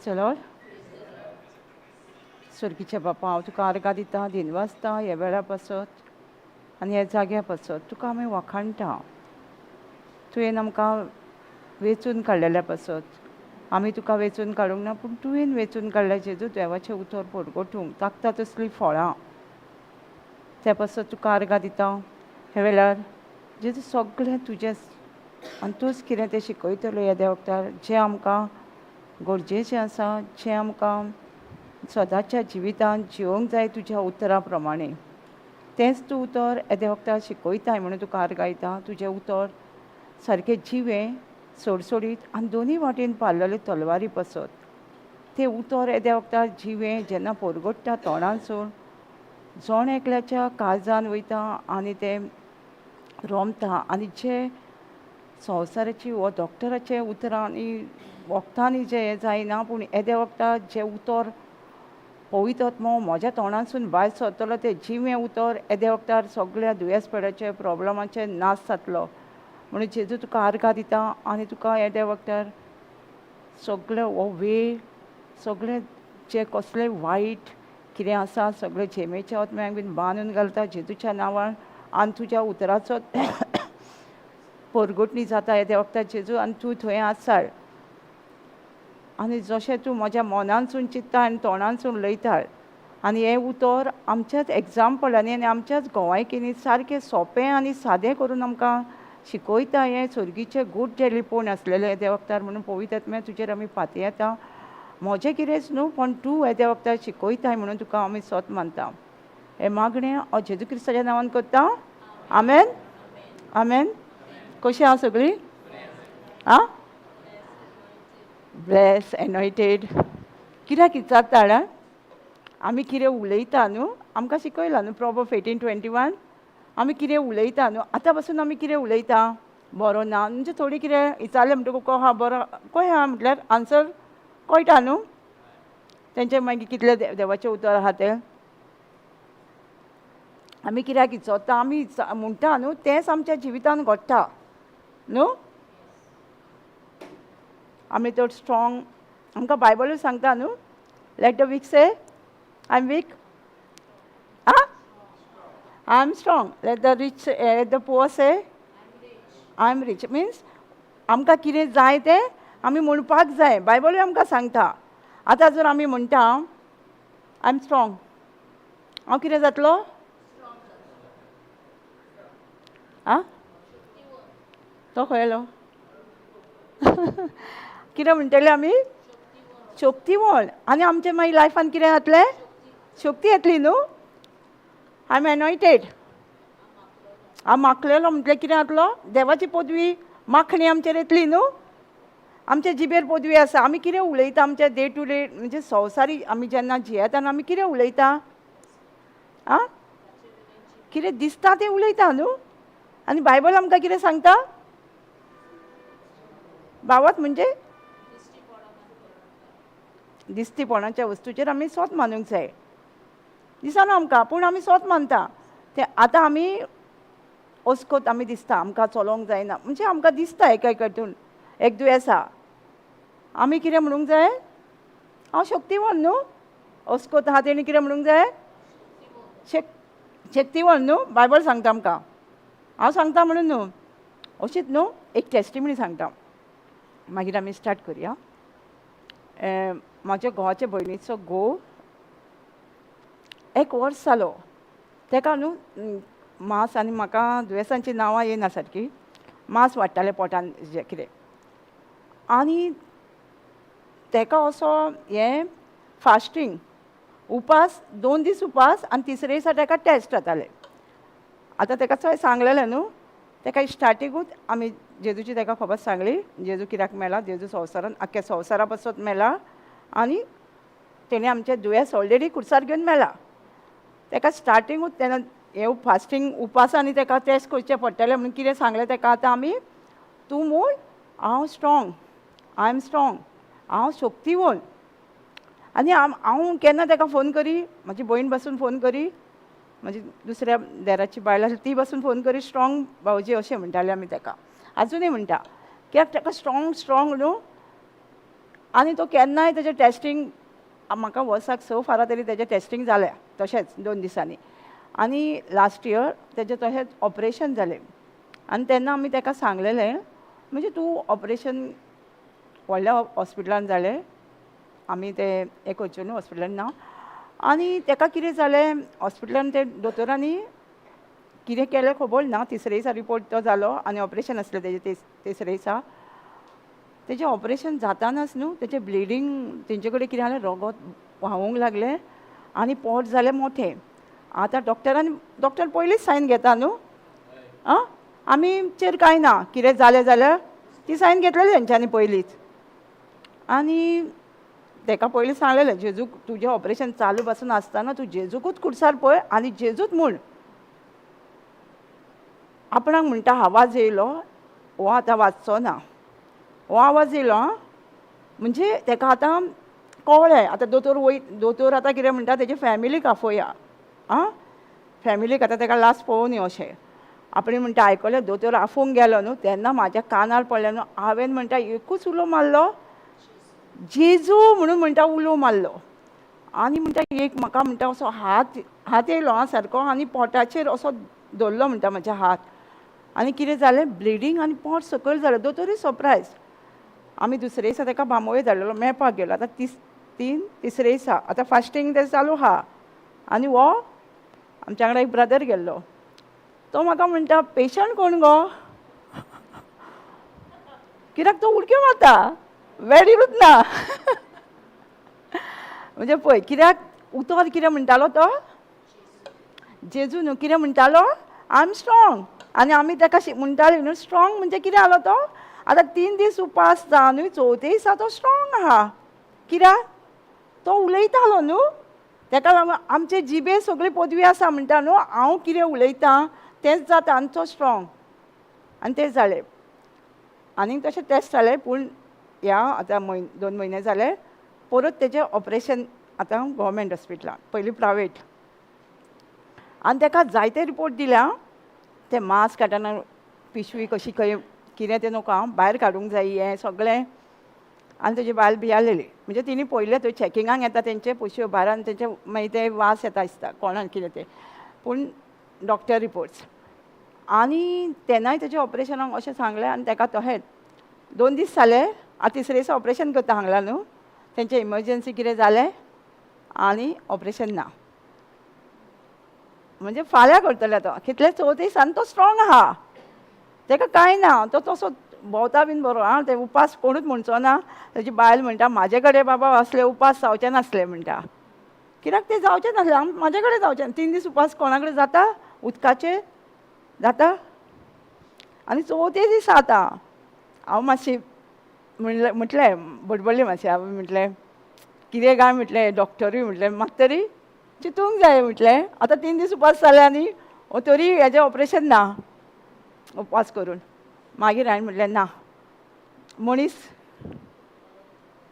Praise the Lord. स्वर्गीचे बापा, हांव तुका आर्गां दिता, दिनवासता ह्या वेळा पासत आनी ह्या जाग्या पासत तुका आमी वखाणटा. तुवें आमकां वेंचून काडलेल्या पासत आमी तुका वेंचून काडूंक ना, पूण तुवें वेंचून काडल्या जेजू देवाचें उतर परगटूंक ताकता तसलीं फळां त्या पासत तुका आर्गां दिता. ह्या वेळार जेजू सगळें तुजें आनी तूंच कितें तें शिकयतलो ह्या देवतार, जें आमकां गरजेचें आसा, जें आमकां सदांच्या जिवितांत जिवंक जाय तुज्या उतरा प्रमाणे. तेंच तूं उतर येद्या वक्तार शिकयताय म्हणून तुका आर्गां दिता. तुजें उतर सारकें जिवें सडसडीत आनी दोनी वाटेन पाल्लले तलवारी पासत. तें उतर येद्या वक्तार जिवें जेन्ना परगट्टा तोंडांसून जण एकल्याच्या काळजान वयता आनी तें रोमता. आनी जे संवसाराची वो डॉक्टराचे उतरांनी वखदांनी जें हें जायना, पूण येद्या वक्तार जें उतर पवित्र आत्मो म्हज्या तोंडांसून भायर सरतलो तें जिवें उतर येद्या वक्तार सगळ्या दुयेंसपणाचे प्रॉब्लमाचे नाश जातलो म्हणून जेजू तुका आर्गां दिता. आनी तुका येद्या वक्तार सगळें हो वेळ सगळें जें कसलें वायट कितें आसा सगळें झेमेच्या आत्म्यांक बीन बांदून घालता जेजूच्या नांवान. आनी तुज्या उतराचो परगटणी जाता येद्या वक्तार जेजू. आनी तूं थंय आसाळ आनी जशें तूं म्हज्या मनानसून चित्ता आनी तोंडानसून लयता आनी हें उतर आमच्याच एग्जाम्पलांनी आनी आमच्याच गोवायकिनी सारकें सोंपें आनी सादें करून आमकां शिकयता. हें सर्गीचें गूड जें लिपोवन आसलेलें येद्या वक्तार म्हणून पवित्र आत्म्या तुजेर आमी फाती येता. म्हजें कितेंच न्हू, पण तूं येद्या वक्तार शिकयताय म्हणून तुका आमी सोत मानता. हें मागणें हांव जेजू क्रिस्ताच्या नांवान करता. आमेन आमेन. कशीं आहा सगळीं? आं ब्लेस एनॉयटेड. कित्याक जाता आमी कितें उलयता न्हू, आमकां शिकयलां न्हू प्रॉवर्ब्स 18:21 आमी कितें उलयता न्हू, आतां पासून आमी कितें उलयता बरो ना म्हणजे थोडी कितें विचारलें म्हणटकूच को हा बरो खंय हा म्हटल्यार आन्सर कळटा न्हू. तेंचें मागीर कितलें देवाचें उतर आहा तें आमी कित्याक विचारता, आमी म्हणटा न्हू तेंच आमच्या जिवितान घडटा न्हू. आमी चड स्ट्रॉंग आमकां बायबलूच सांगता न्हू, let the weak say I am weak I am strong. Let the poor say I am rich. Means आमकां कितें जाय तें आमी म्हणपाक जाय, बायबलूय आमकां सांगता. आतां जर आमी म्हणटा आय एम स्ट्रॉंग, हांव कितें जातलो? आं तो खंय गेलो? कितें म्हणटले आमी? शक्तिवळ. आनी आमचें मागीर लायफान कितें जातलें? शक्ती येतली न्हू. आय एम एनॉयटेड, हांव माखलेलो म्हटल्यार कितें जातलो? देवाची पदवी माखणी आमचेर येतली न्हू. आमच्या जिबेर पदवी आसा. आमी कितें उलयता आमच्या डे टू डे म्हणजे संवसारी आमी जेन्ना जियेता आमी कितें उलयता? आं कितें दिसता तें उलयता न्हू. आनी बायबल आमकां कितें सांगता? भावात म्हणजे दिसतीपणाच्या वस्तूचेर आमी सोत मानूंक जाय. दिसना आमकां पूण आमी सोत मानता. तें आतां आमी अस्कोत आमी दिसता आमकां चलोंक जायना म्हणजे आमकां दिसता एका हातून एक दुयेंस आसा. आमी कितें म्हणूंक जाय? हांव शक्तिवंत न्हू. अस्कोत आहा तेणी कितें म्हणूंक जाय? शक्तिवंत न्हू. बायबल सांगता आमकां. हांव सांगता म्हणून न्हू, अशीच न्हू एक टेस्टिमनी सांगता मागीर आमी स्टार्ट करुया. म्हाज्या घोवाच्या भयणीचो घोव 1 वर्स जालो. तेका न्हू मांस आनी म्हाका दुयेंसांची नांवां येयना सारकी. मांस वाडटालें पोटान जें कितें आनी तेका असो हें फास्टींग उपास 2 दीस उपास आनी तिसरे दिसा तेका टेस्ट जातालें. आतां तेका चोय सांगलेलें न्हू. तेका स्टार्टिंगूच आमी जेजूची तेका खबर सांगली जेजू कित्याक मेला, जेजू संवसारान आख्या संवसारा पासत मेला आनी तेणें आमचें दुयेंस ऑलरेडी कुर्सार घेवन मेला. तेका स्टार्टिंगूच तेन्ना हे फास्टींग उपासांनी तेका टेस्ट करचें पडटलें म्हणून कितें सांगलें तेका आतां आमी तूं म्हूण हांव स्ट्रॉंग, आय एम स्ट्रॉंग, हांव शक्तिवंत. आनी हांव केन्ना तेका फोन करी, म्हाजी भयण बसून फोन करी, म्हाजी दुसऱ्या देराची बायल आसली ती बसून फोन करी स्ट्रॉंग भावजी अशें म्हणटाले आमी तेका. आजुनूय म्हणटा कित्याक तेका स्ट्रॉंग न्हू आनी तो केन्नाय तेजें टेस्टींग म्हाका वर्साक 6 फारां तरी तेजें टेस्टींग जालें तशेंच 2 दिसांनी. आनी लास्ट इयर तेजें तशेंच ऑपरेशन जालें. आनी तेन्ना आमी ताका सांगलेलें म्हणजे तूं ऑपरेशन व्हडल्या हॉस्पिटलान जालें, आमी ते एक वचून हॉस्पिटलान ना. आनी ताका कितें जालें हॉस्पिटलान ते दोतोरांनी कितें केलें खबर ना. तिसरे दिसा रिपोर्ट तो जालो आनी ऑपरेशन आसलें तेजें तिसरे दिसा. तेजें ऑपरेशन जातानाच न्हू तेजें ब्लिडींग तेंचे कडेन कितें जालें रगत व्हांवूंक लागलें आनी पोट जालें मोठें. आतां डॉक्टर पयलींच सायन घेता न्हू. आमीचेर कांय ना, कितें जालें जाल्यार ती सायन घेतलेली तेंच्यांनी पयलींच. आनी ताका पयलीं सांगलेलें जेजूक तुजें ऑपरेशन चालू पासून आसतना तूं जेजूकूच कुडसार पळय आनी जेजूच म्हूण. आपणाक म्हणटा आवाज येयलो हो आतां वाचचो ना, हो आवाज येयलो म्हणजे ताका आतां कळ्ळें. आतां दोतोर आतां कितें म्हणटा तेजे फॅमिलीक आफोया. फॅमिलीक आतां ताका लास्ट पळोवन यो अशें. आपणें म्हणटा आयकलें दोतोर आफोवंक गेलो न्हू तेन्ना म्हाज्या कानार पडलें न्हू. हांवें म्हणटा एकूच उलो मारलो जेजू म्हणून म्हणटा उलो मारलो. आनी म्हणटा एक म्हाका म्हणटा असो हात येयलो सारको आनी पोटाचेर असो दवरलो म्हणटा म्हाज्या हात. आनी कितें जालें ब्लिडींग आनी पोट सकयल जालें. दोतोरूय सरप्रायज. आमी दुसरे दिसा ताका बांबोळे धाडलेलो मेळपाक गेलो. आतां तिसरे दिसा आतां फास्टींग तें चालू आहा. आनी हो आमच्या वांगडा एक ब्रदर गेल्लो. तो म्हाका म्हणटा पेशंट कोण गो, कित्याक तो उडक्यो मारता वेडीरूच ना. म्हणजे पळय कित्याक उतर कितें म्हणटालो तो जेजू न्हू. कितें म्हणटालो आय एम स्ट्रॉंग. आनी आमी ताका म्हणटाली न्हू स्ट्रॉंग म्हणजे कितें जालो तो. आतां 3 दीस उपास जावनूय चवथे दिसा तो स्ट्रॉंग आहा. कित्याक तो उलयतालो न्हू. ताका लागून आमचे जिबे सगळी पदवी आसा म्हणटा न्हू. हांव कितें उलयतां तेंच जाता आनी तो स्ट्रॉंग. आनी तें जालें. आनी तशें टेस्ट जालें पूण ह्या आतां 2 म्हयने जाले परत तेजें ऑपरेशन आतां गव्हर्मेंट हॉस्पिटलान पयलीं प्रायवेट. आनी ताका जायते रिपोर्ट दिल्या. ते मास्क काडटना पिशवी कशी खंय कितें तें नोका भायर काडूंक जाय हें सगळें. आनी तेजी बायल भियालेली म्हणजे तिणी पयलें थंय चॅकिंगाक येता तेंचे पिशव्यो भायर आनी तेंचे मागीर ते वास येता दिसता कोणाक कितें तें. पूण डॉक्टर रिपोर्ट्स आनी तेन्नाय तेजें ऑपरेशनाक अशें सांगलें. आनी ताका तशेंच 2 दीस जाले. आतां तिसरे दिसा ऑपरेशन करता हांगला न्हू. तेंचें इमर्जन्सी कितें जालें आनी ऑपरेशन ना. म्हणजे फाल्यां करतले तो. कितले चवथे दिसान तो स्ट्रॉंग आहा. ताका कांय ना. तो तसो भोंवता बीन बरो. ते उपास कोणूच म्हणचो ना. तेजी बायल म्हणटा म्हाजे कडेन बाबा असले उपास जावचे नासले म्हणटा. कित्याक ते जावचे नासले म्हाजे कडेन जावचे. 3 दीस उपास कोणा कडेन जाता उदकाचे जाता. आनी चवथे दीस आतां हांव मातशी म्हटलें बडबडलें मातशें. हांवें म्हटलें कितें काय म्हटलें डॉक्टरूय म्हटलें म्हाका तरी चिंतूंक जाय म्हटलें. आतां 3 दीस उपास जाले आनी तरी हेजें ऑपरेशन ना उपास करून. मागीर हांवें म्हटलें ना मनीस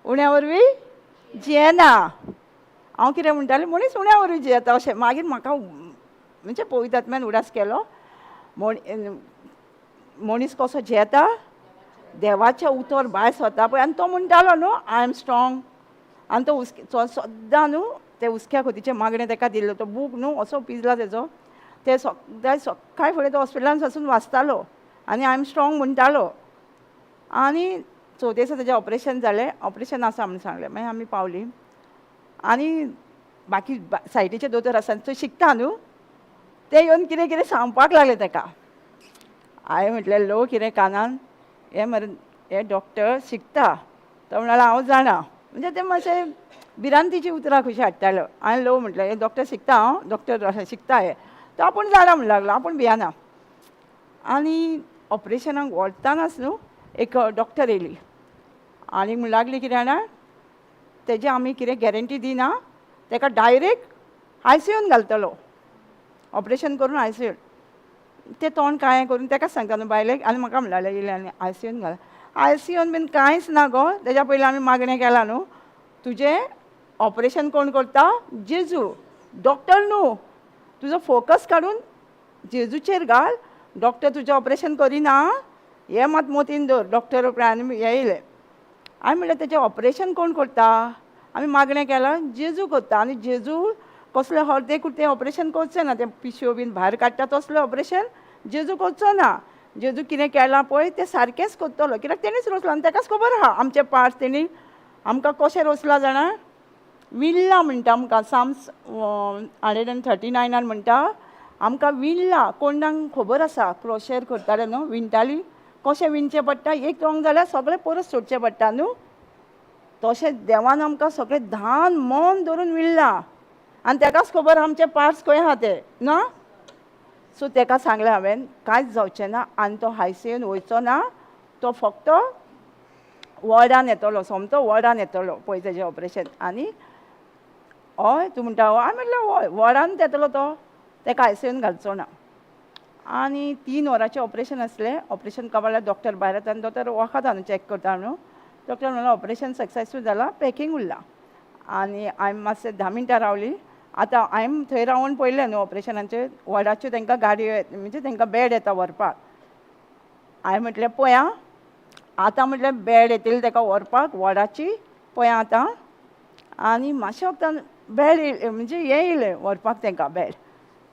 उण्या वरवीं जियेना. हांव कितें म्हणटालें मनीस उण्या वरवीं जियेता अशें. मागीर म्हाका म्हणजे पवित्र आत्म्यान उडास केलो मनीस कसो जियेता देवाचें उतर भायर सरता पळय. आनी तो म्हणटालो न्हू आय एम स्ट्रॉंग. आनी तो सद्दां न्हू ते उस्क्या खोतीचें मागणें ताका दिल्लो तो बूक न्हू असो पिजला तेजो. ते सकाळी फुडें तो हॉस्पिटलान वचून वाचतालो आनी आय एम स्ट्रॉंग म्हणटालो. आनी चवथे दिसा तेजें ऑपरेशन जालें. ऑपरेशन आसा म्हूण सांगलें. मागीर आमी पावलीं आनी बाकी सायडीचे दोतोर आसा थंय शिकता न्हू ते येवन कितें कितें सांगपाक लागले ताका. हांवें म्हटलें लो कितें कानान हे मरे हे डॉक्टर शिकता. तो म्हणल्यार हांव जाणा. म्हणजे ते मातशें भिरांतीची उतरां कशी हाडटालो. हांवें लो म्हटलें हे डॉक्टर शिकता डॉक्टर अशें शिकता हे. तो आपूण जाणा म्हणून लागलो. आपूण भियाना. आनी ऑपरेशनाक व्हरतानाच न्हू एक डॉक्टर येयली आनी म्हूण लागली कितें जाणा तेजी आमी कितें गॅरंटी दिना. ताका डायरेक्ट आयसियून घालतलो. ऑपरेशन करून आयसियून ते तोंड काळें करून ताकाच सांगता न्हू बायलेक. आनी म्हाका म्हणलें येयलें आनी आयसियून घाल. आयसियून बीन कांयच ना गो. तेज्या पयलीं आमी मागणें केलां न्हू तुजें ऑपरेशन कोण करता जेजू डॉक्टर न्हू. तुजो फोकस काडून जेजूचेर घाल. डॉक्टर तुजें ऑपरेशन करिना हें मात मोतीन दवर. डॉक्टर रोखडें आनी हे येयले हांवें म्हणलें तेजें ऑपरेशन कोण करता? आमी मागणें केलां जेजू करता. आनी जेजू कसलें हर्दे कुर्ते ऑपरेशन करचें ना, ते पिशव्यो बीन भायर काडटा तसलें ऑपरेशन जेजू करचो ना. जेजू कितें केलां पळय तें सारकेंच करतलो, कित्याक तेणीच रचलो आनी तेकाच खबर आहा आमचे पार्ट्स तेणी आमकां कशें रचला जाणा. विणला म्हणटा आमकां साम्स 139 म्हणटा आमकां विणला. कोणाक खबर आसा क्रोशेर करताले न्हू, विणटाली कशें विणचें पडटा, एक रंग जाल्यार सगळें परत सोडचें पडटा न्हू. तशें देवान आमकां सगळें धान मन धरून विणलां आनी तेकाच खबर आमचे पार्ट्स खंय आहा ते ना. सो तेका सांगलें हांवें कांयच जावचें ना आनी तो आयसीयून वयचो ना, तो फक्त वॉर्डान येतलो, सोमतो वॉर्डान येतलो पळय तेजें ऑपरेशन. आनी हय तूं म्हणटा हांवें म्हणलें हय वॉर्डानूच येतलो तो, तेका आयसीयून घालचो ना. आनी 3 वरांचें ऑपरेशन आसलें. ऑपरेशन काबारल्यार डॉक्टर भायर येता आनी दोतोर वखदां न्हू चॅक करता न्हू. डॉक्टर म्हणलें ऑपरेशन सक्सेसफूल जालां, पॅकींग उरलां. आनी हांवें मातशें 10 मिनटां रावलीं. आतां हांवें थंय रावन पळयलें न्हू ऑपरेशनाचेर वॉर्डाच्यो तांकां गाडयो म्हणजे तांकां बेड येता व्हरपाक. हांवें म्हटलें पळय आं आतां म्हटलें बेड येतली ताका व्हरपाक वॉर्डाची पळय आतां. आनी मातशें वखदान बेड म्हणजे हें येयलें व्हरपाक तांकां बेड.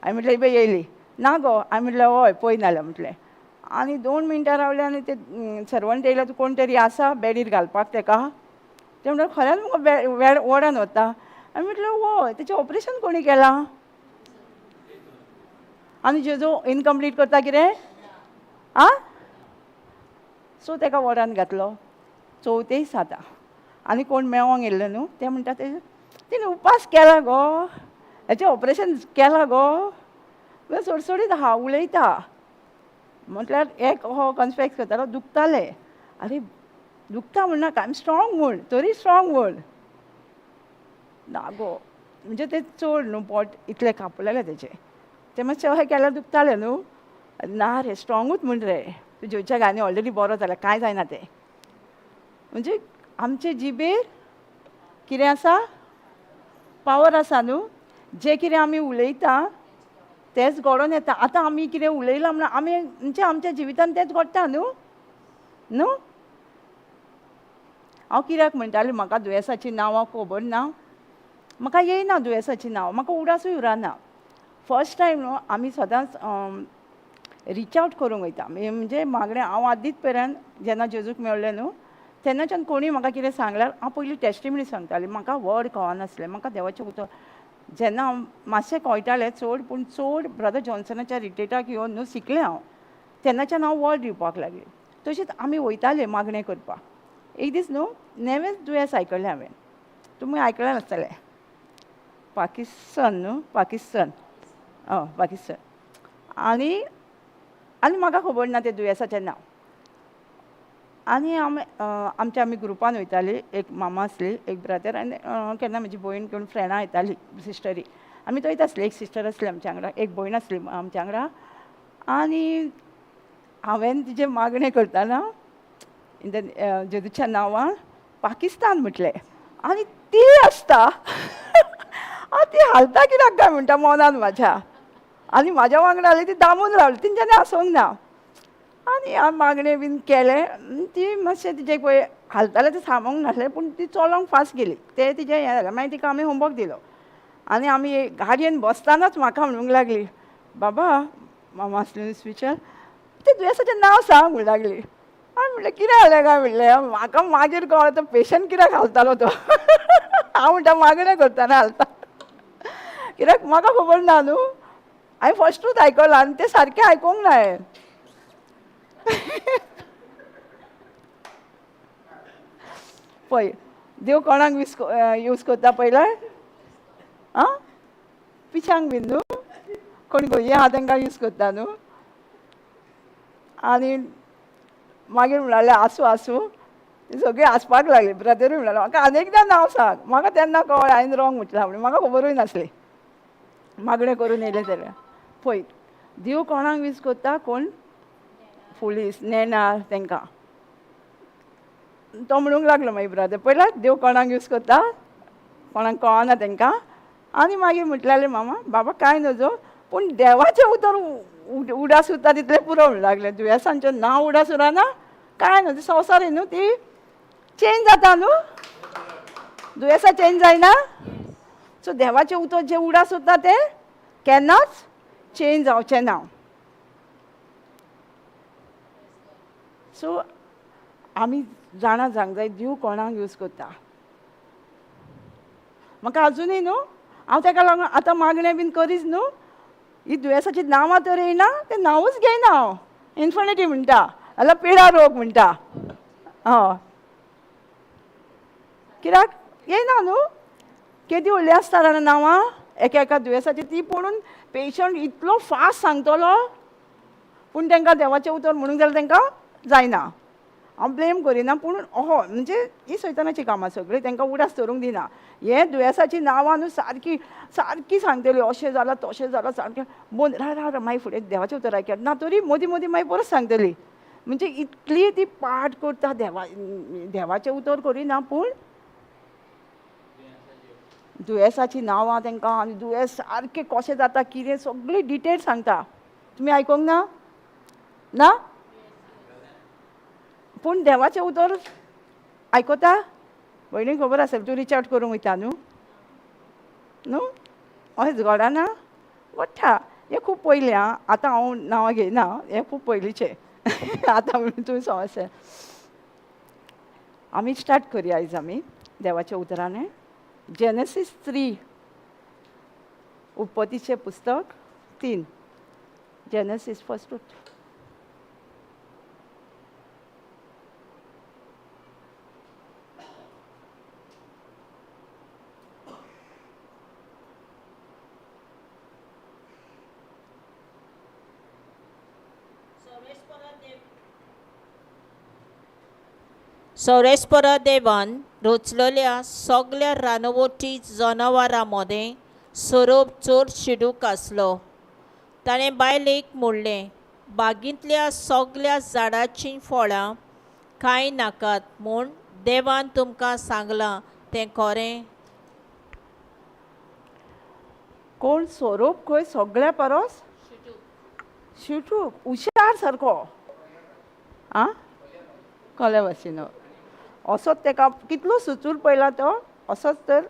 हांवें म्हटलें इबय येयली ना गो. हांवें म्हटलें हय पळय नाल्या म्हटलें. आनी 2 मिनटां रावलें आनी ते सर्वंट येयलो कोण तरी आसा बेडीर घालपाक ताका. ते म्हणटा खरेंच मुगो वॉर्डान व्हरता. हांवें म्हटलें हय तेजें ऑपरेशन कोणी केलां. आनी जेजू इनकम्प्लीट करता कितें आं. सो ताका वॉर्डान घातलो. 4 दीस आतां. आनी कोण मेळोंक येयल्ले न्हू ते म्हणटा तिणें उपास केला गो, हेचें ऑपरेशन केलां गो. सोडसोडीत आहा उलयता. म्हटल्यार एक हो कन्फेक्स करतालो दुखतालें. आरे दुखता म्हणनाका आय एम स्ट्रॉंग म्हूण, तरी स्ट्रॉंग म्हूण ना गो. म्हणजे तें चड न्हू पोट इतलें कापलेलें तेजें. तें मातशें अशें केल्यार दुखतालें न्हू. ना रे स्ट्रॉंगूच म्हूण रे, तूं जेवच्या गांनी ऑलरेडी बरो जाला कांय जायना तें. म्हणजे आमचे जिबेर कितें आसा पावर आसा न्हू. जें कितें आमी उलयता तेंच घडोवन येता. आतां आमी कितें उलयलां म्हणून आमी म्हणजे आमच्या जिवितान तेंच घडटा न्हू. न्हू हांव कित्याक म्हणटालें म्हाका दुयेंसाचीं नांवां खबर ना, म्हाका येयना दुयेंसाचीं नांवां, म्हाका उडासूय उरना. फर्स्ट टायम न्हू आमी सदांच रीच आवट करूंक वयता. म्हणजे मागणें हांव आदींच पर्यंत जेन्ना जेजूक मेळ्ळें न्हू तेन्नाच्यान कोणी म्हाका कितें सांगल्यार हांव पयलीं टेस्टिमनी सांगतालें. म्हाका वर्ड कळनासलें. म्हाका देवाचें उतर जेन्ना हांव मातशें कळटालें चड पूण चड ब्रदर जॉन्सनाच्या रिट्रीटाक येवन न्हू शिकलें हांव. तेन्नाच्यान हांव वर्ड दिवपाक लागलें. तशेंच आमी वयताले मागणें करपाक. एक दीस न्हू नेवेंच दुयेंस आयकलें हांवें. तुमी आयकलें नासतलें. पाकिस्तान न्हू पाकिस्तान पाकिस्तान. आनी म्हाका खबर ना तें दुयेंसाचें नांव. आनी आमी ग्रुपान वयतालीं. एक मामा आसली, एक ब्रदर आनी केन्ना म्हजी भयण कोण फ्रेंडां येतालीं सिस्टरी. आमी थंयच आसलीं. एक सिस्टर आसली आमच्या वांगडा, एक भयण आसली आमच्या वांगडा. आनी हांवें तिजें मागणें करतना जेजूच्या नांवान पाकिस्तान म्हटलें. आनी ती आसता ती हालता कित्याक काय म्हणटा मनान म्हाज्या. आनी म्हाज्या वांगडा जाली ती दामून रावली, तेंच्यांनी हांसूंक ना. आनी हांवें मागणें बीन केलें. ती मातशें तिजें पळय हालतालें तें सांगूंक नासलें पूण ती चलोंक फास्ट गेली. तें तिजें हें जालें. मागीर तिका आमी होमवर्क दिलो. आनी आमी गाडयेन बसतानाच म्हाका म्हणूंक लागली बाबा मामा आसली न्हू स्पिरिच्युअल तें दुयेंसाचें नांव सांग म्हणूंक लागली. हांवें म्हणलें कितें जालें काय म्हणलें. म्हाका मागीर कळ्ळें तो पेशंट कित्याक हालतालो तो. हांव म्हणटा मागणें करतना हालता कित्याक म्हाका खबर ना न्हू. हांवें फस्टूच आयकलां आनी तें सारकें आयकूंक ना हांवें. पळय देव कोणाक यूज करता पळयल्यार आं पिच्यांक बीन न्हू कोण घोयी आहा तांकां यूज करता न्हू. आनी मागीर म्हणलें आसूं सगळीं हांसपाक लागलीं. ब्रदरूय म्हणलें म्हाका आनी एकदां नांव सांग. म्हाका तेन्ना कळ्ळें हांवें रॉंग म्हटलां म्हणून. म्हाका खबरूय नासली मागणें करून येयलें जाल्यार. पळय देव कोणाक यूज करता कोण पुलीस नेणार तांकां. तो म्हणूंक लागलो मागीर ब्रदर पळयल्यार देव कोणाक यूज करता कोणाक कळना तांकां. आनी मागीर म्हटलेलें मामा बाबा कांय नजो पूण देवाचें उतर उडास उरता तितलें पुरो म्हणूंक लागलें. दुयेंसांचें नांव उडास उरना कांय न्हू. ती संवसारी न्हू ती चेंज जाता न्हू, दुयेंसां चेंज जायना. सो देवाचें उतर जें उडास उरता तें केन्नाच चेंज जावचें ना. सो आमी जाणा जावंक जाय देव कोणाक यूज करता. म्हाका अजुनूय न्हू हांव ताका लागून आतां मागणें बीन करीच न्हू, ही दुयेंसाची नांवां तर येयना, तें नांवूच घेयना हांव. इन्फिनिटी म्हणटा नाल्यार पिडा रोग म्हणटा. हय, कित्याक येयना न्हू, केदी व्हडलीं आसता जाणा नांवां एका एका दुयेंसाची. ती पळोवन पेशंट इतलो फास्ट सांगतलो, पूण तांकां देवाचें उतर म्हणूंक जाल्यार तांकां जायना. हांव ब्लेम करिना, पूण अहो म्हणजे ही सैतानाची कामां सगळीं, तांकां उडास धरूंक दिना. हे दुयेंसाची नांवां न्हू सारकी सारकी सांगतली, अशें जालां तशें जालां सारकें बोन राव मागीर फुडें देवाचें उतर आयकता ना, तरी मदीं मदीं मागीर परत सांगतली. म्हणजे इतली ती पाठ करता, देवाचें उतर करिना, पूण दुयेंसाची नांवां तांकां आनी दुयेंस सारकें कशें जाता कितें सगळी डिटेल सांगता. तुमी आयकोंक ना? ना? पूण देवाचें उतर आयकता? भयणी खबर आसतली, तूं रिचार्ज करूंक वयता न्हू न्हू अशेंच घडना? घडटा. हें खूब पयलीं आं, आतां हांव नांवां घेयना, हें खूब पयलींचें. आतां तुमी समजशें. आमी स्टार्ट करया आयज आमी देवाच्या उतरान. जेनेसीस 3, उत्पत्तीचें पुस्तक 3. Genesis first. सर्वेस्परा देवान रचलेल्या सगळ्या रानवटी जनावरां मदें सोरोप चड शिडूक आसलो. ताणें बायलेक म्हणलें, बागेंतल्या सगळ्या झाडांचीं फळां खाय नाकात म्हूण देवान तुमकां सांगलां तें खरें. कोण सोरोप खंय सगळ्या परस शिटूक हुशार सारको आं कले भाशेन असोच ताका कितलो सुचूर पयला तो, असोच तर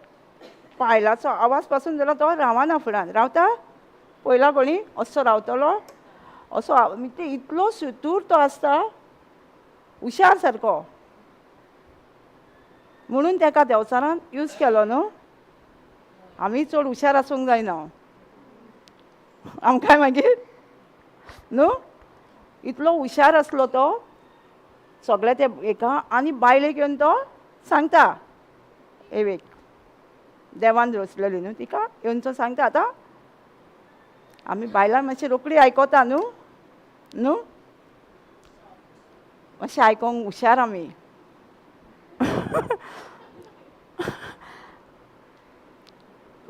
पायलाचो आवाज पासून जाल्यार तो रावना, फुडान रावता. पयला कोणी असो रावतलो, असो म्हणजे इतलो सुतूर तो आसता, हुशार सारको. म्हणून ताका देवचारान यूज केलो न्हू. आमी चड हुशार आसूंक जायना आमकां मागीर न्हू. इतलो हुशार आसलो तो सगळे ते एका, आनी बायलेक येवन तो सांगता. एवेक देवान रचलेली न्हू तिका येवन तो सांगता. आतां आमी बायलां मातशी रोखडी आयकता न्हू न्हू मातशें आयकोंक हुशार आमी.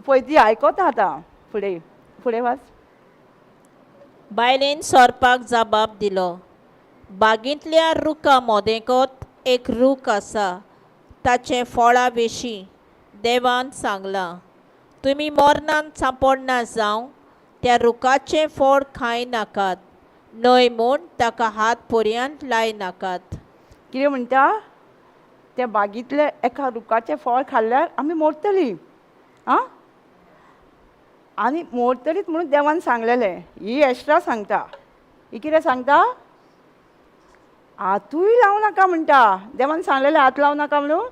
पळय ती आयकता आतां. फुडें फुडें वाच. बायलेन सोरपाक जबाब दिलो, बागेंतल्या रुखा मोदेंकत एक रूख आसा, ताचें फळां विशीं देवान सांगलां, तुमी मरणान सांपडना जावं त्या रुखाचें फळ खाय नाकात, न्हय म्हूण ताका हात पर्यंत लाय नाकात. कितें म्हणटा? त्या बागेंतल्या एका रुखाचें फळ खाल्ल्यार आमी मरतलीं आं. आनी मरतलींच म्हणून देवान सांगलेलें. ही एक्स्ट्रा सांगता. ही कितें सांगता? हातूय लावं नाका म्हणटा. देवान सांगलेलें हात लावं नाका म्हणून.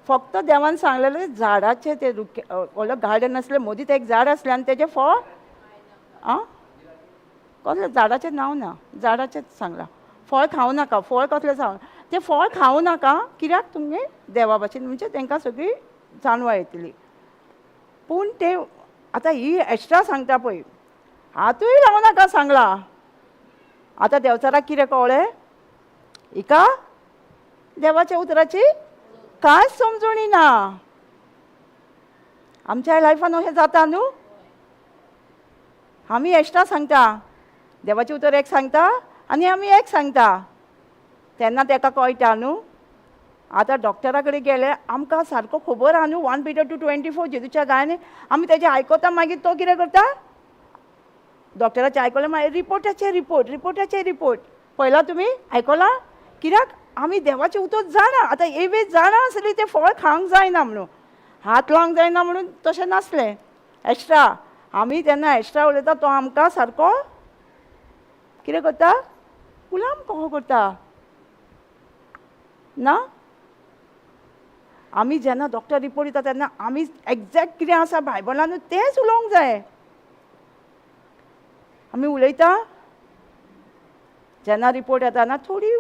फक्त देवान सांगलेलें झाडाचें ते रुख व्हडलो गार्डन आसलें, मदींच एक झाड आसलें आनी तेजें फळ आं कसलें झाडाचें नांव ना, झाडाचेंच सांगलां. फळ खावं नाका. फळ कसलें सांग तें फळ खावं नाका. कित्याक तुमी देवा भाशेन म्हणजे तांकां सगळीं जानवां येतलीं. पूण ते आतां ही एक्स्ट्रा सांगता पळय, हातूय लावं नाका सांगलां. आतां देवचाराक कितें कळ्ळें? हिका देवाच्या उतराची कांयच समजणी ना. आमच्या लायफान अशें जाता न्हू. आमी एक्स्ट्रा सांगता, देवाचें उतर एक सांगता आनी आमी एक सांगता. तेन्ना ताका कळटा न्हू. आतां डॉक्टरा कडेन गेले आमकां सारको खबर आहा न्हू 1 Peter 2:24 जेजूच्या गायने आमी तेजें आयकता. मागीर तो कितें करता? डॉक्टराचें आयकलें मागीर रिपोर्टाचे रिपोर्ट पळयला तुमी आयकलां? कित्याक आमी देवाचें उतर जाणा, आतां एवे जाणा आसली तें फळ खावंक जायना म्हणून, हात लावंक जायना म्हणून तशें नासलें एक्स्ट्रा. आमी तेन्ना एक्स्ट्रा उलयता तो आमकां सारको कितें करता, गुलाम कहो करता ना. आमी जेन्ना डॉक्टर रिपोर्ट दिता तेन्ना आमी एक्झॅक्ट कितें आसा बायबलांत तेंच उलोवंक जाय. आमी उलयता जेन्ना रिपोर्ट येता ना थोडी,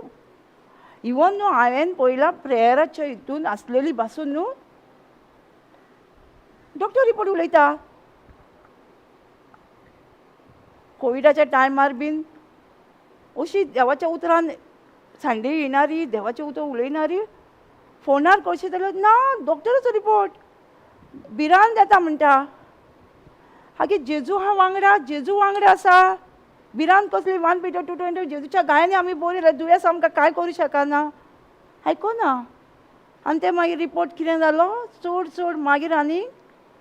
इवन न्हू हांवें पयला प्रेयराच्या हितून आसलेली पासून न्हू डॉक्टर रिपोर्ट उलयता. कोविडाच्या टायमार बीन अशी देवाच्या उतरान संडे येणारी, देवाचें उतर उलयणारी, फोनार कळशी जाल्यार ना डॉक्टराचो रिपोर्ट भिरांत येता म्हणटा. हागे जेजू हा वांगडा, जेजू वांगडा आसा. भिरांत कसली 1 Peter 2:20 जेजूच्या गायांनी आमी बरयलें, दुयेंस आमकां कांय करूं शकना, आयकोना. आनी ते मागीर रिपोर्ट कितें जालो, चड चड मागीर आनी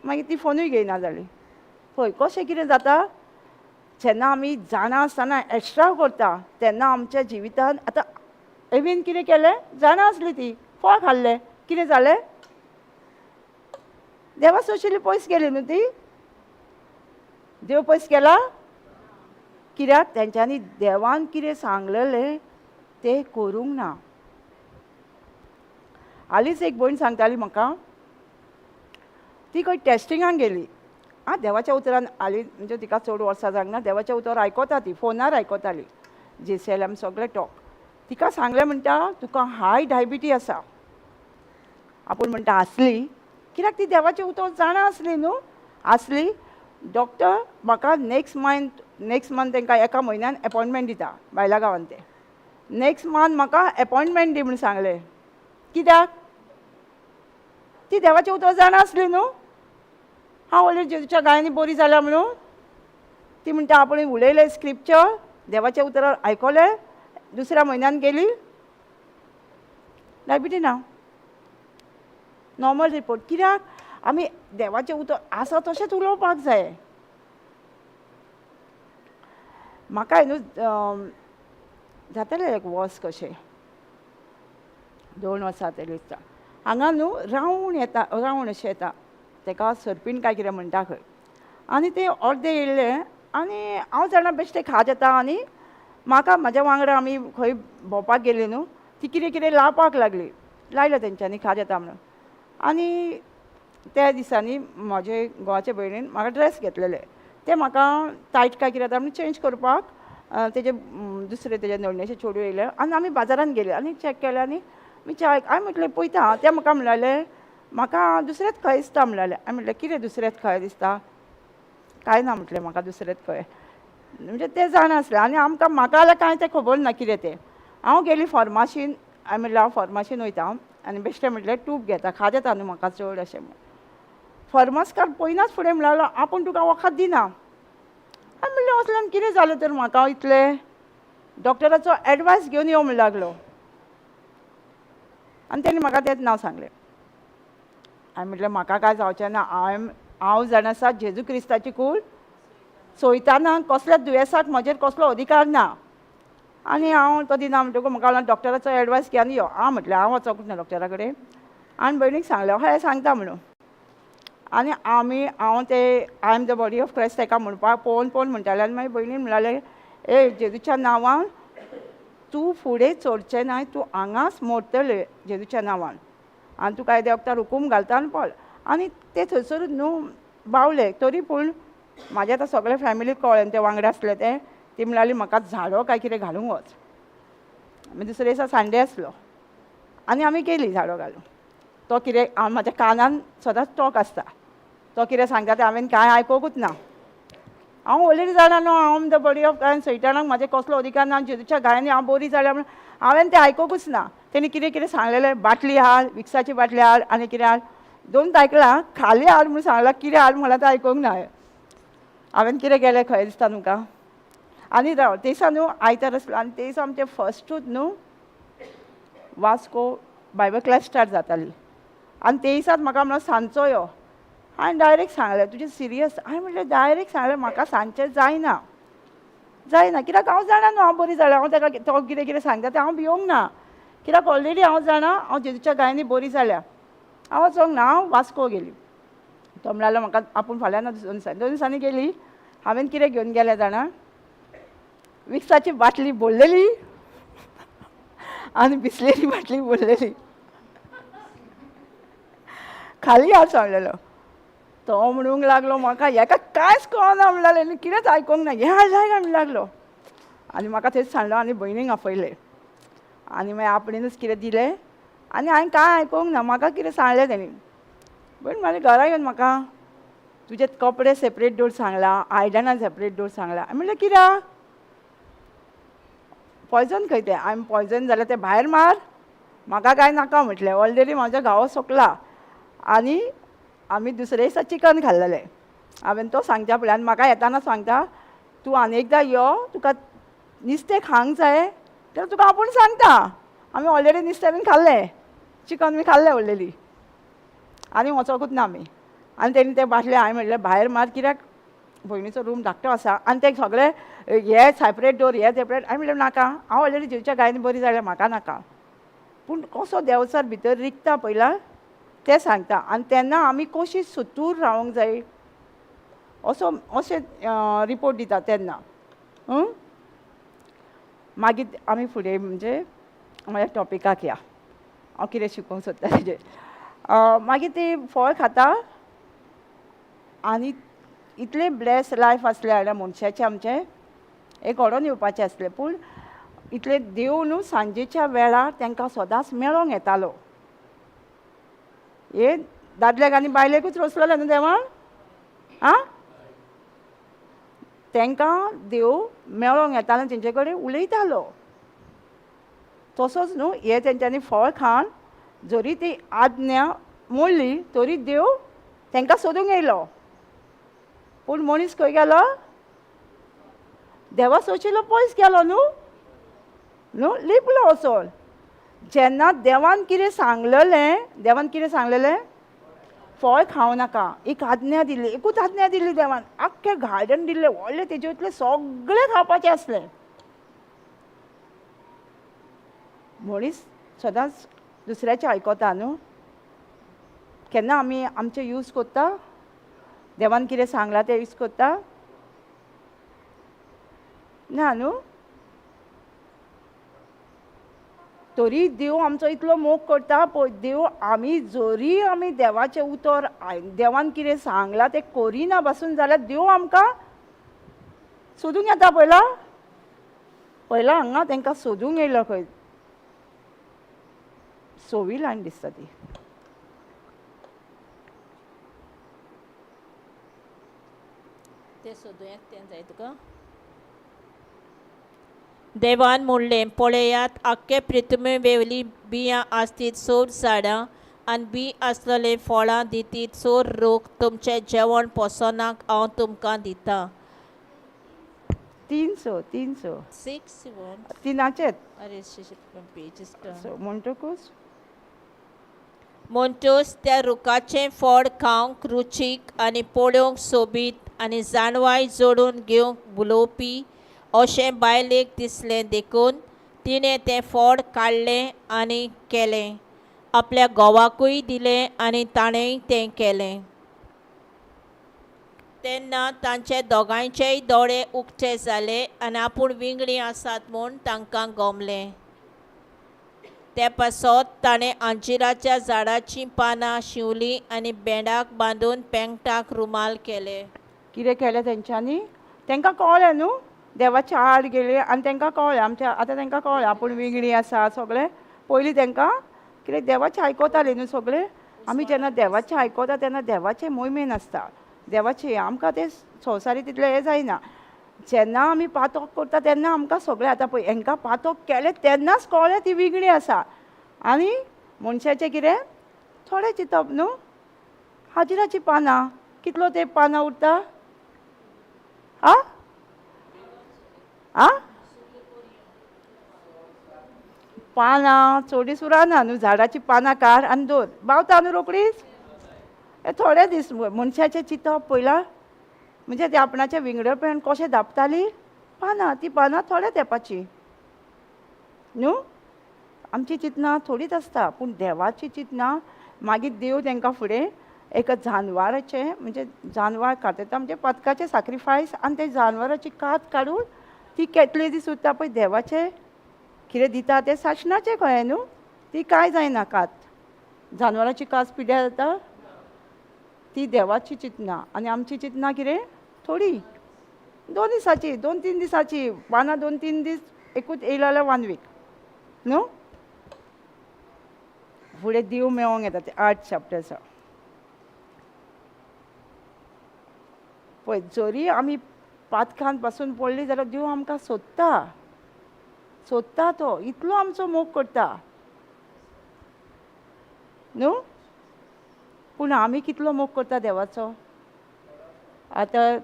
मागीर ती फोनूय घेयना जाली. पळय कशें कितें जाता. जेन्ना आमी जाणा आसतना एक्स्ट्रा करता तेन्ना आमच्या जिवितान, आतां एवीन कितें केलें, जाणा आसली ती, फळ खाल्लें, कितें जालें, देवा सोशिली पयस गेली न्हू ती. देव पयस गेला कित्याक तेंच्यांनी देवान कितें सांगलेलें तें करूंक ना. हालींच एक भयण सांगताली म्हाका, ती खंय टेस्टिंगाक गेली. देवाच्या उतरान हालीं म्हणजे तिका चड वर्सां जावंक ना, देवाच्या उतर आयकता ती, फोनार आयकताली JCILM सगळे टॉक. तिका सांगलें म्हणटा तुका हाय डायबिटी आसा. आपूण म्हणटा आसली, कित्याक ती देवाचें उतर जाणा आसली न्हू, आसली. डॉक्टर म्हाका नेक्स्ट मंथ तांकां एका म्हयन्यान अपॉयंटमेंट दिता बायला गांवांत. ते नेक्स्ट मंथ म्हाका अपॉयंटमेंट दी म्हणून सांगलें. कित्याक ती देवाचें उतर जाणा आसली न्हू. हांव उलयलें जेजूच्या गायांनी बरी जाल्या म्हणून. ती म्हणटा आपूण उलयलें स्क्रिप्चर, देवाच्या उतरार आयकलें, दुसऱ्या म्हयन्यान गेली, डायबिटी ना, नॉर्मल रिपोर्ट. कित्याक आमी देवाचें उतर आसा तशेंच उलोवपाक जाय. म्हाका न्हू जातालें एक वर्स कशें 2 वर्सां जातालीं दिसता. हांगा न्हू रावण अशें येता, तेका सर्पीण काय कितें म्हणटा खंय. आनी ते अर्दे येयल्ले आनी हांव जाणा बेश्टें खात येता. आनी म्हाका म्हाज्या वांगडा आमी खंय भोंवपाक गेली न्हू, ती कितें कितें लावपाक लागली, लायलें तेंच्यांनी खात येता म्हणून. आनी त्या दिसांनी म्हाजे घोवाचे भयणीन म्हाका ड्रेस घेतलेले, ते म्हाका टायट काय कितें जाता म्हणून चेंज करपाक तेजे दुसरे तेजे नडणेचे चेडूं येयले. आनी आमी बाजारान गेले आनी चॅक केलें आनी विचार हांवें म्हटलें पळयता. ते म्हाका म्हणलें म्हाका दुसरेंच खंय दिसता म्हणलें. हांवें म्हटलें कितें दुसरेंच खंय दिसता, कांय ना म्हटलें म्हाका दुसरेंच खंय. म्हणजे ते जाणा आसलें आनी म्हाका जाल्यार कांय तें खबर ना कितें तें. हांव गेली फार्मासीन, हांवें म्हटलें हांव फार्मासीन वयता आनी बेश्टें म्हटलें ट्यूब घेता, खात येता न्हू म्हाका चड अशें म्हणून. फार्मासकार पयनाच फुडें म्हणलो आपूण तुका वखद दिना. हांवें म्हणलें असल्यान कितें जालें तर म्हाका इतलें. डॉक्टराचो एडवायस घेवन यो म्हणूं लागलो आनी तेणी म्हाका तेंच नांव सांगलें. हांवें म्हटलें म्हाका काय जावचें ना, हांव जाणा आसा जेजू क्रिस्ताची कूड सोयताना कसल्याच दुयेंसाक म्हजेर कसलो अधिकार ना. आनी हांव तो दिना म्हणटकूच म्हाका डॉक्टराचो एडवायस घेवन यो. हांव म्हटलें हांव वचोंक ना डॉक्टरा कडेन. आनी भयणीक सांगलें हय सांगता म्हणून. आनी हांव ते I am the body of Christ ताका म्हणपाक पळोवन म्हणटालें. आनी मागीर भयणीन म्हणलें ए जेजूच्या नांवान तूं फुडें चडचें नाय, तूं हांगाच मरतलें जेजूच्या नांवान आनी तुका येदे वखदार हुकूम घालता आनी पळ. आनी ते थंयसरूच न्हू बावले. तरी पूण म्हाज्या आतां सगळे फॅमिलीक कळ्ळें ते वांगडा आसले ते. ती म्हणटाली म्हाका झाडो काय कितें घालूंक वच. मागीर दुसरे दिसा संडे आसलो आनी आमी गेलीं झाडो घालूंक. तो कितें म्हाज्या कानान सदांच टॉक आसता, तो कितें सांगता तें हांवें कांय आयकोंकूच ना. हांव ऑलरेडी जाणा न्हू हांव द बॉडी ऑफ क्रायस्ट, सैतानाक म्हाजे कसलो अधिकार ना. जेजूच्या गायांनी हांव बरी जाल्या म्हणून हांवें तें आयकोंकूच ना. तेणी कितें कितें सांगलेलें बाटली हाड, विक्साची बाटली हाड आनी कितें हाड. 2 आयकलां, खाली हाड म्हणून सांगलां, कितें हाड म्हणल्यार तें आयकोंक ना. हांवें कितें केलें खंय दिसता तुमकां. आनी राव ते दिसा न्हू आयतार आसलो आनी ते दिसा आमचें फस्टूच न्हू वास्को बायबल क्लास स्टार्ट जाताली. आनी ते दिसात म्हाका म्हणून सांजचो यो. हांवें डायरेक्ट सांगलें तुजें सिरियस. हांवें म्हटलें डायरेक्ट सांगलें म्हाका सांजचें जायना कित्याक हांव जाणा न्हू हांव बरी जाल्यां. हांव ताका तो कितें कितें सांगता तें हांव भिवंक ना. कित्याक ऑलरेडी हांव जाणा हांव जेजूच्या गायांनी बरी जाल्या. हांव वचोंक ना, हांव वास्को गेली. तो म्हणलो म्हाका आपूण फाल्यां ना 2 दिसांनी गेली. हांवें कितें घेवन गेलें जाणा, विक्साची बाटली भरलेली आनी बिसलेरी बाटली भरलेली. खाली हात सांडलेलो. तो म्हणूंक लागलो म्हाका हेका कांयच कळना म्हणलें, आनी कितेंच आयकूंक ना, हें हाडलाय काय म्हण लागलो. आनी म्हाका थंयच सांडलो आनी भयणीक आपयलें. आनी मागीर आपणेनूच कितें दिलें आनी हांवें कांय आयकूंक ना, म्हाका कितें सांगलें तेणी. पण मागीर घरा येवन म्हाका तुजे कपडे सेपरेट दवर सांगला, आयदनां सेपरेट दवर सांगला. हांवें म्हणलें कित्याक? पॉयजन खंय तें? हांवें पॉयजन जाल्यार तें भायर मार, म्हाका कांय नाका म्हटलें. ऑलरेडी म्हाजो घावो सोंपला आनी आमी दुसरे दिसा चिकन खाल्लेलें. हांवें तो सांगच्या फुड्यान म्हाका येताना सांगता, तूं आनी एकदां यो, तुका नुस्तें खावंक जाय जाल्यार तुका आपूण सांगता. आमी ऑलरेडी नुस्तें बीन खाल्लें, चिकन बी खाल्लें ऑलरेडी आनी वचोंकूच ना आमी. आनी तेणी ते बाटले हांवें म्हणलें भायर मार, कित्याक भयणीचो रूम धाकटो आसा आनी ते सगळे हे सेपरेट दवर, हे सेपरेट. हांवें म्हणलें नाका, हांव ऑलरेडी जेवच्या गायनी बरी जाल्यार म्हाका नाका. पूण कसो देंवचार भितर रिगता पळयला तें सांगता. आनी तेन्ना आमी कशी सुतूर रावंक जाय अशें रिपोर्ट दिता तेन्ना. मागीर आमी फुडें म्हणजे म्हज्या टॉपिकाक या, हांव कितें शिकोवंक सोदता तेजेर. मागीर ती फळ खाता आनी इतलें ब्लेस लायफ आसलें जाल्यार मनशाचें आमचें एक घडोवन येवपाचें आसलें. पूण इतलें देव न्हू सांजेच्या वेळार तांकां सदांच मेळोंक येतालो. हे दादल्याक आनी बायलेकूच रोसलेलें न्हू देवान. तांकां देव मेळोंक येतालो, तेंचे कडेन उलयतालो. तसोच न्हू हे तेंच्यांनी फळ खावन जरी ती आज्ञा मोडली तरी देव तांकां सोदूंक येयलो. पूण मनीस खंय गेलो? देवा सोशिल्लो पयस गेलो न्हू लिपलो वचोन. जेन्ना देवान कितें सांगलेलें, फळ खावं नाका, एक आज्ञा दिल्ली, एकूच आज्ञा दिल्ली देवान. आख्खें गार्डन दिल्लें व्हडलें, तेजे वयतलें सगळें खावपाचें आसलें. मनीस सदांच दुसऱ्याचें आयकता न्हू. केन्ना आमी आमचें यूज कोत्ता? देवान कितें सांगलां तें यूज कोत्ता? ना न्हू. तरी देव आमचो इतलो मोग करता पळय. देव जरी आमी देवाचें उतर देवान कितें सांगलां तें करिना बसून जाल्यार देव आमकां सोदूंक येता. पयला हांगा तांकां सोदूंक येयलो खंय. 6वी लायन दिसता ती. ते सोदूंक तें जाय तुका. देवान म्हणलें, पळयात आख्खे पृथ्वी वेवली बियां आसतीत, सोर झाडां आनी बी आसलेले फळां दितीत, सोर रोग तुमचें जेवण पोसोनाक हांव तुमकां दितां. 300 6 तिनाचेच अरे पेजीस म्हणटूच त्या रुखाचें फळ खावंक रुचीक आनी पळोवंक सोबीत आनी जाणवाय जोडून घेवंक बुलोवपी अशें बायलेक दिसलें. देखून तिणें तें फळ काडलें आनी केलें, आपल्या घोवाकूय दिलें आनी ताणेंय तें केलें. तेन्ना तांचे दोगांयचेय दोळे उक्ते जाले आनी आपूण विंगडी आसात म्हूण तांकां गमलें. ते पासत ताणें अंजिराच्या झाडाचीं पानां शिंवलीं आनी बेंडाक बांदून पेंगटाक रुमाल केले. कितें केलें तेंच्यांनी? तांकां कळ्ळें न्हू देवाचे आड गेले आनी तांकां कळ्ळें आतां तांकां कळ्ळें आपूण विंगडी आसा सगळें. पयलीं तांकां कितें देवाचें आयकतालीं न्हू सगळें. आमी जेन्ना देवाचें आयकता तेन्ना देवाचें मोहिमेन आसता. देवाचें आमकां तें संवसारी तितलें हें जायना. जेन्ना आमी पातक करता तेन्ना आमकां सगळें आतां पळय हांकां पातक केलें तेन्नाच कळ्ळें ती विंगडी आसा. आनी मनशाचें कितें थोडें चिंतप न्हू. हाजिराचीं पानां कितलो तें पानां उरता? पानां चड दीस उरना न्हू. झाडाचीं पानां काड आनी दवर, बावता न्हू रोकडीच. थोडे दीस मनशाचें चिंतप पयला म्हणजे ते आपणाचें विंगडपण कशें धांपतालीं? पानां, तीं पानां थोड्या तेंपाचीं न्हू. आमची चिंतना थोडीच आसता, पूण देवाची चिंतना मागीर देव तांकां फुडें एक जानवराचे म्हणजे जानवर कातयता म्हणजे पदकाचें सॅक्रिफायस आनी ते जानवराची कात काडून ती केतले दीस उरता पळय देवाचें कितें दिता तें साशणाचें कळ्ळें न्हू, ती कांय जायना कात. जानवराची कास पिड्ड्यार जाता, ती देवाची चिंतना. आनी आमची चिंतना कितें थोडी 2 दिसाची 2-3 दिसाची वाना 2-3 दीस एकूच येयलो जाल्यार 1 वीक न्हू. फुडें देव मेळोंक येता ते 8 चॅप्टर्स पळय. जरी आमी पातकांत पासून पडली जाल्यार देव आमकां सोदता तो इतलो आमचो मोग करता न्हू. पूण आमी कितलो मोग करता देवाचो. आतां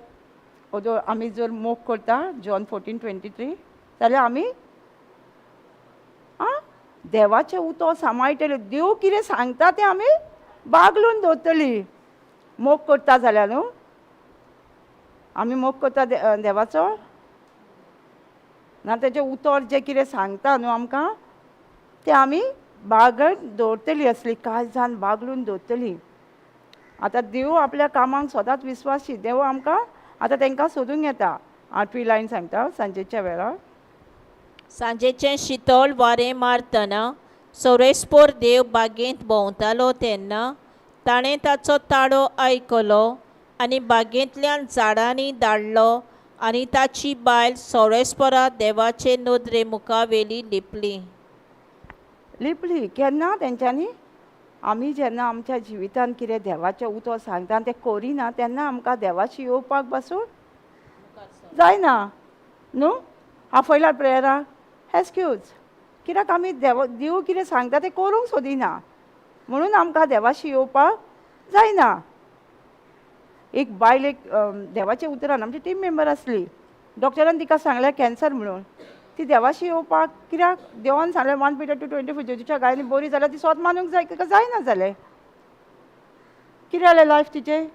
आमी जर मोग करता जॉन 14:23 जाल्यार आमी देवाचें उतो सांबाळटले. देव कितें सांगता तें आमी बागलून दवरतली मोग करता जाल्यार न्हू. आमी मोग करता देवाचो ना, तेजें उतर जें कितें सांगता न्हू आमकां तें आमी बागत दवरतली असली काळजान बागलून दवरतली. आतां देव आपल्या कामाक सदांच विस्वासी. देव आमकां आतां तांकां सोदूंक येता. 8वी लायन सांगता सांजेच्या वेळार. सांजेचें शितळ वारें मारतना सोरेस्पोर देव बागेंत भोंवतालो तेन्ना ताणें ताचो ताळो आयकलो आनी बागेंतल्यान झाडांनी धाडलो आनी ताची बायल सोरेस्पोरा देवाचे नदरे मुखावेली लिपली. केन्ना तेंच्यांनी आमी जेन्ना आमच्या जिवितान कितें देवाचें उतर सांगता तें करिना तेन्ना आमकां देवाशी येवपाक पासून जायना न्हू. आफयल्यार प्रेयराक एक्सक्यूज कित्याक आमी देव कितें सांगता तें करूंक सोदिना म्हणून आमकां देवाशी येवपाक जायना. एक बायल देवाच्या उतरान आमची टीम मेंबर आसली. डॉक्टरान तिका सांगलें कॅन्सर म्हणून. ती देवाशी येवपाक कित्याक देवान सांगलें 1 Peter 2:24 जेजूच्या गायनी बरी जाल्यार ती स्वत मानूंक जाय. तिका जायना जालें. कितें जालें लायफ तिचें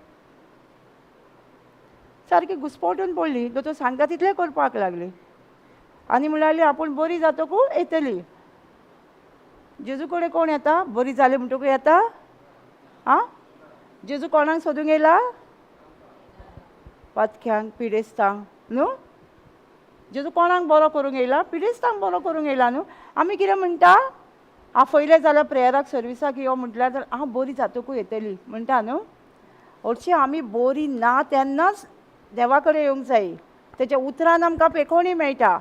सारकी घुस्पोटून पडली. दोतोर सांगता तितलें करपाक लागली आनी म्हणल्यार आपूण बरी जातकू येतली. जेजू कडेन कोण येता बरी जाली म्हणटकूच येता. जेजू कोणाक सोदूंक येयला पथक्यांक पिडेस्तांक न्हू. जेजू कोणाक बरो करूंक येयला पिडेस्तांक बरो करूंक येयला न्हू. आमी कितें म्हणटा आफयलें जाल्यार प्रेयराक सर्विसाक यो म्हटल्यार हांव बरी जातकूच येतली म्हणटा न्हू. हरशीं आमी बरी ना तेन्नाच देवा कडेन येवंक जाय. तेच्या उतरान आमकां पेखोवणी मेळटा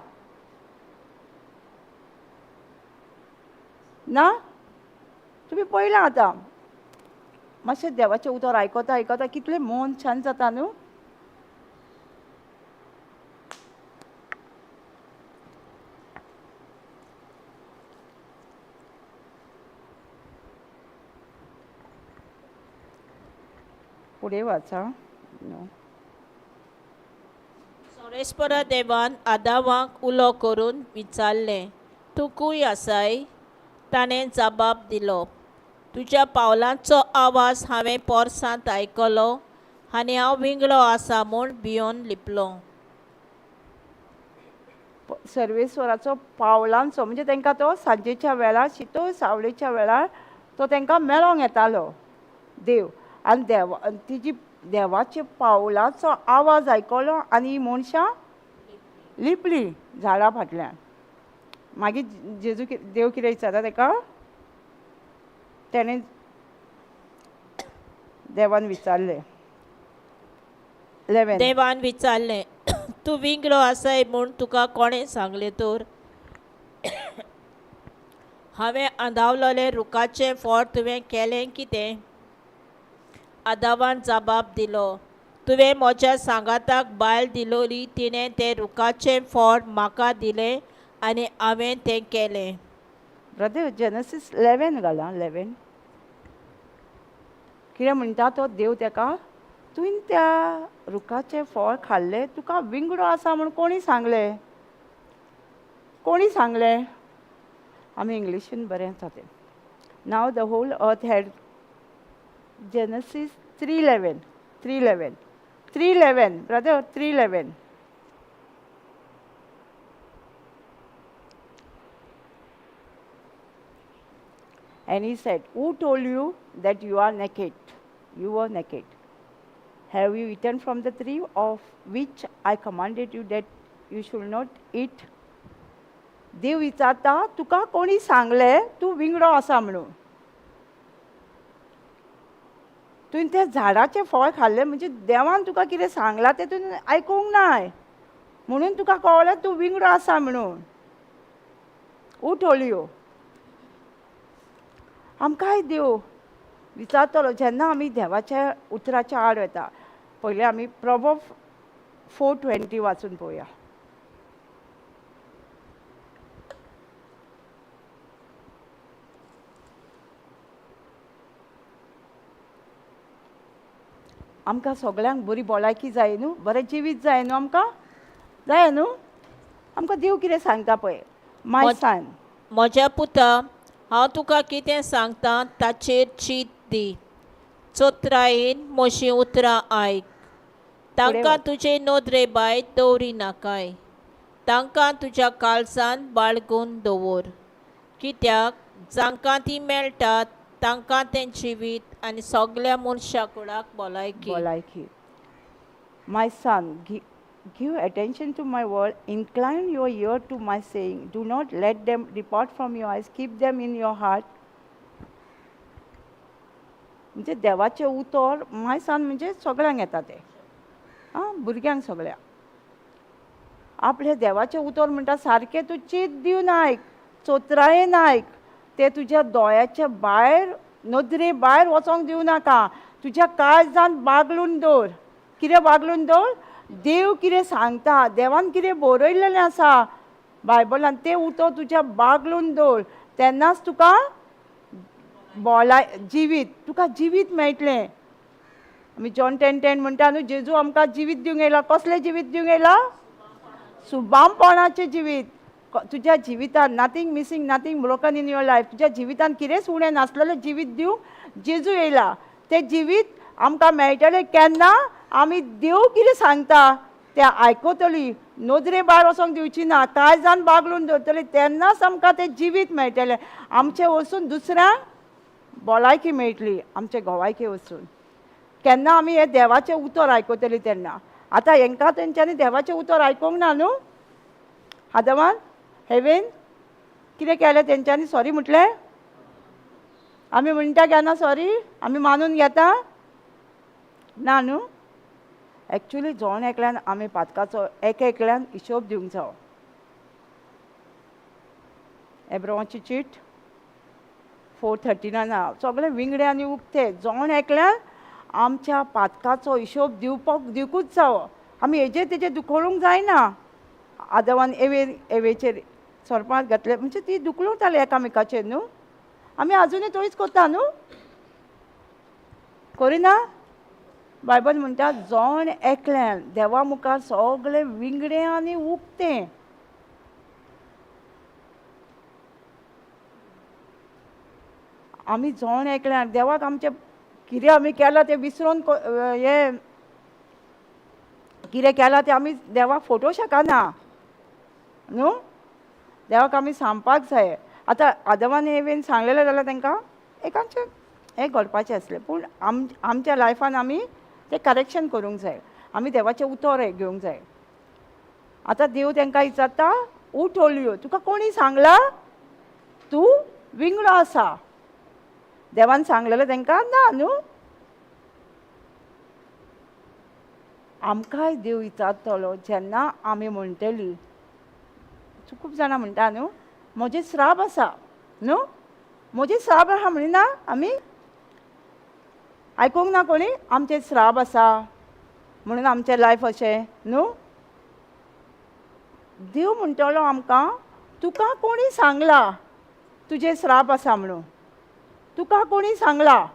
ना. तुमी पळयलां आतां मातशें देवाचें उतर आयकता कितलें मन शांत जाता न्हू. फुडें वाचा. सोरेस्पोरा देवान आदामाक उलो करून विचारलें, तूं खूंय आसाय? ताणें जबाब दिलो, तुज्या पावलांचो आवाज हांवें पोरसांत आयकलो आनी हांव विंगडो आसा म्हूण भियोन लिपलो. सर्वेस्वराचो पावलांचो म्हणजे तांकां तो सांजेच्या वेळार शितळ सावळेच्या वेळार तो तांकां मेळोंक येतालो देव. आनी तिजी देवाच्या पावलांचो आवाज आयकलो आनी मनशां लिपली झाडां फाटल्यान. मागीर जेजू देव कितें विचारता ताका तेणें देवान विचारलें 11 देवान विचारलें, तूं विंगडो आसाय म्हूण तुका कोणें सांगलें तर? हांवें आंदावलोलें रुखाचें फळ तुवें केलें कितें? आदामान जबाब दिलो, तुवें म्हज्या सांगाताक बायल दिलोली तिणें तें रुखाचें फळ म्हाका दिलें आनी हांवें तें केलें. ब्रदर जेनेसीस 11 घाला 11 कितें म्हणटा तो देव ताका तुवें त्या रुखाचें फळ खाल्लें तुका विंगडो आसा म्हूण कोणी सांगलें? आमी इंग्लिशीन बरें आसा तें. नाव the whole earth had Genesis 3:11 brother 3:11. And he said, who told you that you are naked? You were naked. Have you eaten from the tree of which I commanded you that you should not eat? देव विचारता, तुका कोणी सांगले तू विंगडो आसा म्हणून? तुवें त्या झाडाचें फळ खाल्लें म्हणजे देवान तुका कितें सांगलां तें तुवें आयकूंक नाय म्हणून तुका कळ्ळें तूं विंगडो आसा म्हणून. Who told you? आमकांय देव विचारतलो जेन्ना आमी देवाच्या उतराच्या आड वता. पयलीं आमी प्रॉवर्ब 4:20 वाचून पळोवया. आमकां सगळ्यांक बरी भलायकी जाय न्हू, बरें जिवीत जाय न्हू, आमकां जाय न्हू. आमकां देव कितें सांगता पळय, माय सन, म्हज्या पुता, हांव तुका कितें सांगता ताचेर चिंत दी. चोत्रायेन म्हजीं उतरां आयक. तांकां तुजे नोदरे भायर दवरी नाकाय. तांकां तुज्या काळजांत बाळगून दवर. कित्याक जांकां ती मेळटात तांकां तें जिवीत आनी सगळ्या मनशा कुळाक भलायकी. My son, give attention to my word, incline your ear to my saying, do not let them depart from your eyes, keep them in your heart. म्हणजे देवाचे उतर माय सन म्हणजे सगळ्यांक येता ते, भुरग्यांक सगळ्या. आपले देवाचे उतर म्हणटा सारकें तूं चिंत दिवन आयक, चोत्रायेन आयक. ते तुज्या दोळ्याच्या भायर नदरे भायर वचोंक दिवं नाका. तुज्या काळजांत बागलून दवर. कितें बागलून दवर? देव कितें सांगता, देवान कितें बरयल्लें आसा बायबलान तें उतर तुज्या बागलून दवर. तेन्नाच तुका तुका जिवीत मेळटलें. आमी जॉन 10:10 म्हणटा न्हू, जेजू आमकां जिवीत दिवंक येयला. कसलें जिवीत दिवंक येयला? सुबामपणाचें जिवीत. तुज्या जिवितान nothing missing, nothing broken in your life. तुज्या जिवितान कितेंच उणें नासलेलें जिवीत दिवंक जेजू येयला. तें जिवीत आमकां मेळटलें केन्ना? आमी देव कितें सांगता तें आयकतलीं, नदरे भायर वचोंक दिवची ना, काळजान बागलून दवरतलीं. तेन्नाच आमकां तें जिवीत मेळटलें. आमचें वचून दुसऱ्यांक भलायकी मेळटली, आमचे घोवायके वचून. केन्ना आमी हें देवाचें उतर आयकतलीं तेन्ना. आतां हेंकां तेंच्यांनी देवाचें उतर आयकूंक ना न्हू. आदमान हेवेन कितें केलें तेंच्यांनी? सॉरी म्हटलें. आमी म्हणटा केन्ना सॉरी? आमी मानून घेता ना न्हू. एक्चुली जोण एकल्यान आमी पातकाचो एकल्यान हिशोब दिवंक जायो. एब्रामाची चीट 4:39 सगळे विंगडे आनी उक्ते जोण एकल्यान आमच्या पातकाचो हिशोब दिवंकूच जावो. आमी हेजेर तेजेर दुखोवंक जायना. आदवान एवेचेर सोरपांत घातले म्हणजे ती दुखलवताली एकामेकाचेर न्हू. आमी आजुनूय तोच कोत्ता न्हू, करिना? बायबल म्हणटा जोण एकल्यान देवा मुखार सगळे विंगडे आनी उक्ते. आमी जोण एकल्यान देवाक आमचे कितें आमी केलां तें विसरून हें कितें केलां तें आमी देवाक फोटो शकना न्हू. देवाक आमी सांगपाक जाय. आतां आदवान हेवेन सांगलेलें जाल्यार तांकां एकाचें हें घडपाचें आसलें. पूण आमच्या लायफान आमी तें करेक्शन करूंक जाय. आमी देवाचें उतर घेवंक जाय. आतां देव तांकां विचारता, हू टोल्ड यू? तुका कोणी सांगलां तूं विंगडो आसा? देवान सांगलेलें तांकां ना न्हू. आमकांय देव विचारतलो जेन्ना आमी म्हणटलीं. खूब जाणां म्हणटा न्हू म्हजें श्राप आसा न्हू, म्हजें श्राप आसा म्हणिना आमी. आयकूंक ना कोणी? आमचें श्राप आसा म्हणून आमचें लायफ अशें न्हू. देव म्हणटलो आमकां, तुका कोणी सांगलां तुजें श्राप आसा म्हणून? तुका कोणी सांगलां?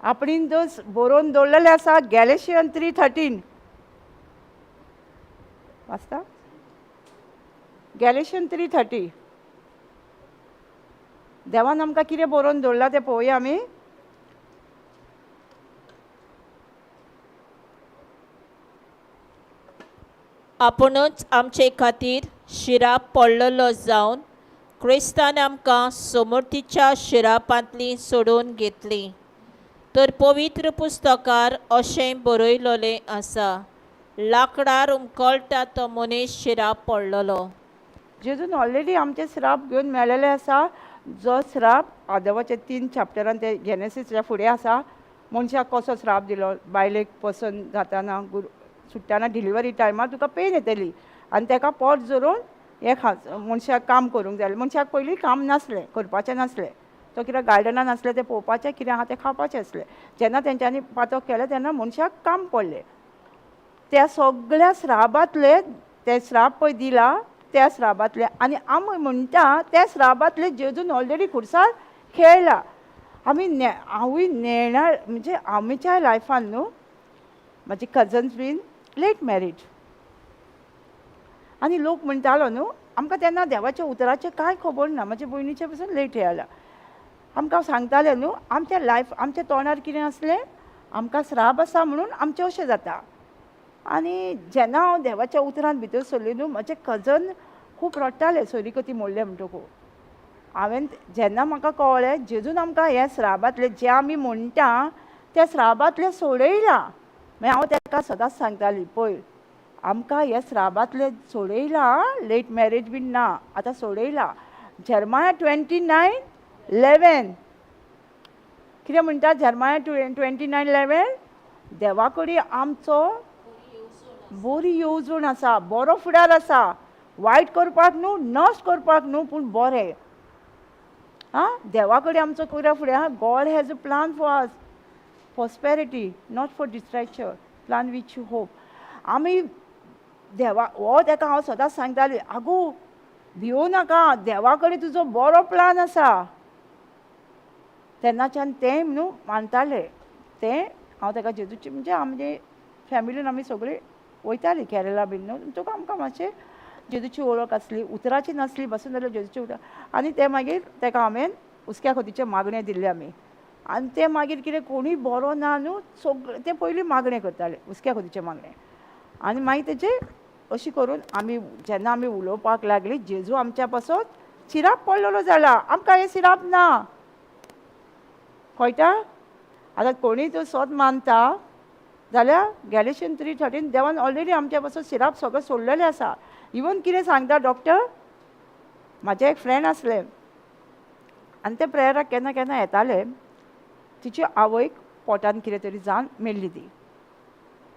आपणीन दोस बरोवन दवरलेलें आसा गॅलेशियन 3:13 वाचता. गॅलेशियन 3:30 देवान आमकां कितें बरोवन दवरलां तें पळोवया आमी. आपुणूच आमचे खातीर शिराप पडलेलो जावन क्रिस्तान आमकां समृद्धीच्या शिरापांतली सोडून घेतली. तर पवित्र पुस्तकार अशें बरयलोलें आसा, लांकडार उमकळटा तो मनीस शिराप पडलेलो. जेजून ऑलरेडी आमचे श्राप घेवन मेळलेले आसा. जो श्राप आदवाच्या 3 चॅप्टरान ते जेनेसिसच्या फुडें आसा. मनशाक कसो श्राप दिलो, बायलेक पसंत जाताना सुट्टाना डिलिव्हरी टायमार तुका पेन येतली आनी ताका पोट जोरून मनशाक काम करूंक जाय. मनशाक पयलीं काम नासलें, करपाचें नासलें. तो कित्याक गार्डनान आसलें तें पळोवपाचें, कितें आहा तें खावपाचें आसलें. जेन्ना तेंच्यांनी पातक केलें तेन्ना मनशाक काम पडलें. त्या सगळ्या श्रापांतले ते श्राप पळय दिला त्या श्रापांतले आनी आमी म्हणटा त्या श्रापांतले जेजून ऑलरेडी खुर्सार खेळला. हांवूय नेणार म्हणजे आमच्या लायफान न्हू म्हाजी कजन्स बीन लेट मॅरीड आनी लोक म्हणटालो न्हू आमकां तेन्ना देवाच्या उतराचें कांय खबर ना. म्हाज्या भयणीचे पसून लेट येयला. आमकां सांगताले न्हू आमच्या लायफ आमच्या तोंडार कितें आसलें, आमकां श्राप आसा म्हणून आमचें अशें जाता. आनी जेन्ना हांव देवाच्या उतरान भितर सरली न्हू म्हाजे कजन खूब रडटाले सोयरीकती मोडले म्हणटकूच. हांवें जेन्ना म्हाका कळ्ळें जेजून आमकां हे श्रापांतले जे आमी म्हणटा त्या श्रापांतले सोडयला. मागीर हांव ताका सदांच सांगताली पळय आमकां हे श्रापांतले सोडयला, लेट मॅरेज बीन ना, आतां सोडयला. जर्माया 29:11 कितें म्हणटा जर्माया 29:11 देवा कडेन आमचो बरी येवजण आसा, बरो फुडार आसा. वायट करपाक न्हू, नश्ट करपाक न्हू, पूण बरें. देवा कडेन आमचो कोरा फुडें आहा. God has a plan for us, prosperity not for distraction, plan which you hope. आमी देवा हो ताका हांव सदांच सांगताली आगो भिवू नाका, देवा कडेन तुजो बरो प्लान आसा. तेन्नाच्यान तें न्हू मानताले. तें हांव ताका जेजूची म्हणजे आमचे फॅमिलीन आमी सगळीं वयतालीं केरला बीन न्हू. तुका आमकां मातशें जेजूची वळख आसली, उतराची नासली पासून जाल्यार जेजूची उतर. आनी ते मागीर ताका हांवें उस्क्या खोतीचें मागणें दिल्लें आमी. आनी तें मागीर कितें कोणूय बरो ना न्हू सगळें तें पयलीं मागणें करतालें, उस्क्या खोतीचें मागणें. आनी मागीर तेजें अशें करून आमी जेन्ना आमी उलोवपाक लागलीं जेजू आमच्या पासून शिराप पडलेलो जाला. आमकां हे शिराप ना. कळटा? आतां कोणूय तो सोद मानता जाल्यार गॅलेशियन 3:13 देवान ऑलरेडी आमच्या पासून शिराप सगळें सोडलेलें आसा. इवन कितें सांगता डॉक्टर, म्हाजे एक फ्रेंड आसले आनी ते प्रेयराक केन्ना केन्ना येताले. तिच्या आवयक पोटान कितें तरी जावन मेल्ली ती.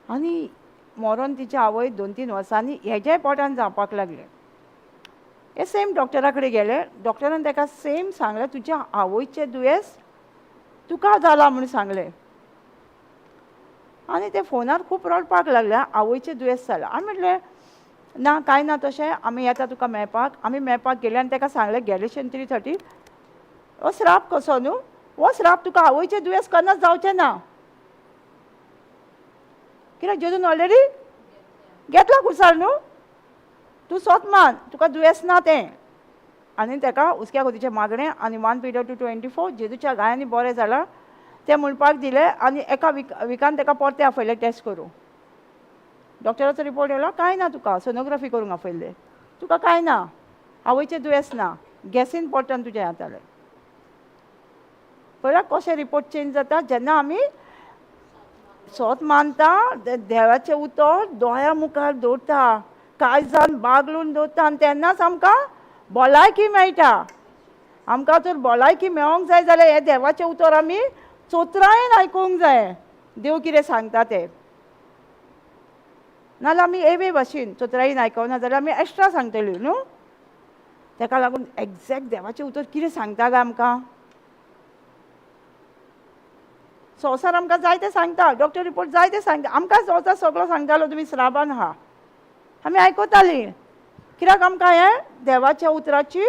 आनी मरोन तिच्या आवय 2-3 वर्सांनी हेज्याय पोटान जावपाक लागलें. हे सेम डॉक्टरा कडेन गेले. डॉक्टरान ताका सेम सांगलें तुज्या आवयचें दुयेंस तुका जाला म्हणून सांगलें. आनी ते फोनार खूब रडपाक लागले आवयचें दुयेंस जालां. आमी म्हटलें ना कांय ना तशें, आमी येता तुका मेळपाक. आमी मेळपाक गेले आनी ताका सांगलें गॅलेशियन 3:13 हो श्राप कसो न्हू, हो श्राप तुका आवयचें दुयेंस केन्नाच जावचें ना. कित्याक जेजून ऑलरेडी घेतला खुर्सार न्हू. तूं सोत मान, तुका दुयेंस ना तें. आनी ताका उस्क्या खोतीचें मागणें आनी 1 Peter 2:24 जेजूच्या गायांनी बरें जालां तें म्हणपाक दिलें. आनी एका विकान ताका परतें आपयलें टेस्ट करूं. डॉक्टराचो रिपोर्ट येयलो कांय ना तुका, सोनोग्राफी करूंक आपयलें. तुका कांय ना, आवयचें दुयेंस ना, गॅसीन पोटान तुजें जातालें. पळय कशें रिपोर्ट चेंज जाता जेन्ना आमी सोत मानता, देवाचें उतर दोळ्या मुखार दवरता, काळजान बागलून दवरता आनी तेन्नाच आमकां भलायकी मेळटा. आमकां जर भलायकी मेळोंक जाय जाल्यार हें देवाचें उतर आमी चोत्रायेन आयकूंक जाय देव कितें सांगता तें. नाजाल्यार आमी एवे भाशेन चोत्रायेन आयकना जाल्यार आमी एक्स्ट्रा सांगतलीं न्हू. ताका लागून एग्जॅक्ट देवाचें उतर कितें सांगता काय आमकां. संवसार आमकां जाय तें सांगता, डॉक्टर रिपोर्ट जाय तें सांगता. आमकां संवसार सगळो सांगतालो तुमी श्रापान आहा, आमी आयकतालीं. कित्याक आमकां हें देवाच्या उतराची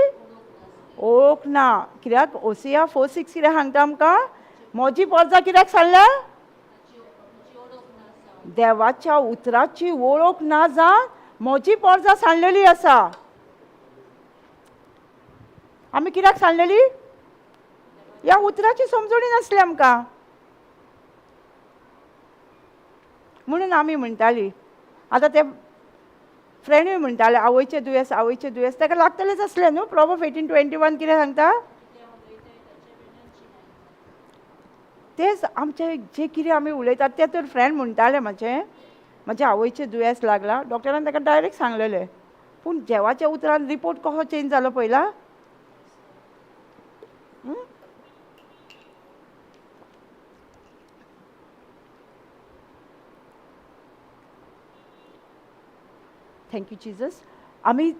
ओळख ना. कित्याक ओसिया 4:6 कितें सांगता आमकां, म्हजी परजा कित्याक सांगल्या, देवाच्या उतराची वळख ना जावन म्हजी परजा सांडलेली आसा. आमी कित्याक सांडलेली, ह्या उतराची समजणी नासली आमकां. म्हणून आमी म्हणटालीं. आतां ते फ्रेंडूय म्हणटाले आवयचें दुयेंस ताका लागतलेंच आसलें न्हू. प्रॉवर्ब्स 18:21 कितें सांगता? तेच आमचे जे कितें आमी उलयतात तें तर फ्रेंड म्हणटाले म्हजे आवयचें दुयेंस लागलां. डॉक्टरान ताका डायरेक्ट सांगलेलें. पूण देवाच्या उतरान रिपोर्ट कसो चेंज जालो पयला. Thank you Jesus. आमी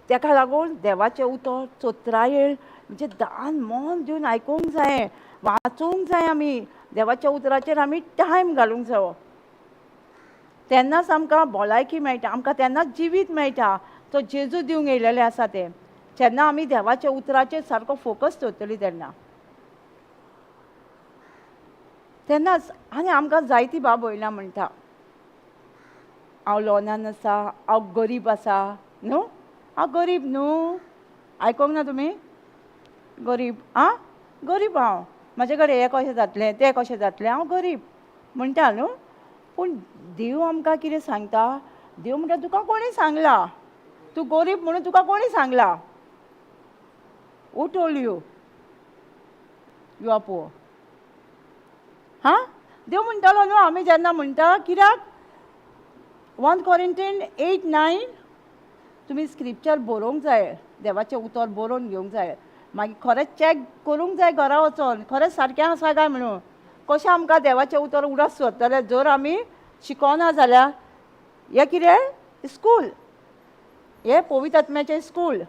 ताका लागून देवाचें उतर चोत्रायेळ म्हणजे दान मन दिवन आयकूंक जाय, वाचूंक जाय. आमी देवाच्या उतराचेर आमी टायम घालूंक जायो. तेन्नाच आमकां भलायकी मेळटा, आमकां तेन्नाच जिवीत मेळटा. तो जेजू दिवंक येयलेले आसा ते. जेन्ना आमी देवाच्या उतराचेर सारको फोकस दवरतली तेन्नाच. आनी आमकां जायती बाब भयणां म्हणटा हांव लोनान आसा, हांव गरीब आसा न्हू. हांव गरीब न्हू. आयकोंक ना तुमी? गरीब गरीब हांव, म्हाजे कडेन हें कशें जातलें तें कशें जातलें, हांव गरीब म्हणटा न्हू. पूण देव आमकां कितें सांगता? देव म्हणटा तुका कोणी सांगला तूं गरीब म्हणून? तुका कोणी सांगला? Who told you you are poor? देव म्हणटालो न्हू. आमी जेन्ना म्हणटा कित्याक 1 Corinthians 8:9 तुमी स्क्रिप्चर बरोवंक जाय, देवाचें उतर बरोवन घेवंक जाय. मागीर खरेंच चॅक करूंक जाय घरा वचोन, खरेंच सारकें आसा काय म्हणून. कशें आमकां देवाचें उतर उडत सोदतलें जर आमी शिकोना जाल्यार? हें कितें स्कूल, हें पवित्र आत्म्याचें स्कूल.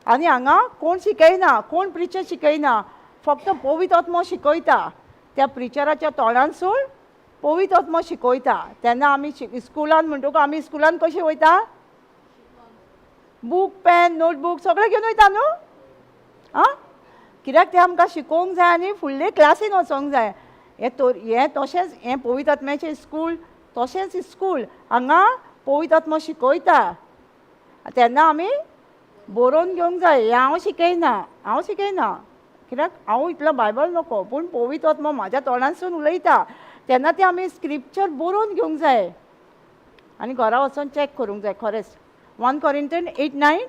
आनी हांगा कोण शिकयना, कोण प्रिचर शिकयना, फक्त पवित्र आत्मो शिकयता. त्या प्रिचराच्या तोंडानसून पवित्र आत्मो शिकयता. तेन्ना आमी स्कुलान म्हणटकूच आमी स्कुलान कशें वयता? बूक, पेन, नोटबूक सगळें घेवन वयता न्हू. कित्याक तें आमकां शिकोवंक जाय आनी फुडले क्लासीन वचोंक जाय. हें तशेंच हें पवित्र आत्म्याचें स्कूल, तशेंच स्कूल. हांगा पवित्र आत्मो शिकयता. तेन्ना आमी बरोवन घेवंक जाय. हें हांव शिकयना कित्याक हांव इतलो बायबल नोको, पूण पवित्र आत्मो म्हाज्या तोंडानसून उलयता. तेन्ना ते आमी स्क्रिप्चर बरोवन घेवंक जाय आनी घरा वचोन चॅक करूंक जाय. खरेंच 1 Corinthians 8:9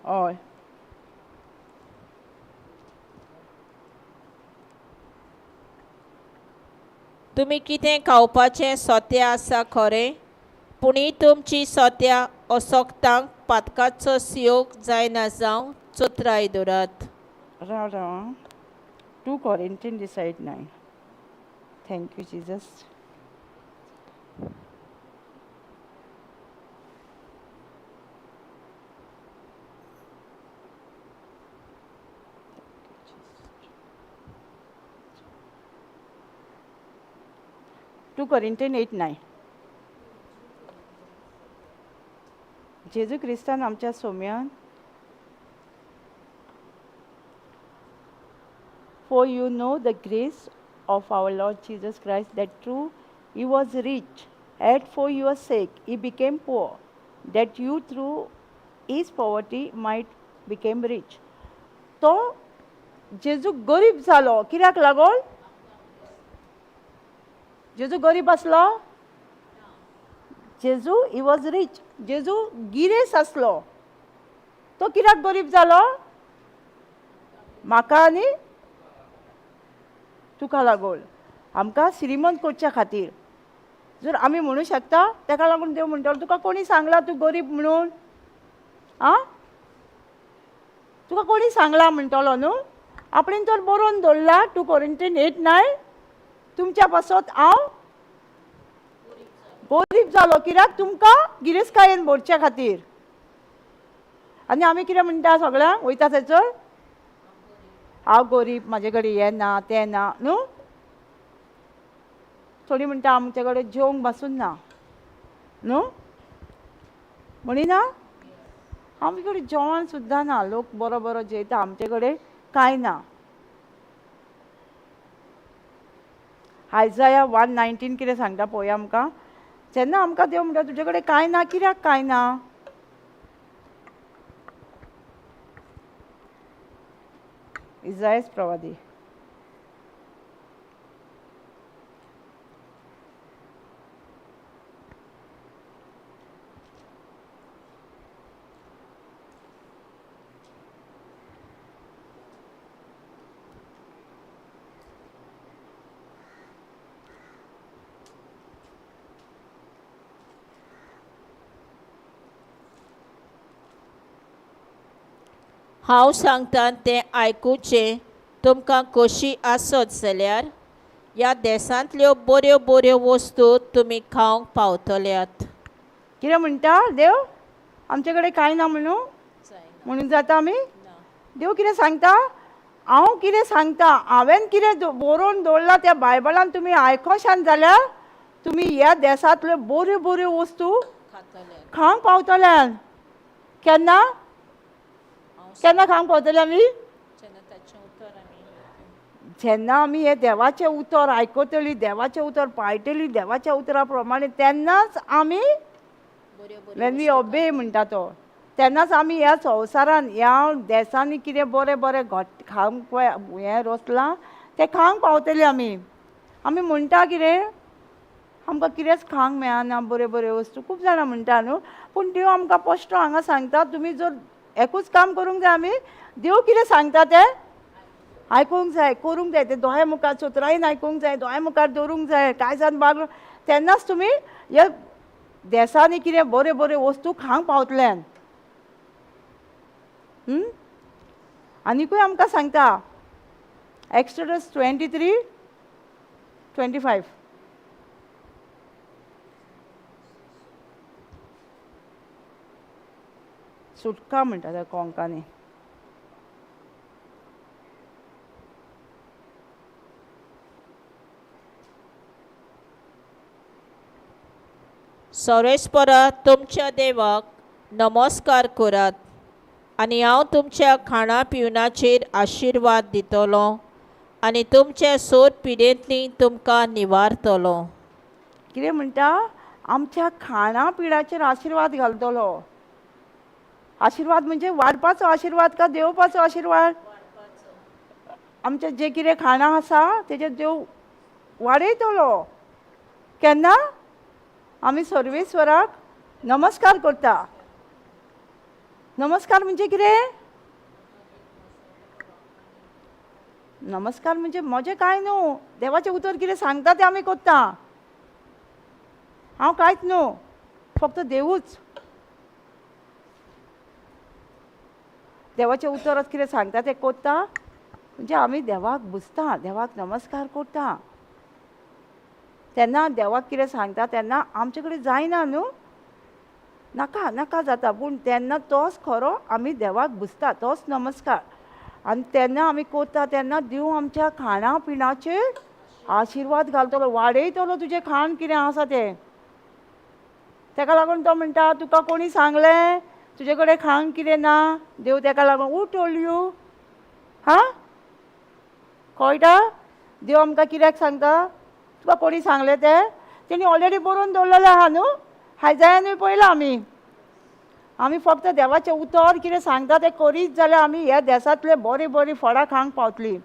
हय. तुमी कितें खावपाचें सोते आसा खरें, पूण ही तुमची सोत्या अशोक्तांक पातकाचो सियोग जायना जावं चोत्राय दवरात. राव 2 Corinthians decide 9. Thank you, Jesus. Two Corinthians 8:9. जेजू क्रिस्तान आमच्या सोम्यान For you know the grace of our Lord Jesus Christ, that through he was rich, yet for your sake he became poor, that you through his poverty might become rich. तो जेजू गरीब जालो कित्याक लागून? जेजू गरीब आसलो? जेजू he was rich. जेजू गिरेस आसलो. तो कित्याक गरीब जालो? म्हाका आनी तुका लागून, आमकां श्रीमंत करच्या खातीर. जर आमी म्हणूं शकता ताका लागून देव म्हणटालो तुका कोणी सांगला तूं गरीब म्हणून? तुका कोणी सांगला म्हणटलो न्हू. आपणें तर बरोवन दवरला 2 Corinthians 8:9 तुमच्या पासत हांव गरीब जालो कित्याक तुमकां गिरेस्तकायेन भरच्या खातीर. आनी आमी कितें म्हणटा सगळ्यांक वयता थंयसर? हांव गरीब, म्हाजे कडेन हें ना तें ना न्हू. थोडी म्हणटा आमचे कडेन जेवंक पासून ना न्हू म्हणिना. आमचे कडेन जेवण सुद्दां ना. लोक बरो बरो जेयता, आमचे कडेन कांय ना. आयजाया 1:19 कितें सांगता पळोवया आमकां. जेन्ना आमकां देव म्हणटा तुजे कडेन कांय ना, कित्याक कांय ना? इसायास प्रवादी हांव सांगता तें आयकुचें तुमकां खोशी आसत जाल्यार ह्या देसांतल्यो बऱ्यो बऱ्यो वस्तू तुमी खावंक पावतल्यात. कितें म्हणटा देव? आमचे कडेन कांय ना म्हणून जाता आमी? देव कितें सांगता? हांव कितें सांगता, हांवें कितें बरोवन दवरला त्या बायबलान तुमी आयकोशान जाल्यार तुमी ह्या देसांतल्यो बऱ्यो बऱ्यो वस्तू खावंक पावतल्यान. केन्ना केन्ना खावंक पावतले आमी? जेन्ना आमी हे देवाचें उतर आयकतलीं, देवाचें उतर पाळटलीं देवाच्या उतरा प्रमाणे, तेन्नाच आमी वेन वी ओबे म्हणटा तो, तेन्नाच आमी ह्या संवसारान ह्या देसांनी कितें बरें बरें खावंक हें रचलां तें खावंक पावतलीं आमी. आमी म्हणटा कितें आमकां कितेंच खावंक मेळना बऱ्यो बऱ्यो वस्तू, खूब जाणां म्हणटा न्हू, पूण देव आमकां स्पश्ट हांगा सांगता तुमी जर एकूच काम करूंक जाय, आमी देव कितें सांगता तें आयकूंक जाय, करूंक जाय, तें दोळे मुखार चतुरायेन आयकूंक जाय, दोळे मुखार दवरूंक जाय, कायजान बाग, तेन्नाच तुमी ह्या देसांनी कितें बऱ्यो बऱ्यो वस्तू खावंक पावतल्यान. आनिकूय आमकां सांगता एक्सोडस 23:25 सुटका म्हणटा त्या कोंकानी. सर्वेस्परा तुमच्या देवाक नमस्कार करात आनी हांव तुमच्या खाणा पिवनाचेर आशिर्वाद दितलो आनी तुमचे सोर पिडेंतली तुमकां निवारतलो. कितें म्हणटा? आमच्या खाणा पिणाचेर आशिर्वाद घालतलो. आशिर्वाद म्हणजे वाडपाचो आशिर्वाद का देंवपाचो आशिर्वाद? आमचें जें कितें खाणां आसा तेजेर देव वाडयतलो. केन्ना? आमी सर्वेस्वराक नमस्कार करता. नमस्कार म्हणजे कितें? नमस्कार म्हणजे म्हजें कांय न्हू, देवाचें उतर कितें सांगता तें आमी करता. हांव कांयच न्हू, फक्त देवूच. देवाचें उतर कितें सांगता तें करता म्हणजे आमी देवाक बुजता, देवाक नमस्कार करता. तेन्ना देवाक कितें सांगता तेन्ना आमचे कडेन जायना न्हू, नाका नाका जाता, पूण तेन्ना तोच खरो आमी देवाक बुजता, तोच नमस्कार. आनी तेन्ना आमी करता तेन्ना देव आमच्या खाणा पिणाचेर आशिर्वाद घालतलो, वाडयतलो तुजें खाण कितें आसा तें. ताका लागून तो म्हणटा तुका कोणी सांगलें तुजे कडेन खावंक कितें ना? देव ताका लागून हू टोल्ड यू? हां, कळटा? देव आमकां कित्याक सांगता? तुका कोणी सांगलें तें? तेणी ऑलरेडी बरोवन दवरलेलें आहा न्हू, हायजायानूय पळयलां आमी. आमी फक्त देवाचें उतर कितें सांगता तें करीत जाल्यार आमी ह्या देसांतले बरीं बरीं फळां खावंक पावतलीं.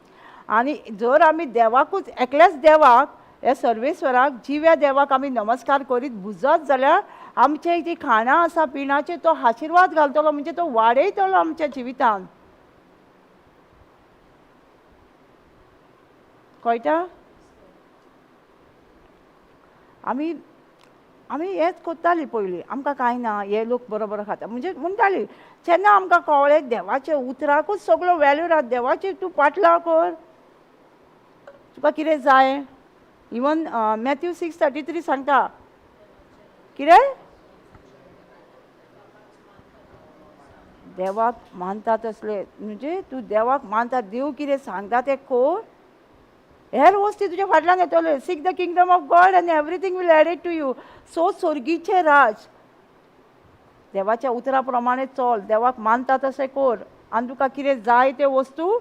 आनी जर आमी देवाकूच एकल्याच देवाक, हे सर्वेस्वराक जिव्या देवाक आमी नमस्कार करीत बुजत जाल्यार आमचे जी खाणां आसा पिणाचे तो आशिर्वाद घालतलो, म्हणजे तो वाडयतलो आमच्या जिवितान. कळटा? आमी आमी हेंच करतालीं पयलीं, आमकां कांय ना, हे लोक बरोबर खाता म्हणजे म्हणटालीं. जेन्ना आमकां कळ्ळें देवाच्या उतराकूच सगळो वॅल्यू आसा, देवाची तूं पाटलाव कर, तुका कितें जाय. इवन मॅथ्यू 6:33 सांगता कितें? देवाक मानता तसले, म्हणजे तूं देवाक मानता, देव कितें सांगता तें कर, हेर वस्ती तुज्या फाटल्यान येतल्यो. Seek the kingdom of God and everything will added to you. So सर्गीचें राज, देवाच्या उतरा प्रमाणे चल, देवाक मानता तशें कर, आनी तुका कितें जाय त्यो वस्तू,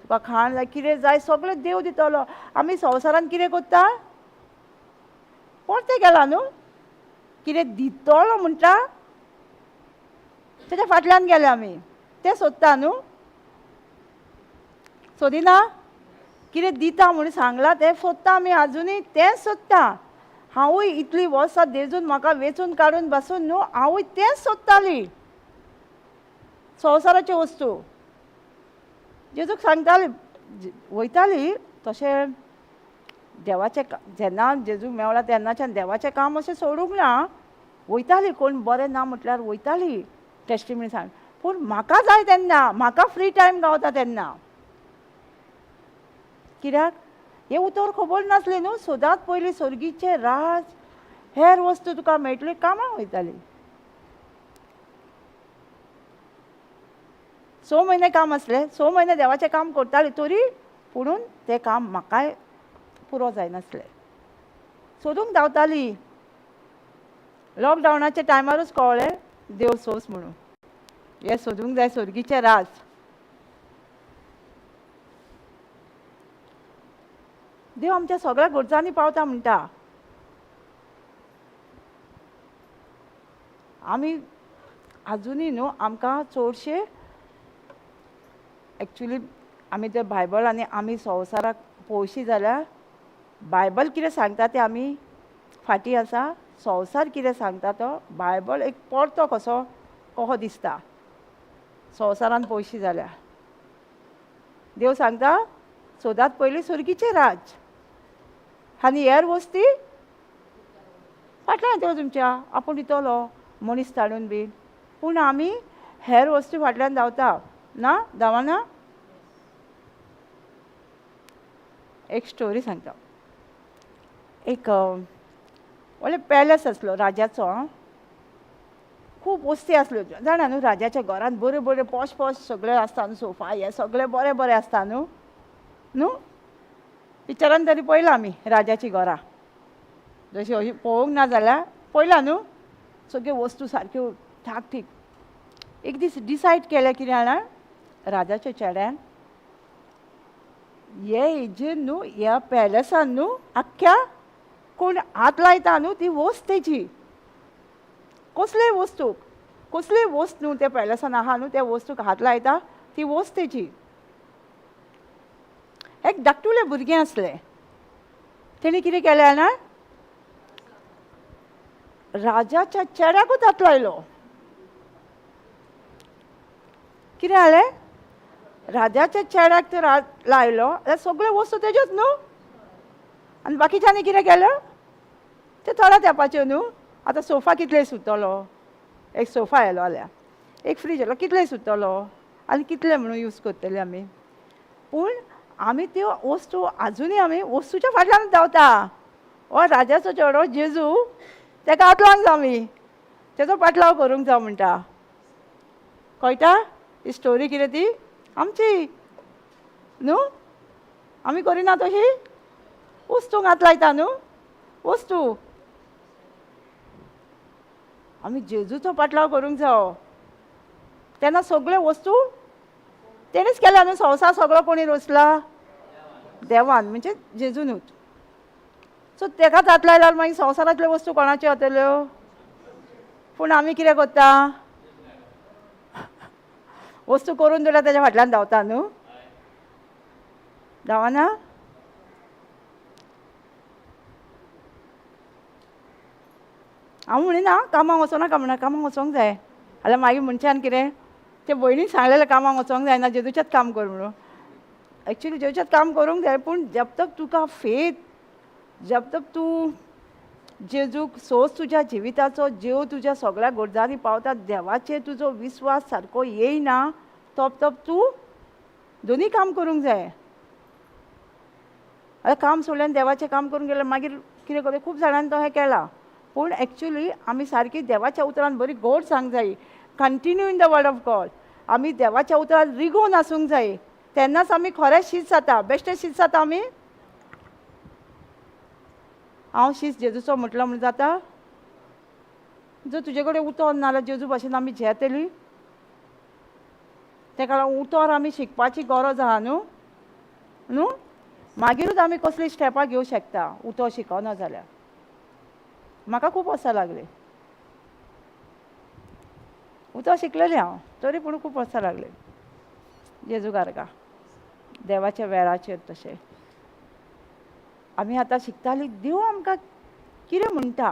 तुका खाण जाय कितें जाय सगळें देव दितलो. आमी संवसारान कितें करता? परतें गेला न्हू, कितें दितलो म्हणटा तेच्या फाटल्यान गेले आमी, तें सोदता न्हू, सोदिना? कितें दिता म्हणून सांगलां तें सोदता आमी, आजुनूय तेंच सोदता. हांवूय इतलीं वर्सां देजून म्हाका वेचून काडून बसून न्हू, हांवूय तेंच सोदतालीं संवसाराच्यो वस्तू. जेजूक सांगतालीं वयतालीं तशें देवाचें जेन्ना जेजूक मेवला तेन्नाच्यान देवाचें काम अशें सोडूंक ना, वयतालीं कोण बरें ना म्हटल्यार वयतालीं टेस्टिमनी सांग, पूण म्हाका जाय तेन्ना, म्हाका फ्री टायम गावता तेन्ना. कित्याक हे उतर खबर नासलें न्हू, सदांच पयलीं सर्गीचे राज हेर वस्तू तुका मेळटली, कामाक वयताली. 6 म्हयने काम आसलें, 6 म्हयने देवाचें काम करताली तरी पुणून तें काम म्हाकाय पुरो जायनासलें. सोदूंक धांवताली. लॉकडावनाच्या टायमारूच कळ्ळें देव सोंस म्हणून. हे सोदूंक जाय सर्गीचे राज. देव आमच्या सगळ्या गरजांनी पावता म्हणटा. आमी आजुनी न्हू आमकां चडशे एक्चुली आमी जर बायबल आनी आमी संवसाराक पळोवशी जाल्यार बायबल कितें सांगता तें आमी फाटीं आसा. संवसार कितें सांगता तो बायबल एक परतो कहो दिसता संवसारान पळोवशी जाल्यार. देव सांगता सोदात पयलीं सर्गीचे राज आनी हेर वस्ती फाटल्यान येतलो तुमच्या. आपूण दितलो मनीस धाडून बीन. पूण आमी हेर वस्तू फाटल्यान धांवता ना, धांवना. एक स्टोरी सांगता. एक व्हडले पॅलस आसलो राजाचो. खूब वस्ती आसल्यो जाणा न्हू. राजाच्या घरांत बरे बरे पॉश पॉश सगळे आसता न्हू. सोफा हे सगळे बरे बरे आसता न्हू. न्हू पिक्चरान तरी पळयलां आमी राजाची घरां. जशी अशी पळोवंक ना जाल्यार पळयलां न्हू. सगळ्यो वस्तू सारक्यो ठाक ठीक. एक दीस डिसायड केलें कितें जाणा राजाच्या चेड्यान, हे हेजेर न्हू ह्या पॅलसान न्हू आख्ख्या कोण हात लायता न्हू ती वस्त तेजी. कसलेय वस्त न्हू त्या पॅलसान आहा न्हू त्या वस्तूक हात लायता ती वस्त तेजी. एक धाकटुलें भुरगें आसलें. तेणी कितें केलें जाणा राजाच्या चेड्याकूच हात लायलो. कितें जालें राजाच्या चेड्याक तर हात लायलो जाल्यार सगळ्यो वस्तू तेज्योच न्हू. आनी बाकीच्यांनी कितें केलें ते थोड्या तेंपाच्यो न्हू. आतां सोफा कितले सुट्टलो. एक सोफा येयलो जाल्यार एक फ्रीज येयलो कितले सुट्टलो आनी कितले म्हणून यूज करतले आमी. पूण आमी त्यो वस्तू आजुनूय आमी वस्तूच्या फाटल्यानूच धांवता. हो राजाचो चेडो जेजू तेका हात लावंक जाय आमी. तेजो पाटलाव करूंक जाय म्हणटा. कळटा ही स्टोरी कितें ती आमची न्हू. आमी करिना तशी वस्तूंक हात लायता न्हू. वस्तू आमी जेजूचो पाटलाव करूंक जायो. तेन्ना सगळ्यो वस्तू तेणीच केल्या न्हू. संवसार सगळो कोणी रचला देवान म्हणजे जेजूनूच. सो तेकाच हात लायल्यार मागीर संवसारांतल्यो वस्तू कोणाच्यो जातल्यो. पूण आमी कितें करता वस्तू करून दिल्यार तेज्या फाटल्यान धांवता न्हू. धांवना. हांव म्हणिना कामाक वचना काय म्हणना. कामाक वचोंक जाय जाल्यार मागीर मनशान कितें ते भयणीन सांगलेलें कामाक वचोंक जायना जेजूचेंच काम कर म्हणून. एक्चुली जेजूचेंच काम करूंक जाय. पूण जब तक तुका फेथ जब तक तूं जेजूक सोस तुज्या जिविताचो जेव तुज्या सगळ्या गरजांनी पावता देवाचेर तुजो विस्वास सारको येयना तब तूं दोनी काम करूंक जाय. आतां काम सोडल्यान देवाचें काम करूंक गेल्यार मागीर कितें करता. खूब जाणांनी तो हें केलां. पूण एक्चुली आमी सारकी देवाच्या उतरान बरी गोड सांगूंक जायी. Continue in the word of God. आमी देवाच्या उतरान रिगोवन आसूंक जाय. तेन्नाच आमी खरें शीत जाता. बेश्टें शीत जाता आमी. हांव शीत जेजूचो म्हटलो म्हण जाता. जर तुजे कडेन उतर ना जाल्यार जेजू भाशेन आमी जेतली. तेका लागून उतर आमी शिकपाची गरज आहा न्हू. न्हू मागीरूच आमी कसली स्टेपां घेवंक शकता. उतर शिकना जाल्यार म्हाका खूब वर्सां लागली. उतर शिकलेलें हांव तरी पूण खूब वर्सां लागली. जेजू गारगा देवाच्या वेळाचेर तशें आमी आतां शिकतालीं. देव आमकां कितें म्हणटा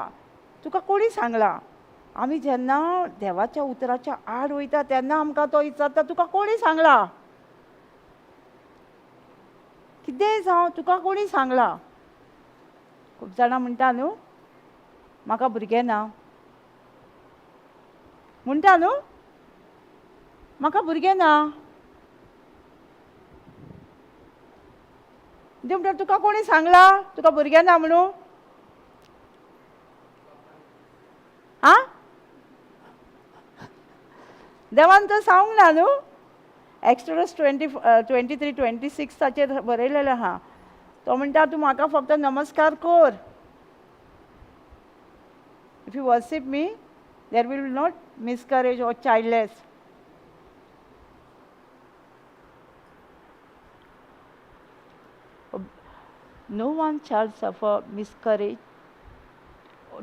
तुका कोणी सांगलां. आमी जेन्ना देवाच्या उतराच्या आड वयता तेन्ना आमकां तो विचारता तुका कोणी सांगलां. कितेंय जावं तुका कोणी सांगलां. खूब जाणां म्हणटा न्हू म्हाका भुरगें ना म्हणटा न्हू. म्हाका भुरगें ना. देव म्हणटा तुका कोणी सांगला तुका भुरगें ना म्हणून? आं? देवान तर सांगूंक ना न्हू. एक्सोडस 23:26 बरयलेलें आहा. तो म्हणटा तूं म्हाका फक्त नमस्कार कर. If you worship me there will not miscarriage or childless. No one shall suffer miscarriage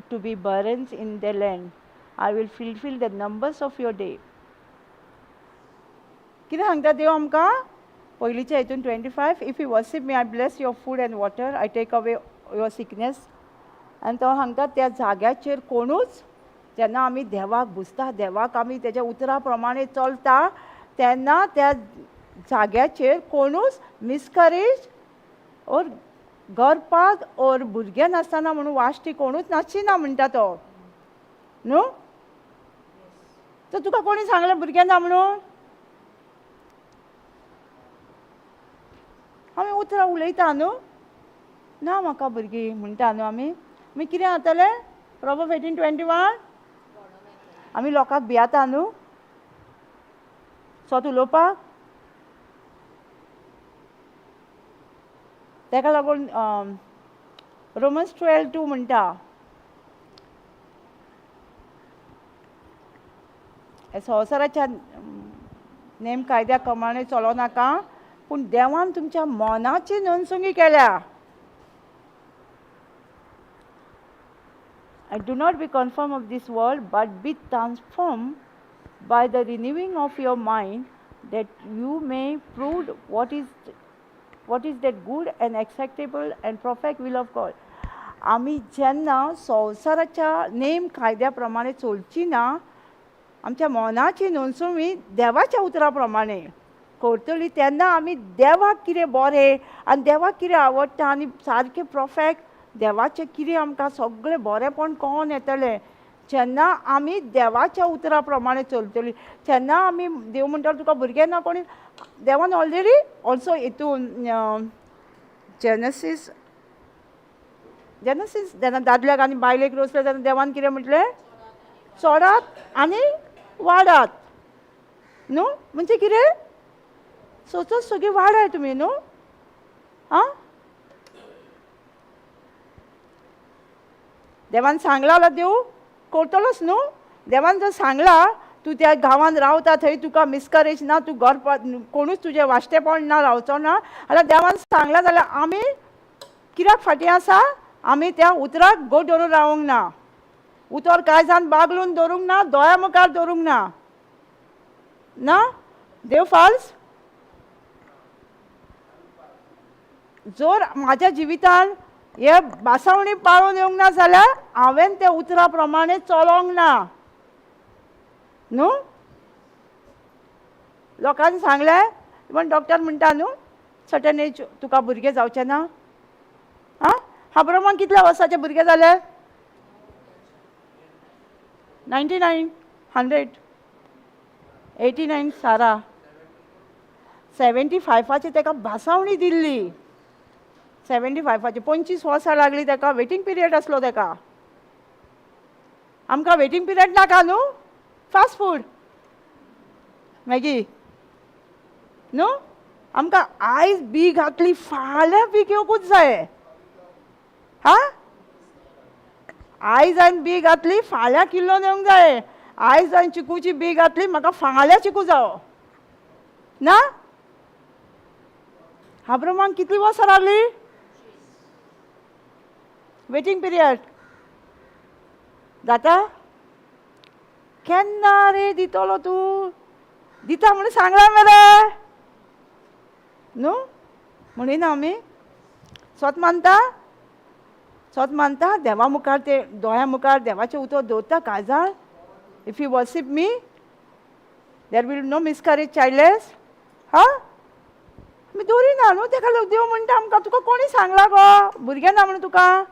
to be burdens in the land. I will fulfill the numbers of your day. कितें सांगता देव आमकां पयलींच्या हितून 25 if you worship me I bless your food and water I take away your sickness. आनी तो सांगता त्या जाग्याचेर कोणूच जेन्ना आमी देवाक बुजता देवाक आमी तेज्या उतरा प्रमाणे चलता तेन्ना त्या जाग्याचेर कोणूच मिसकरेज ओर गर्भाक ओर भुरगें नासतना म्हणून वाश्टी कोणूच नासचिना म्हणटा तो न्हू. तर तुका कोणी सांगलें भुरगें ना म्हणून? आमी उतरां उलयता न्हू. ना म्हाका भुरगीं म्हणटा न्हू आमी. आमी कितें जातलें? प्रॉब्स 18:21 आमी लोकांक भियाता न्हू सोत उलोवपाक. ताका लागून रोमन्स 12:2 म्हणटा संवसाराच्या नेम कायद्या प्रमाणे चलो नाका पूण देवान तुमच्या मनाची नोंदसुणी केल्या. I do not be conformed of this world, but be transformed by the renewing of your mind, that you may prove what is that good and acceptable and perfect will of God. आमी जेन्ना संवसाराच्या name कायद्याप्रमाणे चलची ना आमच्या मनाची नोंदसुणी देवाच्या उतरा प्रमाणे करतली तेन्ना आमी देवाक कितें बरें आनी देवाक कितें आवडटा आनी सारकें परफेक्ट देवाचें कितें आमकां सगळें बरेंपण कळोन येतलें जेन्ना आमी देवाच्या उतरा प्रमाणे चलतलीं. जेन्ना आमी देव म्हणटा तुका भुरगें ना कोणी देवान ऑलरेडी ऑल्सो हितून जेनेसीस जेन्ना दादल्याक आनी बायलेक रोसले तेन्ना देवान कितें म्हटलें? चडात आनी वाडात न्हू. म्हणजे कितें? सोचत सगळीं वाडाय तुमी न्हू. आं देवान सांगला जाल्यार देव करतलोच न्हू. देवान जर सांगला तूं त्या गांवांत रावता थंय तुका मिसकरेज ना तूं गर्भ कोणूच तुजें वाश्टेपण ना रावचो ना जाल्यार देवान सांगला जाल्यार आमी कित्याक फाटीं आसा? आमी त्या उतराक गो धरून रावूंक ना. उतर कायजान बागलून दवरूंक ना दोळ्या मुखार दवरूंक ना. ना देव फाल्स. जर म्हाज्या जिवितान हे बासावणी पाळून येवंक ना जाल्यार हांवें त्या उतरा प्रमाणे चलोंक ना न्हू. लोकांनी सांगलें इवन डॉक्टर म्हणटा न्हू सर्टन एज तुका भुरगें जावचें ना. आं हाब्रामान कितल्या वर्साचें भुरगें जालें? 99 100 89 सारा 75ची ताका भासावणी दिल्ली. 75ची 25 वर्सां लागली ताका. वेटींग पिरियड आसलो ताका. आमकां वेटींग पिरियड नाका न्हू. फास्ट फूड मॅगी न्हू. आमकां आयज बी घातली फाल्यां बी घेवकूच जाय. हा आयज हांवें बी घातली फाल्यां किल्लो नेवंक जाय. आयज हांवें चिकूची बी घातली म्हाका फाल्यां चिकू जावो ना. हाब्रामान कितली वर्सां लागली? वेटींग पिरियड जाता. केन्ना रे दितलो तूं? दिता म्हणून सांगला मरे न्हू. म्हणिना आमी स्वत मानता देवा मुखार ते दोळ्या मुखार देवाचें उतर दवरता काळजान. If you worship me there will no miscarriage childless. हा आमी दवरिना न्हू. ताका लागून देव म्हणटा आमकां तुका कोणी सांगला गो भुरगें ना म्हणून तुका?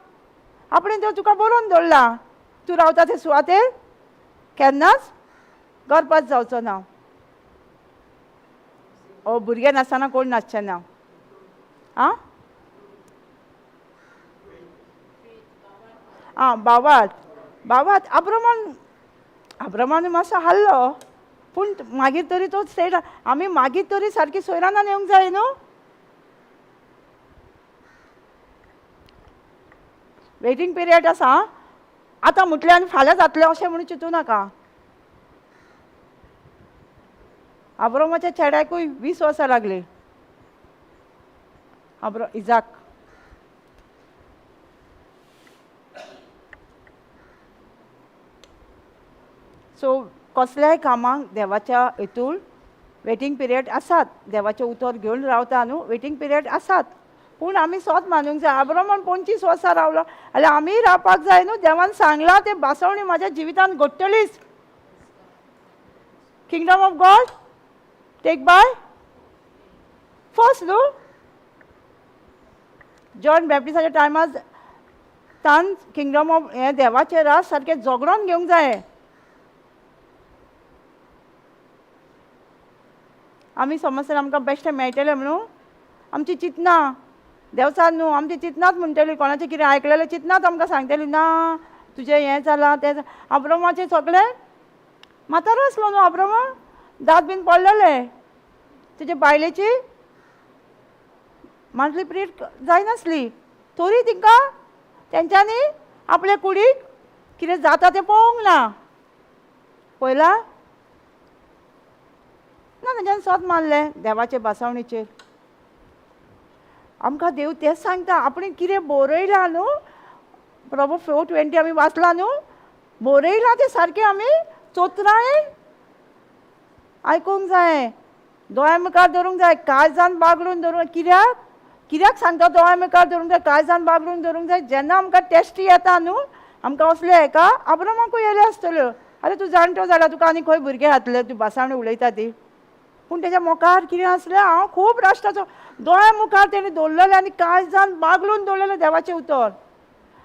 आपणें देव तुका बरोवन दवरला. तूं रावता ते सुवातेर केन्नाच गर्भात जावचो ना. भुरगे नासतना कोण नाचचे ना? आं बावात आब्रमान मातसो हाल्लो, पूण मागीर तरी तो स्टेट आमी मागीर तरी सारकी सोयरानान येवंक जाय न्हू. वेटींग पिरियड आसा, आतां म्हटलें आनी फाल्यां जातलें अशें म्हणून चिंतू नाका. आब्रामाच्या चेड्याकूय 20 वर्सां लागली. इजाक सो कसल्याय कामाक देवाच्या हितून वेटींग पिरियड आसात. देवाचें उतर घेवन रावता न्हू, वेटींग पिरियड आसात. पूण आमी सोत मानूंक जाय. आब्रामान 25 वर्सां रावलो जाल्यार आमी रावपाक जाय न्हू. देवान सांगलां ते बासवणी म्हाज्या जिवितान घडटलीच. Kingdom of God take by first न्हू. जॉन बॅप्टिस्टाच्या टायमार तान किंगडम ऑफ हें देवाचें राज सारकें झगडोन घेवंक जाय. आमी समजता आमकां बेश्टें मेळटलें म्हणून आमची चिंतना देवचान न्हू, आमची चिंतनात म्हणटली. कोणाचें कितें आयकलेलें चिंतनात आमकां सांगतली ना तुजें हें जालां तें. आब्रामाचें सगळें म्हातारो आसलो न्हू आब्रामा, दात बीन पडलेले. तुजे बायलेची मंथली पिरियड जायनासली, तरी तिंकां तेंच्यांनी आपले कुडीक कितें जाता तें पळोवंक ना. पळयलां ना, तेंच्यांनी सोत मारलें देवाचे बासवणीचेर. आमकां देव तेंच सांगता, आपणें कितें बरयलां न्हू, प्रॉब्स 4:20 आमी वाचलां न्हू, बरयलां तें सारकें आमी चोत्रायेन आयकूंक जाय. दोळ्या मुखार धरूंक जाय, काळजान बागडून धरूंक. कित्याक सांगता दोळ्या मुखार धरूंक जाय, काळजान बागडून धरूंक जाय? जेन्ना आमकां टेस्टी येता न्हू, आमकां असले हेका आब्रामाकूय येले आसतल्यो. आरे तूं जाणटो जाल्यार तुका आनी खंय भुरगे घातले, तूं बासावणी उलयता ती. पूण तेज्या मुखार कितें आसलें, हांव खूब राष्ट्राचो दोळ्या मुखार तेणी दवरलेलें आनी काळजान बागडून दवरलेलें देवाचें उतर.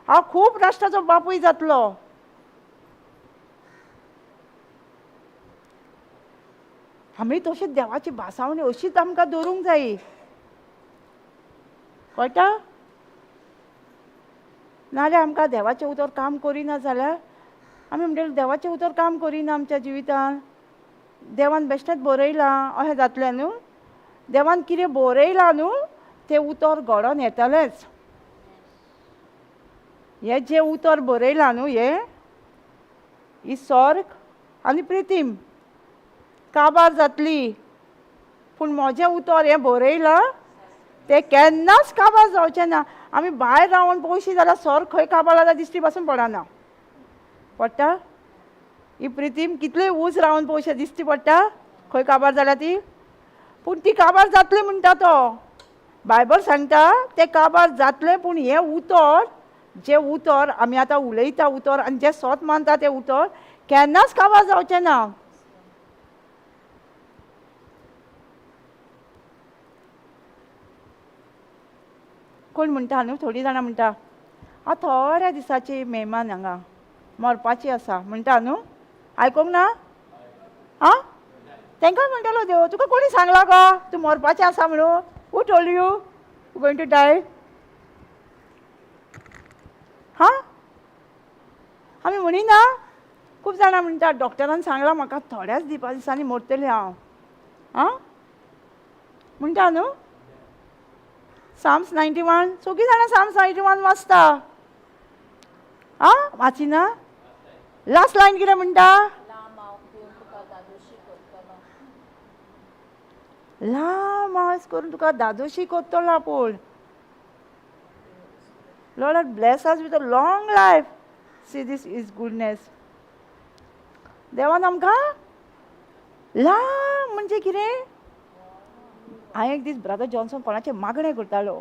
हांव खूब राष्ट्राचो बापूय जातलो. आमी तशीच देवाची बासावणी अशीच आमकां दवरूंक जायी. कळटा? नाल्यार आमकां देवाचें उतर काम करिना जाल्यार आमी म्हणटले देवाचें उतर काम करिना आमच्या जिवितान. देवान बेश्टेंच बरयलां अशें जातलें न्हू. देवान कितें बरयलां न्हू तें उतर घडोवन येतलेंच. हें जें उतर बरयलां न्हू हें ही स्वर्ग आनी प्रितीम काबार जातली. पूण म्हजें उतर हें बरयलां तें केन्नाच काबार जावचें ना. आमी भायर रावन पळयशी जाल्यार स्वर्ग खंय काबार जाता दिश्टी पासून पडना. पडटा? ही प्रितीम कितलें उंच रावन पळयशें दिश्टी पडटा खंय काबार जाल्या ती. पूण ती काबार जातली म्हणटा तो. बायबल सांगता तें काबार जातलें. पूण हें उतर जें उतर आमी आतां उलयता उतर आनी जें सोत मानता तें उतर केन्नाच काबार जावचें ना. कोण म्हणटा न्हू, थोडीं जाणां म्हणटा हांव थोड्या दिसाची मेहमान हांगा मरपाची आसा म्हणटा न्हू. आयकोंक ना? आं तांकां म्हणटलो देव तुका कोणी सांगला गो तूं मरपाचें आसा म्हणून? Who told you you going to die? हां आमी म्हणिना. खूब जाणां म्हणटा डॉक्टरान सांगलां म्हाका थोड्याच दिसांनी मरतलें हांव. आं म्हणटा न्हू. साम्स 91 सगळीं जाणां साम्स 91 वाचता. आं वाचिना? लास्ट लायन कितें म्हणटा? लांब आवाज करून तुका दादोशी कोत्तलो आपूण. Lord bless us with a long life. See this is goodness. देवान आमकां लांब म्हणजे कितें? हांवें एक दीस ब्रदर जॉन्सन कोणाचें मागणें करतालो.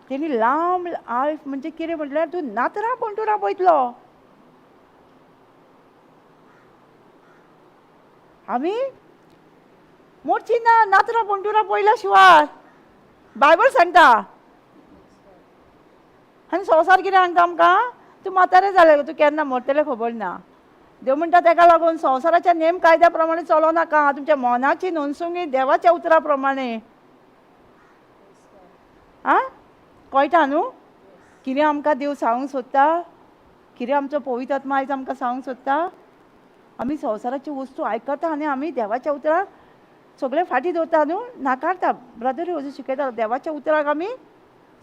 तेणी लांब लायफ म्हणजे कितें म्हटल्यार तूं नातरां पंटुरां पळयतलो. आमी मोडची ना नातरां पंटुरां पळयल्या शिवाय. बायबल सांगता. आनी संवसार कितें सांगता आमकां? तूं म्हातारें जालें तूं केन्ना मरतलें खबर ना. देव म्हणटा ताका लागून संवसाराच्या नेम कायद्या प्रमाणे चलो नाका, तुमच्या मनाची नोंदसुणी देवाच्या उतरा प्रमाणे. आं कळटा न्हू कितें आमकां देव सांगूंक सोदता, कितें आमचो पवित्र आत्मा आयज आमकां सांगूंक सोदता. आमी संवसाराच्यो वस्तू आयकता आनी आमी देवाच्या उतराक सगळे फाटी दवरता न्हू, नाकारता. ब्रदर अजून शिकयता देवाच्या उतराक आमी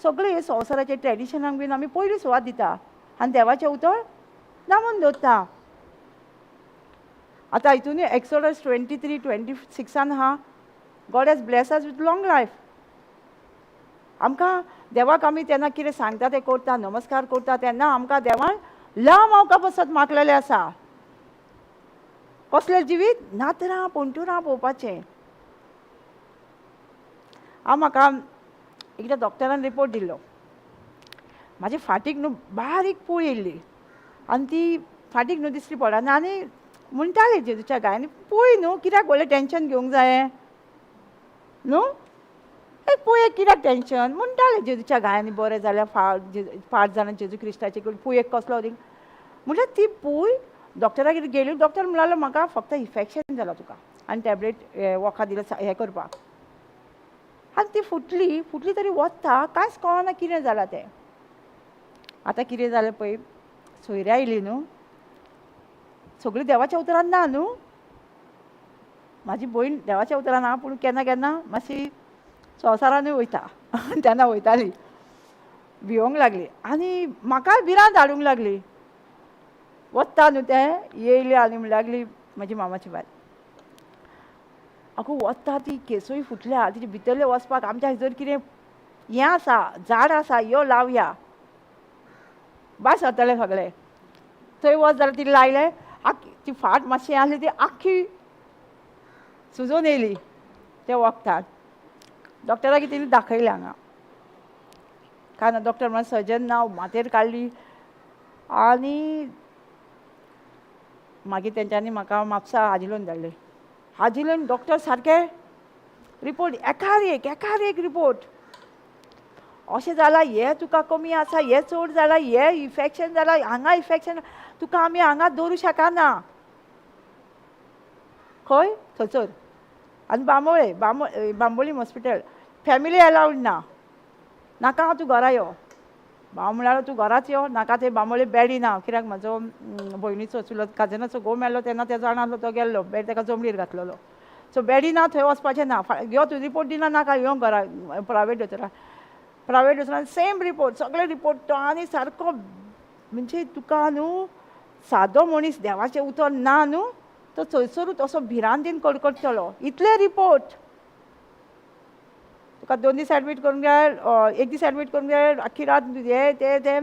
सगळे संवसाराचे ट्रेडिशनाक बीन आमी पयली सुवात दिता आनी देवाचें उतर दामून दवरता. आतां हितून एक्सोडस 23:26 आहा, God has bless us with long life. आमकां देवाक आमी तेन्ना कितें सांगता तें करता, नमस्कार करता, तेन्ना आमकां देवान लांब आवका पसत मागलेलें आसा. कसलें जिवीत? नातरां पंटुरां पळोवपाचें. म्हाका एकदां डॉक्टरान रिपोर्ट दिल्लो, म्हाजे फाटीक न्हू बारीक पूळ येयल्ली आनी ती फाटीक न्हू दिसली पडना आनी म्हणटाले जेजूच्या गायांनी पूळ न्हू कित्याक व्हडलें टेंशन घेवंक जाय न्हू, एक पुयेक कित्याक टेंशन म्हणटाले जेजूच्या गायांनी बरें जाल्यार फाट जाणां जेजू क्रिस्ताचे पुयेक कसलो म्हटल्यार ती पूय डॉक्टरा कितें गेली. डॉक्टर म्हणलो म्हाका फक्त इन्फेक्शन जालां तुका आनी टॅबलेट वखद दिलें हें करपाक. आनी ती फुटली तरी वता कांयच कळना कितें जालां तें. आतां कितें जालें पळय, सोयऱ्या आयली न्हू, सगळीं देवाच्या उतरान ना न्हू. म्हाजी भयण देवाच्या उतरान आहा पूण केन्ना केन्ना मातशी संवसारानूय वयता तेन्ना वयताली, भिवंक लागली आनी म्हाकाय भिरांत हाडूंक लागली. वता न्हू तें येयली आनी म्हणूंक लागली म्हाजी मामाची बायल, आगो वता ती केसूय फुटल्या, तिचे भितरले वचपाक आमच्या हिजर कितें हें आसा, झाड आसा, यो लावया. भायर सरतलें सगळें. थंय वच जाल्यार ती लायलें, ती फाट मातशी आसली ती आख्खी सुजोवन येयली त्या वखदान. डॉक्टराक तिणें दाखयलें हांगा, काय ना डॉक्टर म्हणून सर्जन नांव माथेर काडली आनी मागीर तेंच्यांनी म्हाका म्हापसा हाजिलोन धाडलें. हाजिलोन डॉक्टर सारके रिपोर्ट एकार एक रिपोर्ट, अशें जालां, हें तुका कमी आसा, हें चड जालां, हें इन्फेक्शन जालां, हांगा इन्फेक्शन, तुका आमी हांगा दवरूं शकना. खंय? थंयसर. आनी बांबोळी हॉस्पिटल फॅमिली अलावड ना, नाका तूं घरा यो. हांव म्हळ्यार तूं घराच यो, नाका ते बांबोळे बॅडी ना. कित्याक म्हाजो भयणीचो चुलत काजनाचो घोव मेल्लो तेन्ना तेजो जाण आसलो, तो गेल्लो बॅड ताका जमनीर घातलेलो. सो बॅडी ना, थंय वचपाचें ना. यो तूं रिपोर्ट दिना, नाका यो घरा प्रायवेट दोतोरान सेम रिपोर्ट, सगळे रिपोर्ट तो आनी सारको म्हणजे तुका न्हू सादो मनीस देवाचें उतर ना न्हू, तो थंयसरूच असो भिरांतीन कडकडटलो. इतले रिपोर्ट. तुका 2 दीस एडमीट करूंक जाय, 1 दीस एडमीट करूंक जाय, आख्खी रात हे ते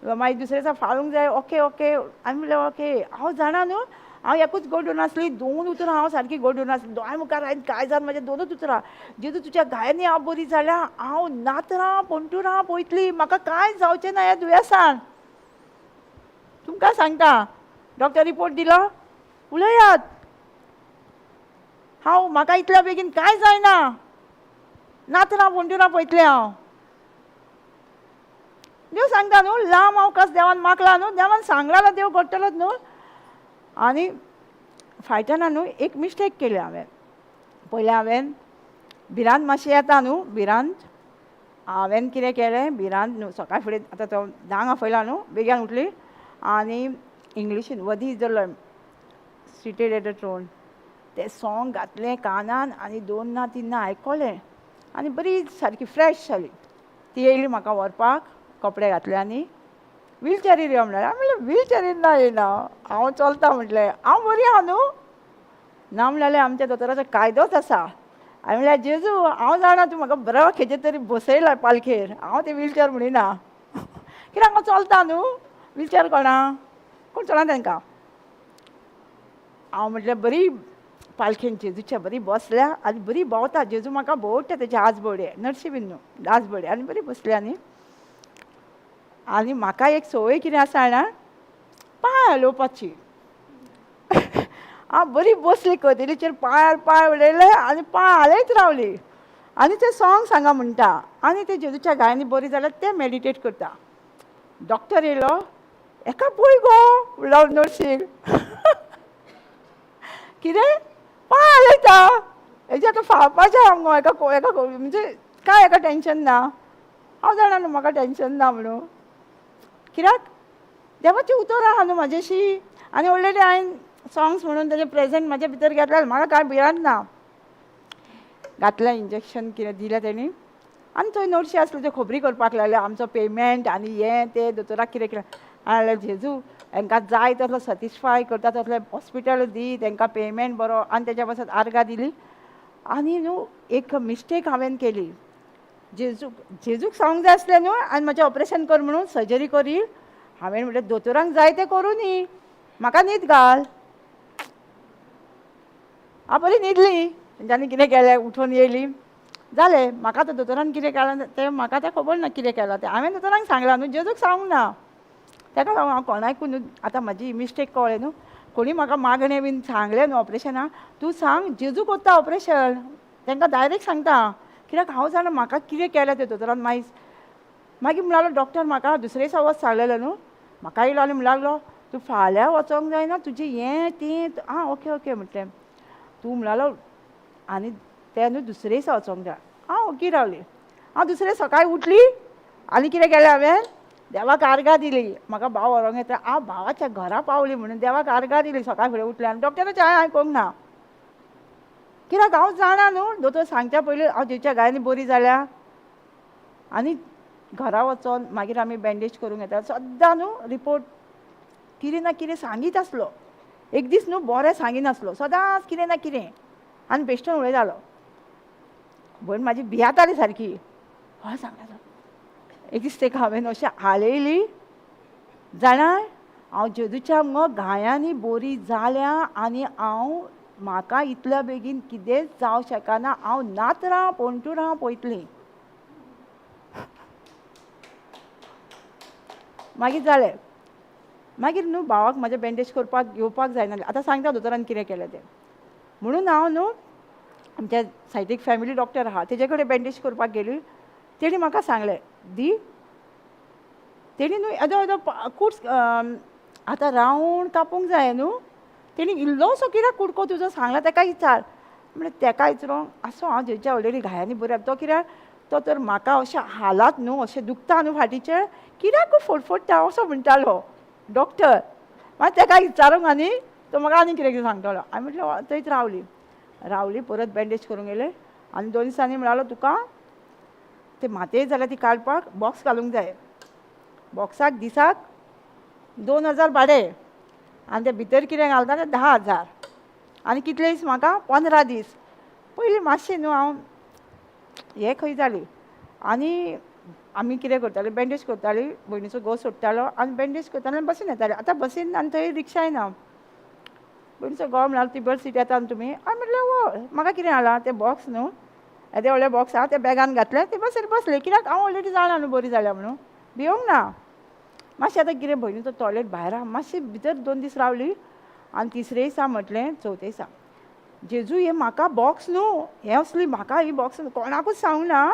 मागीर दुसरे दिसा फाळूंक जाय. ओके आनी म्हणलें ओके. हांव जाणा न्हू, हांव एकूच गोडून आसली, 2 उतरां हांव सारकी गोडून आसली. दोळ्या मुखार हांवें काय जावन म्हाजे 2च उतरां, जेजू तुज्या गायांनी हांव बरी जाल्यार हांव नातरां पंटुरां पळयतली, म्हाका कांय जावचें ना ह्या दुयेंसान. तुमकां सांगता, डॉक्टर रिपोर्ट दिलो, उलयात. म्हाका इतल्या बेगीन कांय जायना, नातरां पंटुरां पळयतलें हांव. देव सांगता न्हू, लांब अवकाश देवान मागला न्हू, देवान सांगला देव घडटलोच न्हू. आनी फायटना न्हू एक मिस्टेक केली हांवें. पयलें हांवें भिरांत मातशें येता न्हू, भिरांत हांवें कितें केलें, भिरांत न्हू सकाळीं फुडें आतां तो 10 afयला न्हू, बेगीन उठली आनी इंग्लिशीन वधी is the lamb seated at the throne तें सॉंग घातलें कानान आनी 2 ना 3 ना आयकलें आनी बरी सारकी फ्रेश जाली. ती येयली म्हाका व्हरपाक, कपडे घातले आनी व्हीलचॅरीर यो म्हणलें. हांवें म्हणलें व्हीलचॅरीर ना येयना, हांव चलता म्हटलें. हांव बरी आहा न्हू ना म्हणलें, आमच्या दोतोराचो कायदोच आसा. हांवें म्हणलें जेजू हांव जाणा तूं म्हाका बरो खेचेर तरी बसयला पालखेर, हांव तें व्हीलचॅर म्हणिना कित्याक हांव चलता न्हू. व्हीलचॅर कोण चलना तांकां. हांव म्हटलें बरी पालखेन जेजूच्या बरी बसल्या आनी बरी भोंवता. जेजू म्हाका भोंवटा तेजे आजबडे नर्शी बीन न्हू आजबडे आनी बरी बसल्या न्ही. आनी म्हाका एक संवय कितें आसा जाणा, पांय हलोवपाची. हांव बरी बसली कदेलीचेर पांयार पांय उडयले आनी पांय हालयत रावली आनी तें सॉंग सांगा म्हणटा आनी ते जेजूच्या गायांनी बरी जाल्यार तें मॅडिटेट करता. डॉक्टर येयलो, एका पळय गो म्हणलो नर्शीक कितें पाळ येता हेजे आतां फाळपाचें हांव गो एका म्हणजे काय हेका टेंशन ना. हांव जाणा न्हू म्हाका टेंशन ना म्हणून. कित्याक देवाची उतरां आहा न्हू म्हाजेशी. आनी ऑलरेडी हांवें सॉंग्स म्हणून तेजे प्रेजेंट म्हाजे भितर घेतल्या. म्हाका कांय भिरांत ना. घातलें इंजेक्शन कितें दिलें तेणी आनी थंय नर्शी आसल्यो त्यो खबरी करपाक लागले आमचो पेमेंट आनी हें तें दोतोराक कितें केलें. हांवें म्हणलें जेजू हांकां जाय तसलो सॅटिस्फाय करता तसलें हॉस्पिटल दी तांकां पेमेंट बरो. आनी तेच्या पासत आर्गां दिली. आनी न्हू एक मिस्टेक हांवें केली. जेजूक सांगूंक जाय आसलें न्हू आनी म्हाजें ऑपरेशन कर म्हणून सर्जरी करी. हांवें म्हणलें दोतोरांक जाय तें करूं न्ही म्हाका न्हीद घाल. हांव बरी न्हिदली. तेंच्यांनी कितें केलें उठून येयली जालें. म्हाका तो दोतोरान कितें केलां तें म्हाका तें खबर ना कितें केलां तें. हांवें दोतोरांक सांगलां न्हू जेजूक सांगूंक ना. ताका लागून हांव कोणाकूय न्हू आतां म्हाजी मिस्टेक कळ्ळें न्हू. कोणी म्हाका मागणें बीन सांगलें न्हू ऑपरेशनाक तूं सांग जेजू कोत्ता ऑपरेशन. तांकां डायरेक्ट सांगता. कित्याक हांव जाणा म्हाका कितें केलें तें दोतोरान मागीर म्हणलो डॉक्टर म्हाका दुसरे दिसा वच सांगलेलो न्हू. म्हाका येयलो आनी म्हणूंक लागलो तूं फाल्यां वचोंक जायना तुजें हें तें. आं ओके ओके म्हटलें. तूं म्हणलो आनी तें न्हू दुसरे दिसा वचोंक जाय. हांव ओगी रावली. हांव दुसरे सकाळीं उठली आनी कितें केलें हांवें देवाक आर्गां दिली. म्हाका भाव व्हरोंक येता हांव भावाच्या घरा पावली म्हणून देवाक आर्गां दिली सकाळीं फुडें उठलें आनी डॉक्टराचें हांवें आयकूंक ना. कित्याक हांव जाणा न्हू दोतोर सांगच्या पयलीं हांव जेच्या गायनी बरी जाल्या. आनी घरा वचोन मागीर आमी बँडेज करूंक येता. सद्दां न्हू रिपोर्ट कितें ना कितें सांगीत आसलो. एक दीस न्हू बरें सांगिनासलो. सदांच कितें ना कितें आनी बेश्टो उलयतालो. भयण म्हाजी भियाताली सारकी. हय सांगतालो. एक दीस ताका हांवें अशें हालयली जाणा हांव जेजूच्या मुगो गायांनी बरी जाल्या आनी हांव म्हाका इतल्या बेगीन कितेंच जावं शकना. हांव नातरां पोंटुरां पळयतलीं. मागीर जालें. मागीर न्हू भावाक म्हाजें बँडेज करपाक येवपाक जायना. आतां सांगता दोतोरान कितें केलें तें म्हणून हांव न्हू आमच्या सायडीक फॅमिली डॉक्टर आहा तेजे कडेन बँडेज करपाक गेली. तेणी म्हाका सांगलें दी तेणी न्हू येदो येदो कूड आतां रावंड कापूंक जाय न्हू. तेणी इल्लोसो कित्याक कुडको तुजो सांगला ताका विचार. म्हणलें ताका विचारूंक आसो हांव जेच्या ऑलरेडी घायांनी बऱ्या तो कित्याक तो तर म्हाका अशें हालात न्हू अशें दुखता न्हू फाटीचें कित्याक फडफडटा असो म्हणटालो डॉक्टर. मागीर ताका विचारूंक आनी तो म्हाका आनी कितें कितें सांगतालो. हांवें म्हटलें थंयच रावली परत बँडेज करूंक गेलें. आनी 2 दिसांनी म्हणालो तुका ते मातये जाल्यार ती काडपाक बॉक्स घालूंक जाय. बॉक्साक दिसाक 2000 भाडें आनी ते भितर कितें घालता तें 10,000 आनी कितले दीस म्हाका 15 दीस. पयलीं मातशें न्हू हांव हें खंय जाली. आनी आमी कितें करतालीं बँडेज करतालीं भयणीचो घोव सोडटालो आनी बँडेज करतालीं आनी बसीन येतालीं. आतां बसीन आनी थंय रिक्षाय ना. भयणीचो घोव म्हणालो ती बस सीट येता न्हू तुमी. हांवें म्हटलें हय. म्हाका कितें जालां तें बॉक्स न्हू येदे व्हडले बॉक्स आहा ते बॅगान घातले ते बसीर बसले. कित्याक हांव ऑलरेडी जाणा न्हू बरी जाल्या म्हणून भिवंक ना. मातशें आतां कितें भयणीचो टॉयलेट भायर आहा मातशें भितर 2 दीस रावली आनी तिसरे दिसा म्हटलें 4थ्या दिसा जेजू हें म्हाका बॉक्स न्हू हें असली म्हाका ही बॉक्स कोणाकूच सांगूंक ना.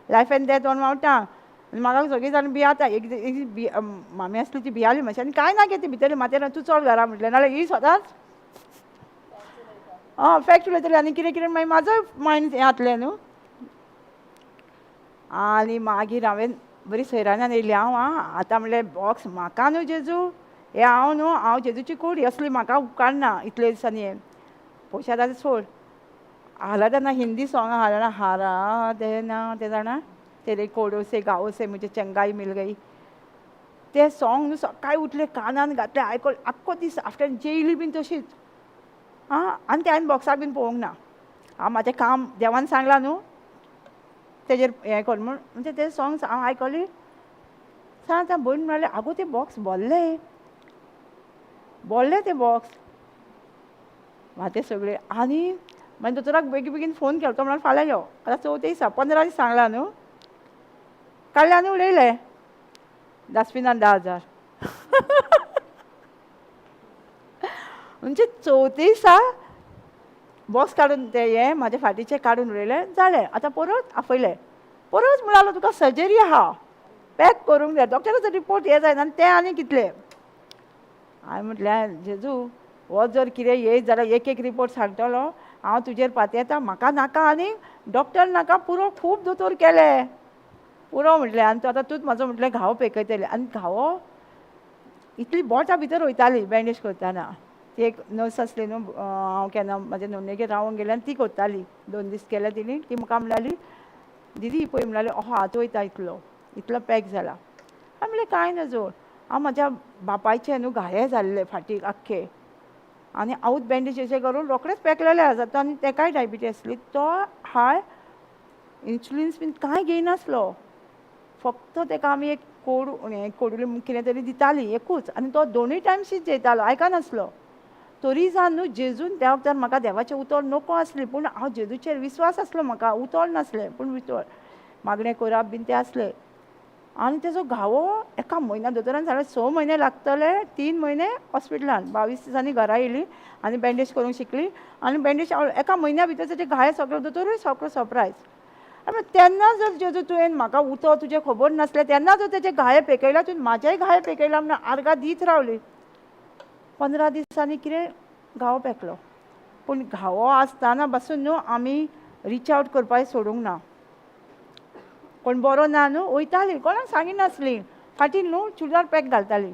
लायफ एंड डेथ ऑन मावटा आनी म्हाका सगळीं जाण भियाता. एक दीस मामी आसली ती भियाली मातशें आनी कांय ना गे ती भितर मातयेर तूं चड घरा म्हटलें नाल्यार ही सदांच फॅक्ट उलयतली आनी कितें कितें मागीर म्हाजो मायंड हें जातलें न्हू. आनी मागीर हांवें बरी सैरान्यान येयली हांव आतां म्हणलें बॉक्स म्हाका न्हू जेजू हें हांव जेजूची कूड ही असली म्हाका उपकारना इतले दिसांनी हें पयशे आतां सोड. हाला तेन्ना हिंदी सॉंग हाडना हारा देना तें जाणा तेरे कोडो से गावो से मुझे चंगाई मिल गई. तें सॉंग न्हू सकाळीं उठलें कानान घातलें आयकलें आख्खो दीस आफ्टर जेयली बीन तशीच आनी तें हांवें बॉक्साक बीन पळोवंक ना. हांव म्हाजें काम देवान सांगलां न्हू तेजेर हें कर म्हूण म्हणजे ते सॉंग्स हांव आयकली. सांग आतां भयण म्हणालें आगो ते बॉक्स भरले ते बॉक्स माते सगळे. आनी मागीर दोतोराक बेगीन बेगीन फोन केलो तो म्हणालो फाल्यां यो. आतां 4थ्या दिसा 15 दीस सांगला न्हू काडले आनी उडयले डस्टबिनान 10,000 म्हणजे 4थ्या दिसा बॉक्स काडून ते हें म्हाजे फाटीचें काडून उडयलें जालें. आतां परत आपयलें परत म्हणालो तुका सर्जरी आहा पॅक करूंक जाय. डॉक्टराचो रिपोर्ट हें जायना आनी तें आनी कितलें. हांवें म्हटलें जेजू हो जर कितें येयत जाल्यार एक एक रिपोर्ट सांगतलो, हांव तुजेर पातयेता, म्हाका नाका आनी डॉक्टर नाका, पुरो खूब दोतोर केले, पुरो म्हटलें. आनी तो आतां तूंच म्हाजो म्हटलें घावो पेकयतलें. आनी घावो इतली बोटा भितर वयताली बँडेज करतना. ती एक नर्स आसली न्हू, हांव केन्ना म्हाज्या नोंदणेगेर रावोंक गेलें आनी ती करताली. 2 दीस केले तिणी. ती म्हाका म्हणटाली, दीदी पळय म्हणटाली, अहो हात वयता इतलो पॅक जाला. हांवें म्हणलें कांय नजो, हांव म्हाज्या बापायचे न्हू घाये जाल्ले फाटीक आख्खे, आनी हांवूच बँडेज अशें करून रोखडेंच पेकलेले आसा. आनी तेकाय डायबिटीज आसली. तो हाय इन्सुलिन्स बीन कांय घेयनासलो, फक्त तेका आमी एक कोडुली कितें तरी दिताली एकूच, आनी तो 2 टायम शीत जेयतालो, आयकनासलो. तरी जावन न्हू जेजून त्या वक्तार म्हाका देवाचें उतर नोको आसली, पूण हांव जेजूचेर विस्वास आसलो म्हाका, उतर नासलें पूण उतर मागणें करप बीन तें आसलें. आनी तेजो घावो एका म्हयन्या दोतोरान सांगलें 6 म्हयने लागतले, 3 म्हयने हॉस्पिटलान, 22 दिसांनी घरा येयली आनी बँडेज करूंक शिकली. आनी बँडेज एका म्हयन्या भितर तेजे घाये सगळे दोतोरूय सगळो सरप्रायज. तेन्ना जर जेजू तुवें म्हाका उतो तुजें खबर नासलें, तेन्ना जर तेजे घाये पेकयला, तुवें म्हाजेय घाये पेकयला म्हणून आर्गां दीत रावली. 15 दिसांनी कितें घावो पेकलो. पूण घावो आसतना पासून न्हू आमी रीच आवट करपाक सोडूंक ना. कोण बरो ना न्हू वयताली, कोणाक सांगिनासली, फाटीर न्हू चुडदार पॅक घालताली,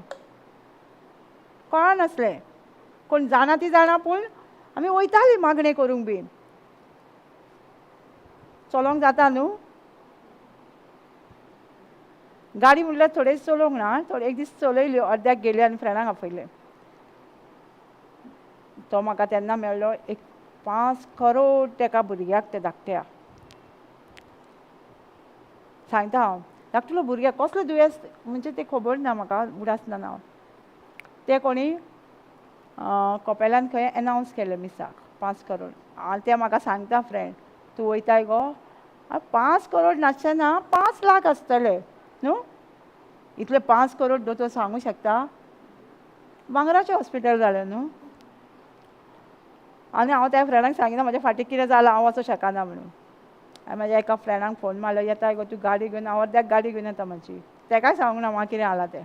कळनासलें, कोण जाणा ती जाणा, पूण आमी वयताली मागणें करूंक बीन. चलोंक जाता न्हू, गाडी म्हणल्यार थोडे चलोवंक ना, थोडे एक दीस चलयल्यो, अर्द्याक गेली आनी फ्रेंडाक आपयलें. तो म्हाका तेन्ना मेळ्ळो, एक 5 करोड तेका भुरग्याक ते धाकट्या. सांगता हांव, धाकटुलो भुरग्याक कसलो दुयेंस म्हणजे तें खबर ना म्हाका, उडासना नांव. ते कोणी कपेलान खंय एनावन्स केलें मिसाक 5 करोड. आनी ते म्हाका सांगता फ्रेंड, तूं वयताय गो, 5 करोड नासतना 5 लाख आसतले न्हू. इतले 5 करोड दोतोर सांगूं शकता, भांगराचें हॉस्पिटल जालें न्हू. आनी हांव त्या फ्रेंडाक सांगिना म्हाज्या फाटीक कितें जालां, हांव वचूं शकना म्हणून. हांवें म्हाज्या एका फ्रेंडाक फोन मारलो, येताय गो तूं गाडी घेवन, हांव अर्द्याक गाडी घेवन येता म्हाजी. तेकाय सांगूंक ना म्हाका कितें जालां तें.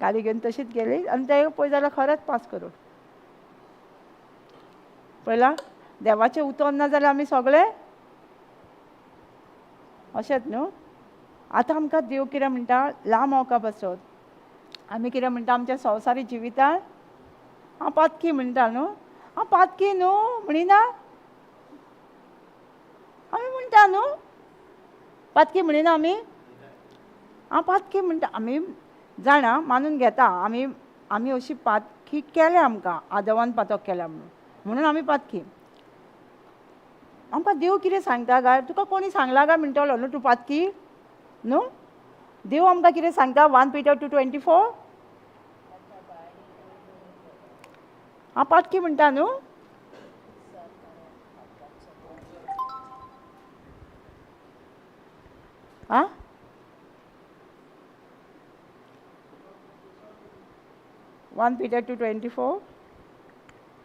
गाडी घेवन तशीच गेली आनी ते पळय जाल्यार खरेंच 5 करोड. पळयलां, देवाचें उतर ना जाल्यार आमी सगळे अशेंच न्हू. आतां आमकां देव कितें म्हणटा, लांब वचप आसत. आमी कितें म्हणटा आमच्या संवसारी जिवितांत, हांव पातकी म्हणटा न्हू, हांव पातकी न्हू म्हणिना, आमी म्हणटा न्हू पातकी म्हणिना आमी, हांव पातकी म्हणटा. आमी जाणा मानून घेता, आमी अशी पातकी केल्या, आमकां आदवान पातक केल्या म्हणून आमी पातकी. आमकां देव कितें सांगता काय, तुका कोणी सांगला काय म्हणटलो न्हू तूं पातकी न्हू. देव आमकां कितें सांगता 1 Peter 2:24, हांव पातकी म्हणटा न्हू. आं 1 Peter 2:24,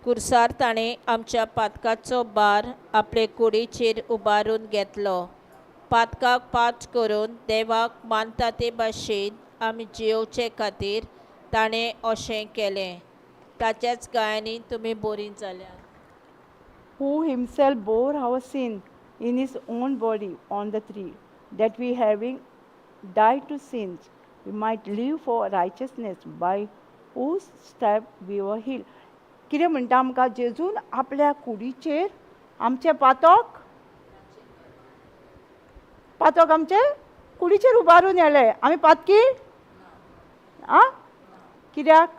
कुर्सार ताणें आमच्या पातकाचो बार आपले कुडीचेर उबारून घेतलो. पातकाक पांच करून देवाक मानता ते भाशेन आमी जियोवचे खातीर ताणें अशें केलें. ताच्याच गायांनी तुमी बरीं जाल्यात. who himself bore our sin in his own body on the tree, that we having died to sins, we might live for righteousness, by whose stripes we were healed. कितें म्हणटा आमकां, जेजून आपल्या कुडीचेर आमचे पातक आमचे कुडीचेर उबारून येले. आमी पातकी आं कित्याक,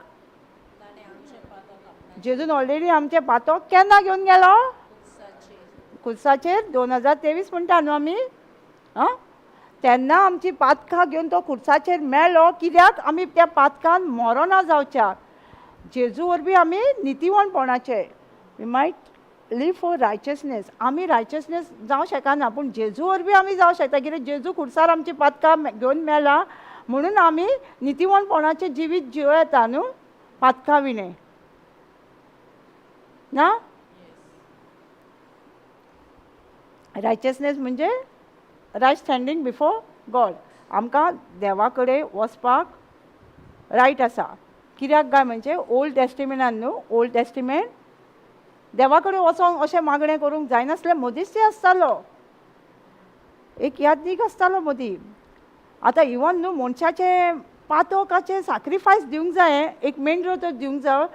जेजून ऑलरेडी आमचे पातक केन्ना घेवन गेलो, खुर्साचेर 2023 म्हणटा न्हू आमी. आं तेन्ना आमची पातकां घेवन तो खुर्साचेर मेलो. कित्याक, आमी त्या पातकान मरोना जावच्या. जेजू वरवीं आमी नितीवणपणाचे, वी मायट लिव फॉर रायचसनेस. आमी रायचसनेस जावं शकना, पूण जेजू वरवीं आमी जावं शकता. कित्याक जेजू खुर्सार आमची पातकां घेवन मेला म्हणून आमी नितीवणपणाचें जिवीत जियो येता न्हू पातकां विणे ना. रायचसनेस म्हणजे रायट स्टँडींग बिफोर गॉड. आमकां देवा कडेन वचपाक रायट आसा. कित्याक काय म्हणजे ओल्ड टेस्टिमेंटान न्हू, ओल्ड टेस्टिमेंट देवा कडेन वचोंक अशें मागणें करूंक जायनासलें, मदींच आसतालो, एक यादीक आसतालो मदीं. आतां इवन न्हू मनशाचे पातकाचे सॅक्रिफायस दिवंक जाय, एक मेंढरो तो दिवंक जाय,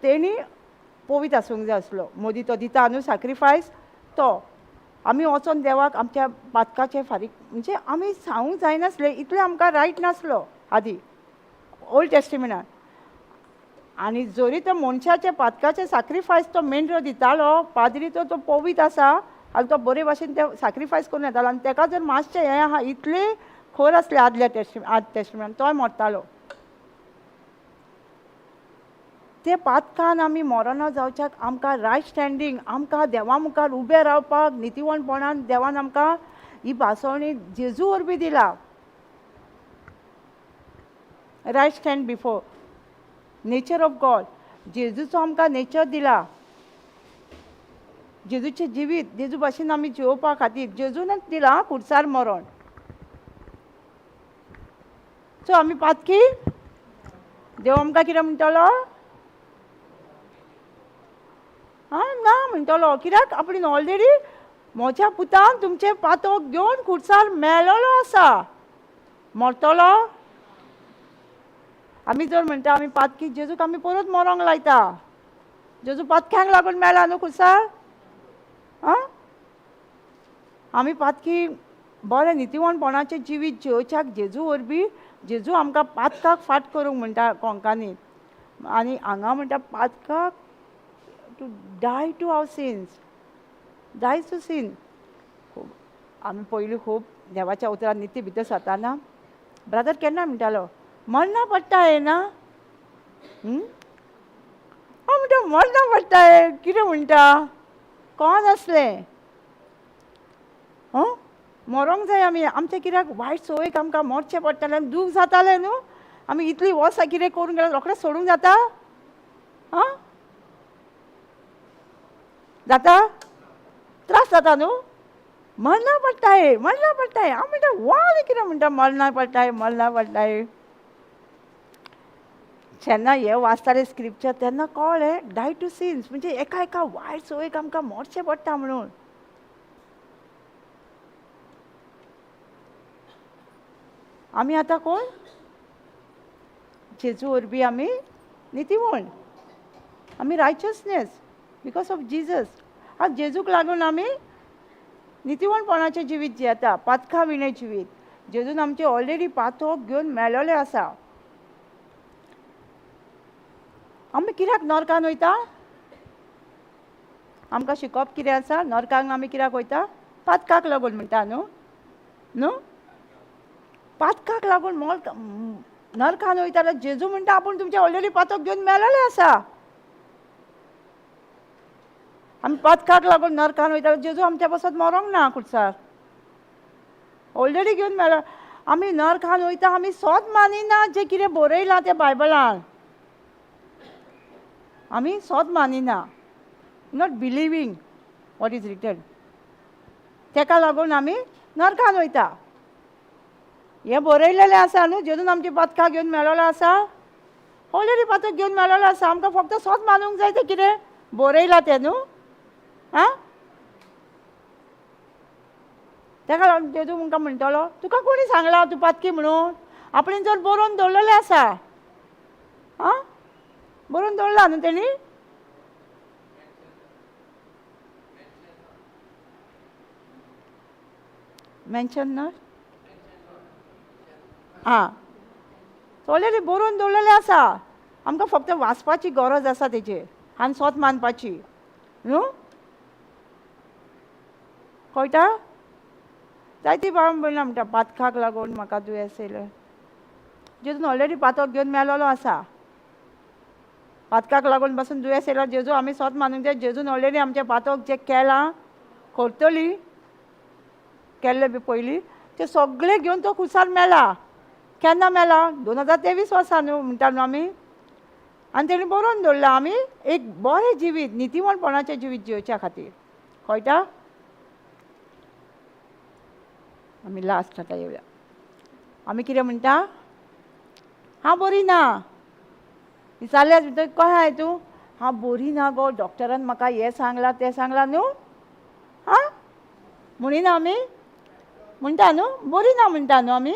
तेणी पवित्र आसूंक जाय आसलो. मदीं तो दिता न्हू सॅक्रिफायस, तो आमी वचोन देवाक आमच्या पातकाचे फारीक म्हणजे आमी सांगूंक जायनासलें, इतलें आमकां रायट नासलो आदीं ओल्ड टेस्टिमेंटान. आनी जरी तो मनशाचे पातकाचे सॅक्रिफायस तो मेंढरो दितालो, पाद्री तो पवित्र आसा आनी तो बरे भाशेन ते सॅक्रिफायस करून येतालो, आनी ताका जर मातशें हें आहा, इतलें खर आसलें आदल्या टेस्टिमेंटान, तोय मरतालो. ते पातकान आमी मरणा जावच्याक आमकां रायट स्टँडींग, आमकां देवा मुखार उबें रावपाक नितीवणपणान देवान आमकां ही भासवणी जेजू वरवीं दिला. Right stand before nature of God, जेजूचो आमकां नेचर दिला, जेजूचें जिवीत जेजू भाशेन आमी जिवोवपा खातीर जेजूनच दिला खुर्सार मरण. सो आमी पातकी देव आमकां कितें म्हणटलो? ना म्हणटलो, कित्याक आपण ऑलरेडी म्हज्या पुतान तुमचे पातक घेवन खुर्सार मेळ्ळलो आसा, मरतलो. आमी जर म्हणटा आमी पातकी जेजूक आमी परत मरोंक लायता, जेजू पातक्यांक लागून मेळ्ळा न्हू खुर्सार. आमी पातकी बरें नितीवणपणाचें जिवीत जिवच्याक जेजू वरवीं जेजू आमकां पातकाक फाट करूंक म्हणटा कोंकानी. आनी हांगा म्हणटा पातकाक to die to our sins, die to sin. आमी पयलीं खूब देवाच्या उतरार नित्य भितर सताना ब्रदर केन्ना म्हणटालो मरना पडटा हे ना, म्हणटा मरना पडटा हे कितें म्हणटा, कोण आसलें मरोंक जाय आमी, आमचें कित्याक वायट सवयीक आमकां मरचें पडटालें आनी दूख जातालें न्हू. आमी इतली वर्सां कितें करून गेल्यार रोखडेंच सोडूंक जाता? जाता? त्रास जाता न्हू. मरना पडटा हे, मरना पडटा हे. हांव म्हणटा वा कितें म्हणटा मरना पडटा हे, मरना पडटा हे. जेन्ना हे वाचतालें स्क्रिप्चर तेन्ना कळ्ळें डाय टू सिन्स म्हणजे एका एका वायट सवयीक आमकां मरचें पडटा म्हणून. आमी आतां कोण? जेजू वरवीं आमी नितीवण, आमी रायचसनेस बिकॉज ऑफ जिजस. आज जेजूक लागून आमी नितीवणपणाचें जिवीत जियेता, पातका विणे जिवीत. जेजून आमचे ऑलरेडी पातक घेवन मेळ्ळेले आसा. आमी कित्याक नरकान वयता? आमकां शिकप कितें आसा? नरकाक आमी कित्याक वयता? पातकाक लागून म्हणटा न्हू. पातकाक लागून नरकान वयता जाल्यार जेजू म्हणटा आपूण तुमचे ऑलरेडी पातक घेवन मेळ्ळेले आसा. आमी पातकाक लागून नरकान वयता जेजू आमच्या पासत मरोंक ना खुर्सार, ऑलरेडी घेवन मेळ्ळा. आमी नरकान वयता आमी सोद मानिना जें कितें बरयलां तें बायबलान, आमी सोद मानिना, नॉट बिलिवींग वॉट इज रिटन. तेका लागून आमी नरकान वयता. हें बरयलेलें आसा न्हू, जेजून आमची पातकां घेवन मेळ्ळेलो आसा, ऑलरेडी पातक घेवन मेळ्ळेलो आसा. आमकां फक्त सोद मानूंक जाय तें कितें बरयलां तें न्हू. तेका लागून जेजू आमकां म्हणटलो तुका कोणी सांगला तूं पातकी म्हणून? आपणें जर बरोवन दवरलेलें आसा, बरोवन दवरला न्हू तेणी. मेन्शन ना ऑलरेडी बरोवन दवरलेलें आसा. आमकां फक्त वाचपाची गरज आसा तेजेर आनी सोत मानपाची न्हू. कळटा? जायती बाळां म्हणटा म्हणटा पातकाक लागून म्हाका दुयेंस येयलें. जेजून ऑलरेडी पातक घेवन मेळ्ळेलो आसा. पातकाक लागून पासून दुयेंस येयलो जेजू आमी सोत मानूंक जाय. जेजून ऑलरेडी आमचें पातक जें केलां करतली केल्लें बी पयलीं तें सगळें घेवन तो खुर्सार मेला. केन्ना मेला? 2023 वर्सा न्हू म्हणटा न्हू आमी. आनी तेणी बरोवन दवरला आमी एक बरें जिवीत नितीवणपणाचें जिवीत जिवच्या खातीर. कळटा? आमी लास्ट आतां येवया. आमी कितें म्हणटा? हांव बरी ना, विचारल्यार भितर कशें आहाय तूं? हांव बरी ना गो, डॉक्टरान म्हाका हें सांगलां तें सांगलां न्हू. आं म्हणिना आमी? म्हणटा न्हू, बरी ना म्हणटा न्हू आमी.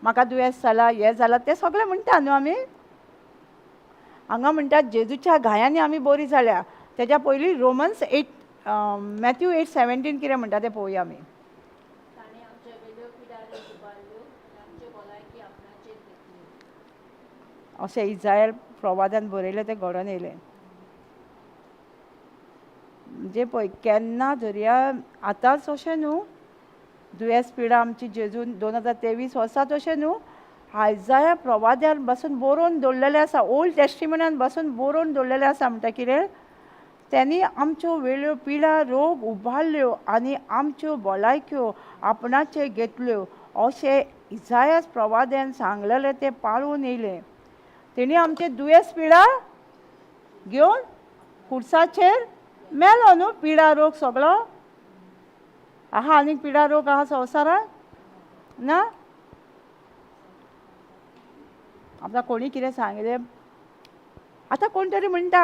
म्हाका दुयेंस जालां, हें जालां तें सगळें म्हणटा न्हू आमी. हांगा म्हणटात जेजूच्या घायांनी आमी बरी जाल्या. तेज्या पयलीं रोमन्स 8 मॅथ्यू 8:17 कितें म्हणटा तें पळोवया आमी. अशें इस्रायल प्रवादान बरयलें तें घडोवन येयलें. म्हणजे पळय केन्ना धरया आतांच अशें न्हू, दुयेंस पिडा आमची जेजून 2023 वर्सा तशें न्हू, आयजाया प्रवाद्यान बसून बरोवन दवरलेलें आसा, ओल्ड टेस्टिमनान बसून बरोवन दवरलेलें आसा. म्हणटा कितें? त्यांनी आमच्यो वेळ्यो पिडा रोग उबारल्यो आनी आमच्यो भलायक्यो आपणाचेर घेतल्यो अशें इसायास प्रवाद्यान सांगलेलें तें पाळून येयलें. तेणी आमचे दुयेंस पिडा घेवन खुर्साचेर मेलो न्हू. पिडा रोग सगळो आहा. आनीक पिडा रोग आहा संवसारांत? ना. आतां कोणी कितें सांगलें, आतां कोण तरी म्हणटा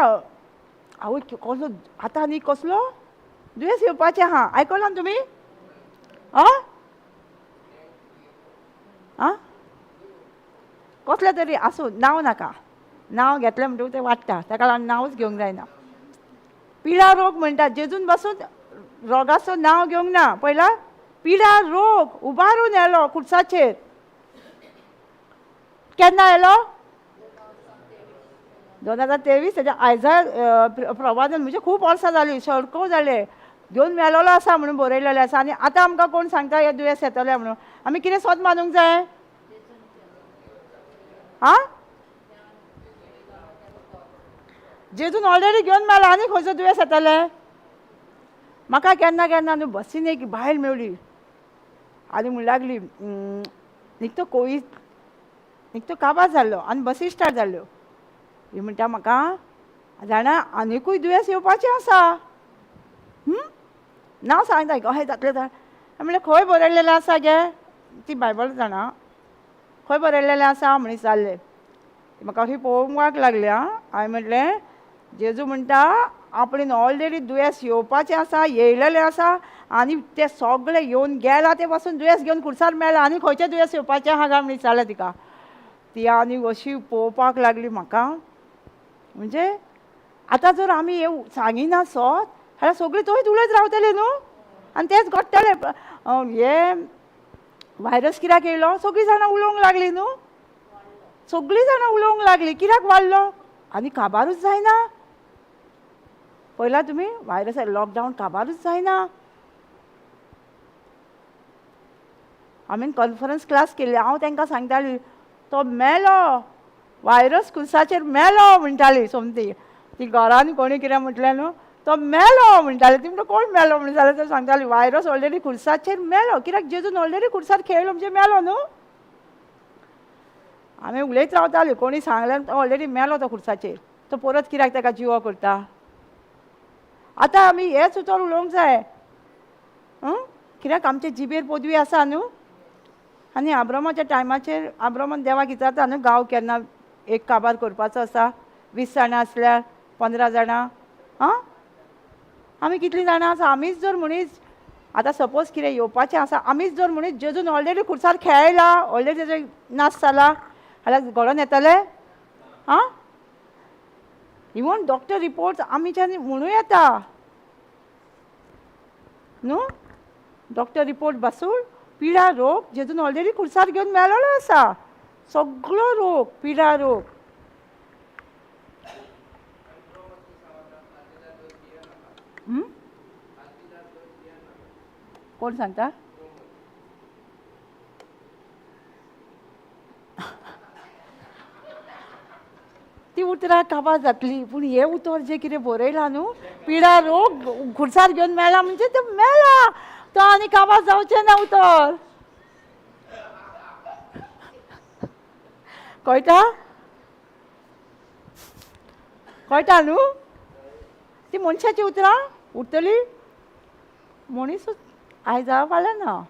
आवय कसलो आतां आनी कसलो दुयेंस येवपाचें आहा. आयकलां तुमी? आं आं कसलें तरी आसूं, नांव नाका. नांव घेतलें म्हणटकूच तें वाडटा, ताका लागून नांवच घेवंक जायना. पिडा रोग म्हणटा, जेजून बसून रोगाचो नांव घेवंक ना. पळयला, पिडा रोग उबारून येयलो खुर्साचेर. केन्ना येयलो? 2023. तेज्या आयजाया प्रवादान म्हणजे खूब वर्सां जालीं, सडको जाले, घेवन मेलोलो आसा म्हणून बरयलेलें आसा. आनी आतां आमकां कोण सांगता हें दुयेंस येतलें म्हणून? आमी कितें सोद मानूंक जाय? आं जेजून ऑलरेडी घेवन मेला, आनी खंयचो दुयेंस येतलें? म्हाका केन्ना केन्ना न्हू बसीन एक बायल मेवली आनी म्हणूंक लागली निकतो कोवीड निकतो काबार जाल्लो आनी बसी स्टार्ट जाल्ल्यो. ही म्हणटा म्हाका जाणा आनिकूय दुयेंस येवपाचें आसा. नांव सांगता अशें जातलें जाण. म्हणलें खंय बरयलेलें आसा गे? ती बायबल जाणा. खंय बरयलेलें आसा म्हणी जाल्लें. म्हाका अशी पळोवंक लागली. हांवें म्हटलें जेजू म्हणटा आपणेन ऑलरेडी दुयेंस येवपाचें आसा, येयलेलें आसा आनी तें सगळें येवन गेलां तें पासून दुयेंस घेवन खुर्सार मेळ्ळा आनी खंयचें दुयेंस येवपाचें आहा काय म्हणी विचारलें तिका. ती आनी अशी पळोवपाक लागली म्हाका. म्हणजे आतां जर आमी हें सांगिना सत जाल्यार सगळीं थंयच उलयत रावतलीं न्हू आनी तेंच घडटलें. हे व्हायरस कित्याक येयलो? सगळीं जाणां उलोवंक लागलीं न्हू. सगळीं जाणां उलोवंक लागलीं. कित्याक वाडलो? आनी काबारूच जायना. पळयलां तुमी व्हायरस लॉकडावन काबारूच जायना. हांवें कॉन्फरन्स क्लास केल्ली. हांव तांकां सांगताली तो मेलो, व्हायरस खुर्साचेर मेलो म्हणटाली सोमती. ती घरान कोणी कितें म्हटलें न्हू, तो मेलो म्हणटाली. ती म्हणटा कोण मेलो म्हणून जाल्यार ते सांगताली व्हायरस ऑलरेडी खुर्साचेर मेलो. कित्याक जेजून ऑलरेडी खुर्सार खेळलो म्हणजे मेलो न्हू. आमी उलयत रावतालीं. कोणी सांगलें ऑलरेडी मेलो तो खुर्साचेर, तो परत कित्याक ताका जिवो करता. आतां आमी हेच उतर उलोवंक जाय. कित्याक आमचे जिबेर पदवी आसा न्हू. आनी आब्रामाच्या टायमाचेर आब्रामान देवाक विचारता न्हू गांव केन्ना एक काबार करपाचो आसा. 20 जाणां आसल्यार 15 जाणां. आमी कितलीं जाणां आसा? आमीच जर मनीस आतां सपोज कितें येवपाचें आसा, आमीच जर मनीस जेजून ऑलरेडी खुर्सार खेळयला, ऑलरेडी तेजो नाश जाला जाल्यार घडोवन येतलें? इवन डॉक्टर रिपोर्ट्स आमीच्यान म्हणूं येता न्हू. डॉक्टर रिपोर्ट बसून पिडा रोग जेजून ऑलरेडी खुर्सार घेवन मेळलेलो आसा. सगळो रोग पिडा रोग. कोण सांगता? ती उतरां काबार जातली. पूण हे उतर जें कितें बरयलां न्हू, पिडा रोग खुर्सार घेवन मेळ्ळा म्हणजे तो मेळ्ळा. तो आनी काबार जावचें ना उतर. कळटा? कळटा न्हू. ती मनशाची उतरां उरतली. मनीसूच आयज फाल्यां ना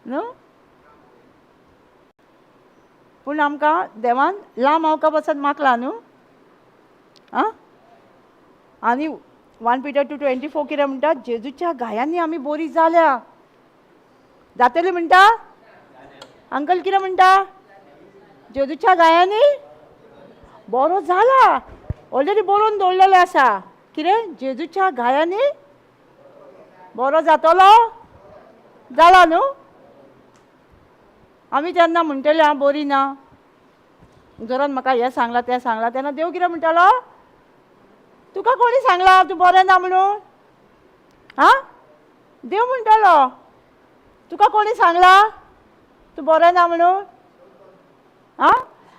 न्हू. पूण आमकां देवान लांब हावका पासत मागला न्हू आं आनी 1 Peter 2:24 कितें म्हणटा जेजूच्या गायांनी आमी बरी जाल्या जातली म्हणटा अंकल कितें म्हणटा जेजूच्या गायांनी बरो जाला ऑलरेडी बरोवन दवरलेलें आसा कितें जेजूच्या गायांनी बरो जातलो जाला न्हू आमी तेन्ना म्हणटले हांव बरी ना जोरान म्हाका हें सांगलां तें सांगलां तेन्ना देव कितें म्हणटालो तुका कोणी सांगला तूं बरें ना म्हणून हां देव म्हणटालो तुका कोणी सांगला तूं बरें ना म्हणून हां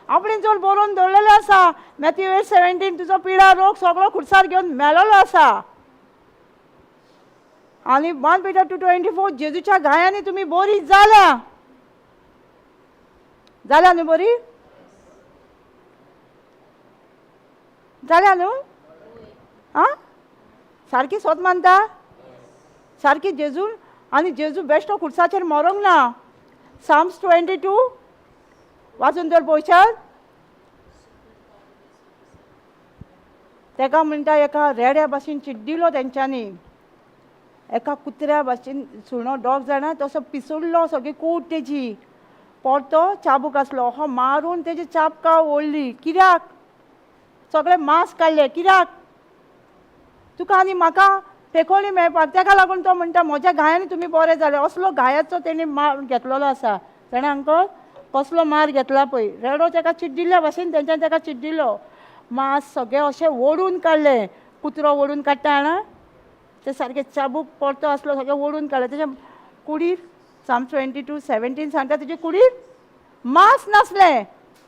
आपणें जर बरोवन दवरलेलें आसा मॅथ्यू 8:17 तुजो पिडा रोग सगळो खुर्सार घेवन मेळलेलो आसा आनी 1 Peter 2:24 जेजूच्या गायांनी तुमी बरी जाल्या जाल्या न्हू बरी जाल्या न्हू आं सारकी स्वत मानता सारकी जेजू आनी जेजू बेश्टो खुर्साचेर मरोंक ना Psalms 22 वाचून तर पळयशात तेका म्हणटा एका रेड्या भाशेन चिड्डिलो तेंच्यांनी एका कुत्र्या भाशेन सुणो डॉग जाणा तसो पिसुल्लो सगळी कूट तेजी परतो चाबूक आसलो हो मारून तेजी चाबकां ओडली कित्याक सगळे मांस काडले कित्याक तुका आनी म्हाका पेखोणी मेळपाक तेका लागून तो म्हणटा म्हज्या गायांनी तुमी बरे जाले असलो गायाचो तेणी मार घेतलेलो आसा जाणा अंकल कसलो मार घेतला पळय रेडो तेका चिड्डिल्ल्या भाशेन तेंच्यान तेका चिड्डिल्लो मांस सगळें अशें ओडून काडलें कुत्रो ओडून काडटा जाणा ते सारके चाबूक परतो आसलो सगळें ओडून काडलें तेच्या कुडीर Psalm 22:17 सांगता तेजे कुडीर मांस नासलें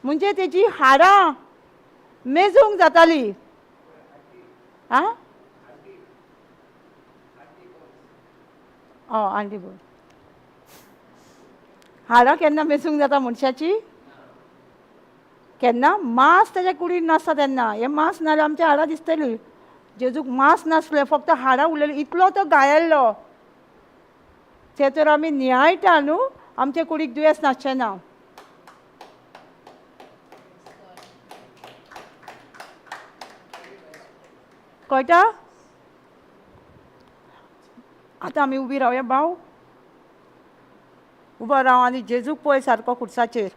म्हणजे तेजी हाडां मेजूंक जाताली आं आंटी बोल हाडां केन्ना मेसूंक जाता मनशाची केन्ना मांस तेज्या कुडीर नासता तेन्ना हें मांस नाल्यार आमची हाडां दिसतलीं जेजूक मांस नासलें फक्त हाडां उरलेलीं इतलो तो गायल्लो ते तर आमी नियाळटा न्हू आमचे कुडीक दुयेंस नासचें ना कळटा आतां आमी उबी रावया भाव उबो राव आनी जेजूक पळय सारको खुर्साचेर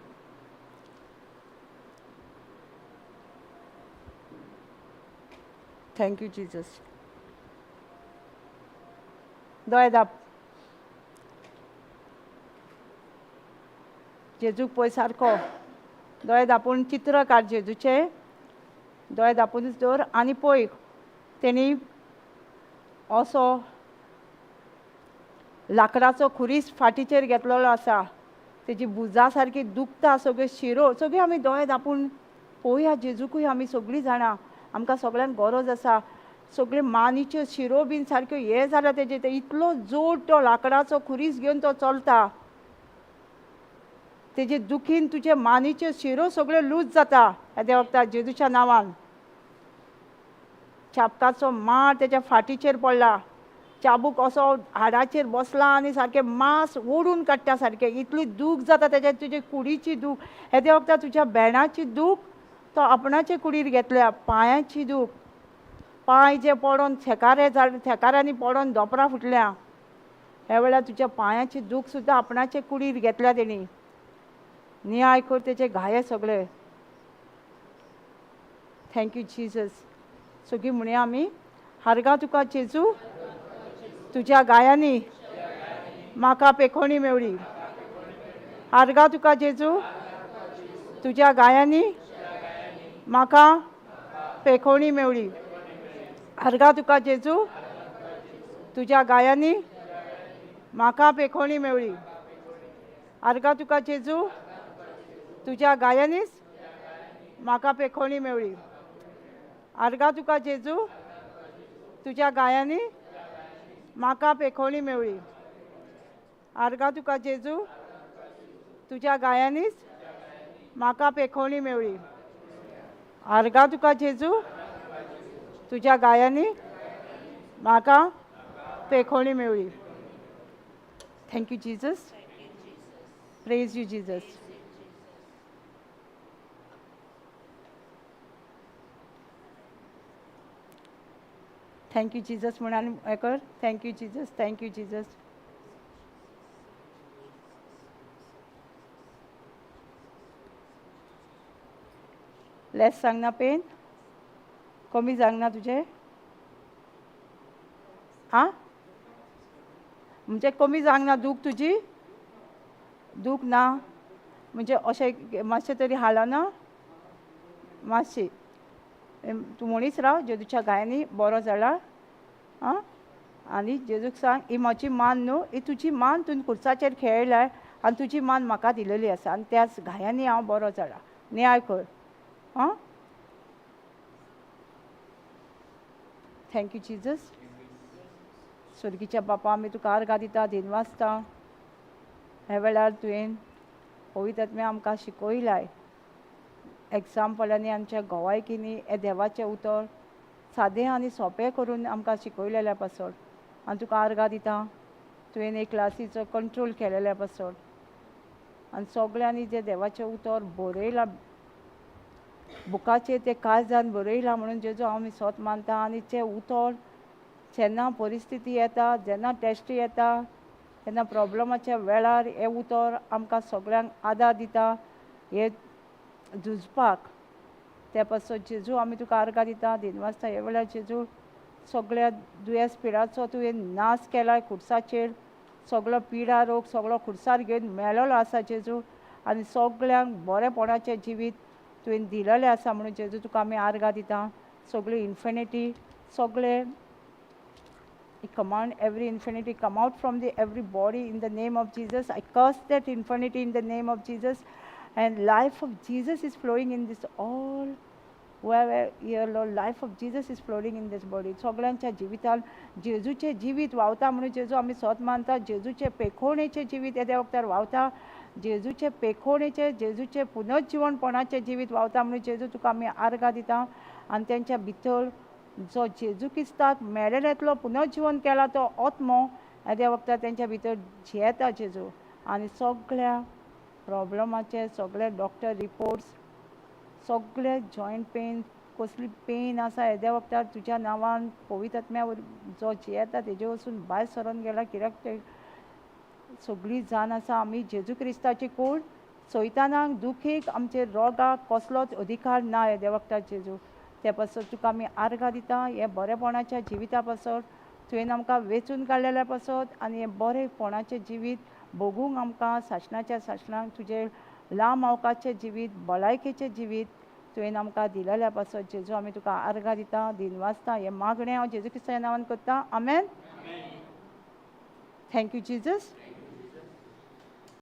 थँक्यू जिजस दोळे धाप जेजूक पळय सारको दोळे धापून चित्र काड जेजूचे दोळे धापूनच दवर आनी पळय तेणी असो लाकडाचो खुरीस फाटीचेर घेतलेलो आसा तेजी भुजां सारकी दुखता सगळ्यो शिरो सगळी आमी दोळे धापून पळोवया जेजूकूय आमी सगळीं जाणां आमकां सगळ्यांक गरज आसा सगळ्यो मानीच्यो शिरो बीन सारक्यो हे जाल्या तेजे ते इतलो जोड तो लाकडाचो खुरीस घेवन तो चलता तेजे दुखीन तुजे मानीच्यो शिरो सगळ्यो लूज जाता ह्या वखदार जेजूच्या नांवान चाबकाचो मार तेच्या फाटीचेर पडला चाबूक असो हाडाचेर बसला आनी सारकें मांस ओडून काडटा सारकें इतली दूख जाता तेच्या तुजे कुडीची दूख हे वखदार तुज्या बेणाची दूख तो आपणाचे कुडीर घेतल्या पांयाची दूख पांय जे पडोन थेकाऱ्यांनी पडोन धोपरां फुटल्या हे वेळार तुज्या पांयाची दूख सुद्दां आपणाचे कुडीर घेतल्या तेणी नियाळ कर तेचे घाये सगळे थँक्यू जिजस सगळीं म्हणया आमी हारगा तुका जेजू तुज्या गायांनी म्हाका पेखोणी मेवळी हारगा तुका जेजू तुज्या गायांनी म्हाका पेखोणी मेवळी हारगा तुका जेजू तुज्या गायांनी म्हाका पेखोणी मेवळी हारगा तुका जेजू तुज्या गायांनीच म्हाका पेखोणी मेवळी हारगा तुका जेजू तुज्या गायांनी म्हाका पेखोणी मेवळी हारगा तुका जेजू तुज्या गायांनीच म्हाका पेखोणी मेवळी हारगा तुका जेजू तुज्या गायांनी म्हाका पेखोणी मेवळी thank you Jesus praise you Jesus thank you Jesus म्हण आनी हें कर. Thank you Jesus, thank you Jesus. लेस सांगना पेन, कमी जावंक ना तुजें? आं म्हणजे कमी जावंक ना दूख तुजी? दूख ना म्हणजे अशें मातशें तरी हालना मातशी. तूं मनीस राव, जेजूच्या गायांनी बरो जाला. आं आनी जेजूक सांग, ही म्हजी मान न्हू, ही तुजी मान तुवें खुर्साचेर खेळयल्या आनी तुजी मान म्हाका दिलेली आसा आनी त्या गायांनी हांव बरो जाला. नियाळ कर. आं थँक्यू जिजस. स्वर्गीच्या बापा, आमी तुका आर्गां दिता, दिनवासता. हे वेळार तुवें पवित्र आत्म्या आमकां शिकयलाय, एग्जाम्पलांनी आमच्या गोवायकीनी हे देवाचें उतर सादें आनी सोंपें करून आमकां शिकयलेल्या पासत. आनी तुका आर्गां दिता, तुवें हे क्लासीचो कंट्रोल केलेल्या पासत आनी सगळ्यांनी जे देवाचें उतर बरयलां बुकाचेर, ते काळजान बरयलां म्हणून जेजू हांव विसोत मानता. आनी तें उतर जेन्ना परिस्थिती येता, जेन्ना टेस्ट येता, तेन्ना प्रॉब्लमाच्या वेळार हें उतर आमकां सगळ्यांक आदार दिता हे झुजपाक. त्या पासत जेजू आमी तुका आर्गां दिता, दिनवासता. हे वेळार जेजू सगळ्या दुयेंस पिडाचो तुवें नाश केलाय खुर्साचेर. सगळो पिडा रोग सगळो खुर्सार घेवन मेलोलो आसा जेजू. आनी सगळ्यांक बरेपणाचें जिवीत तुवें दिलेलें आसा म्हणून जेजू तुका आमी आर्गां दिता. सगळी इन्फिनिटी, सगळे I command every infinity come out from every body in the name of Jesus. I curse that infinity in the name of Jesus. And life of Jesus is flowing in this all. Wherever here, Lord, life of Jesus is flowing in this body. सगळ्यांच्या जिवितान जेजूचे जिवीत वावता म्हणून जेजू आमी सोत मानता. जेजूचे पेखोवणेचे जिवीत येद्या वक्तार वावता. जेजूचे पेखोवणेचे, जेजूचे पुनर्जीवनपणाचे जिवीत वावता म्हणून जेजू तुका आमी आर्गां दिता. आनी तेंच्या भितर जो जेजू क्रिस्ताक मेलेल्यांतलो पुनर्जीवन केला तो आत्मो येद्या वक्तार तेंच्या भितर जियेता जेजू. आनी सगळ्या प्रॉब्लमाचे सगळे डॉक्टर रिपोर्ट्स, सगळे जॉयंट पेन, कसली पेन आसा येद्या वक्तार तुज्या नांवान पवित्र आत्म्या जो जियेता तेजे वचून भायर सरोन गेला. कित्याक ते सगळी जाण आसा आमी जेजू क्रिस्ताची कूड. सैतानाक दुखीक आमचे रोगाक कसलोच अधिकार ना येद्या वक्तार जेजू. त्या पासत तुका आमी आर्गां दिता. हे बरेपणाच्या जिविता पासत तुवें आमकां वेचून काडलेल्या पासत आनी हे बरेपणाचें जिवीत भोगूंक आमकां सासणाच्या सासणाक तुजे लांब अवकाशचें जिवीत, भलायकेचें जिवीत तुवें आमकां दिलेल्या पासत जेजू आमी तुका आर्गां दिता, दिनवासता. हे मागणें हांव जेजू क्रिस्ताच्या नांवान करता. आमेन. Thank you Jesus.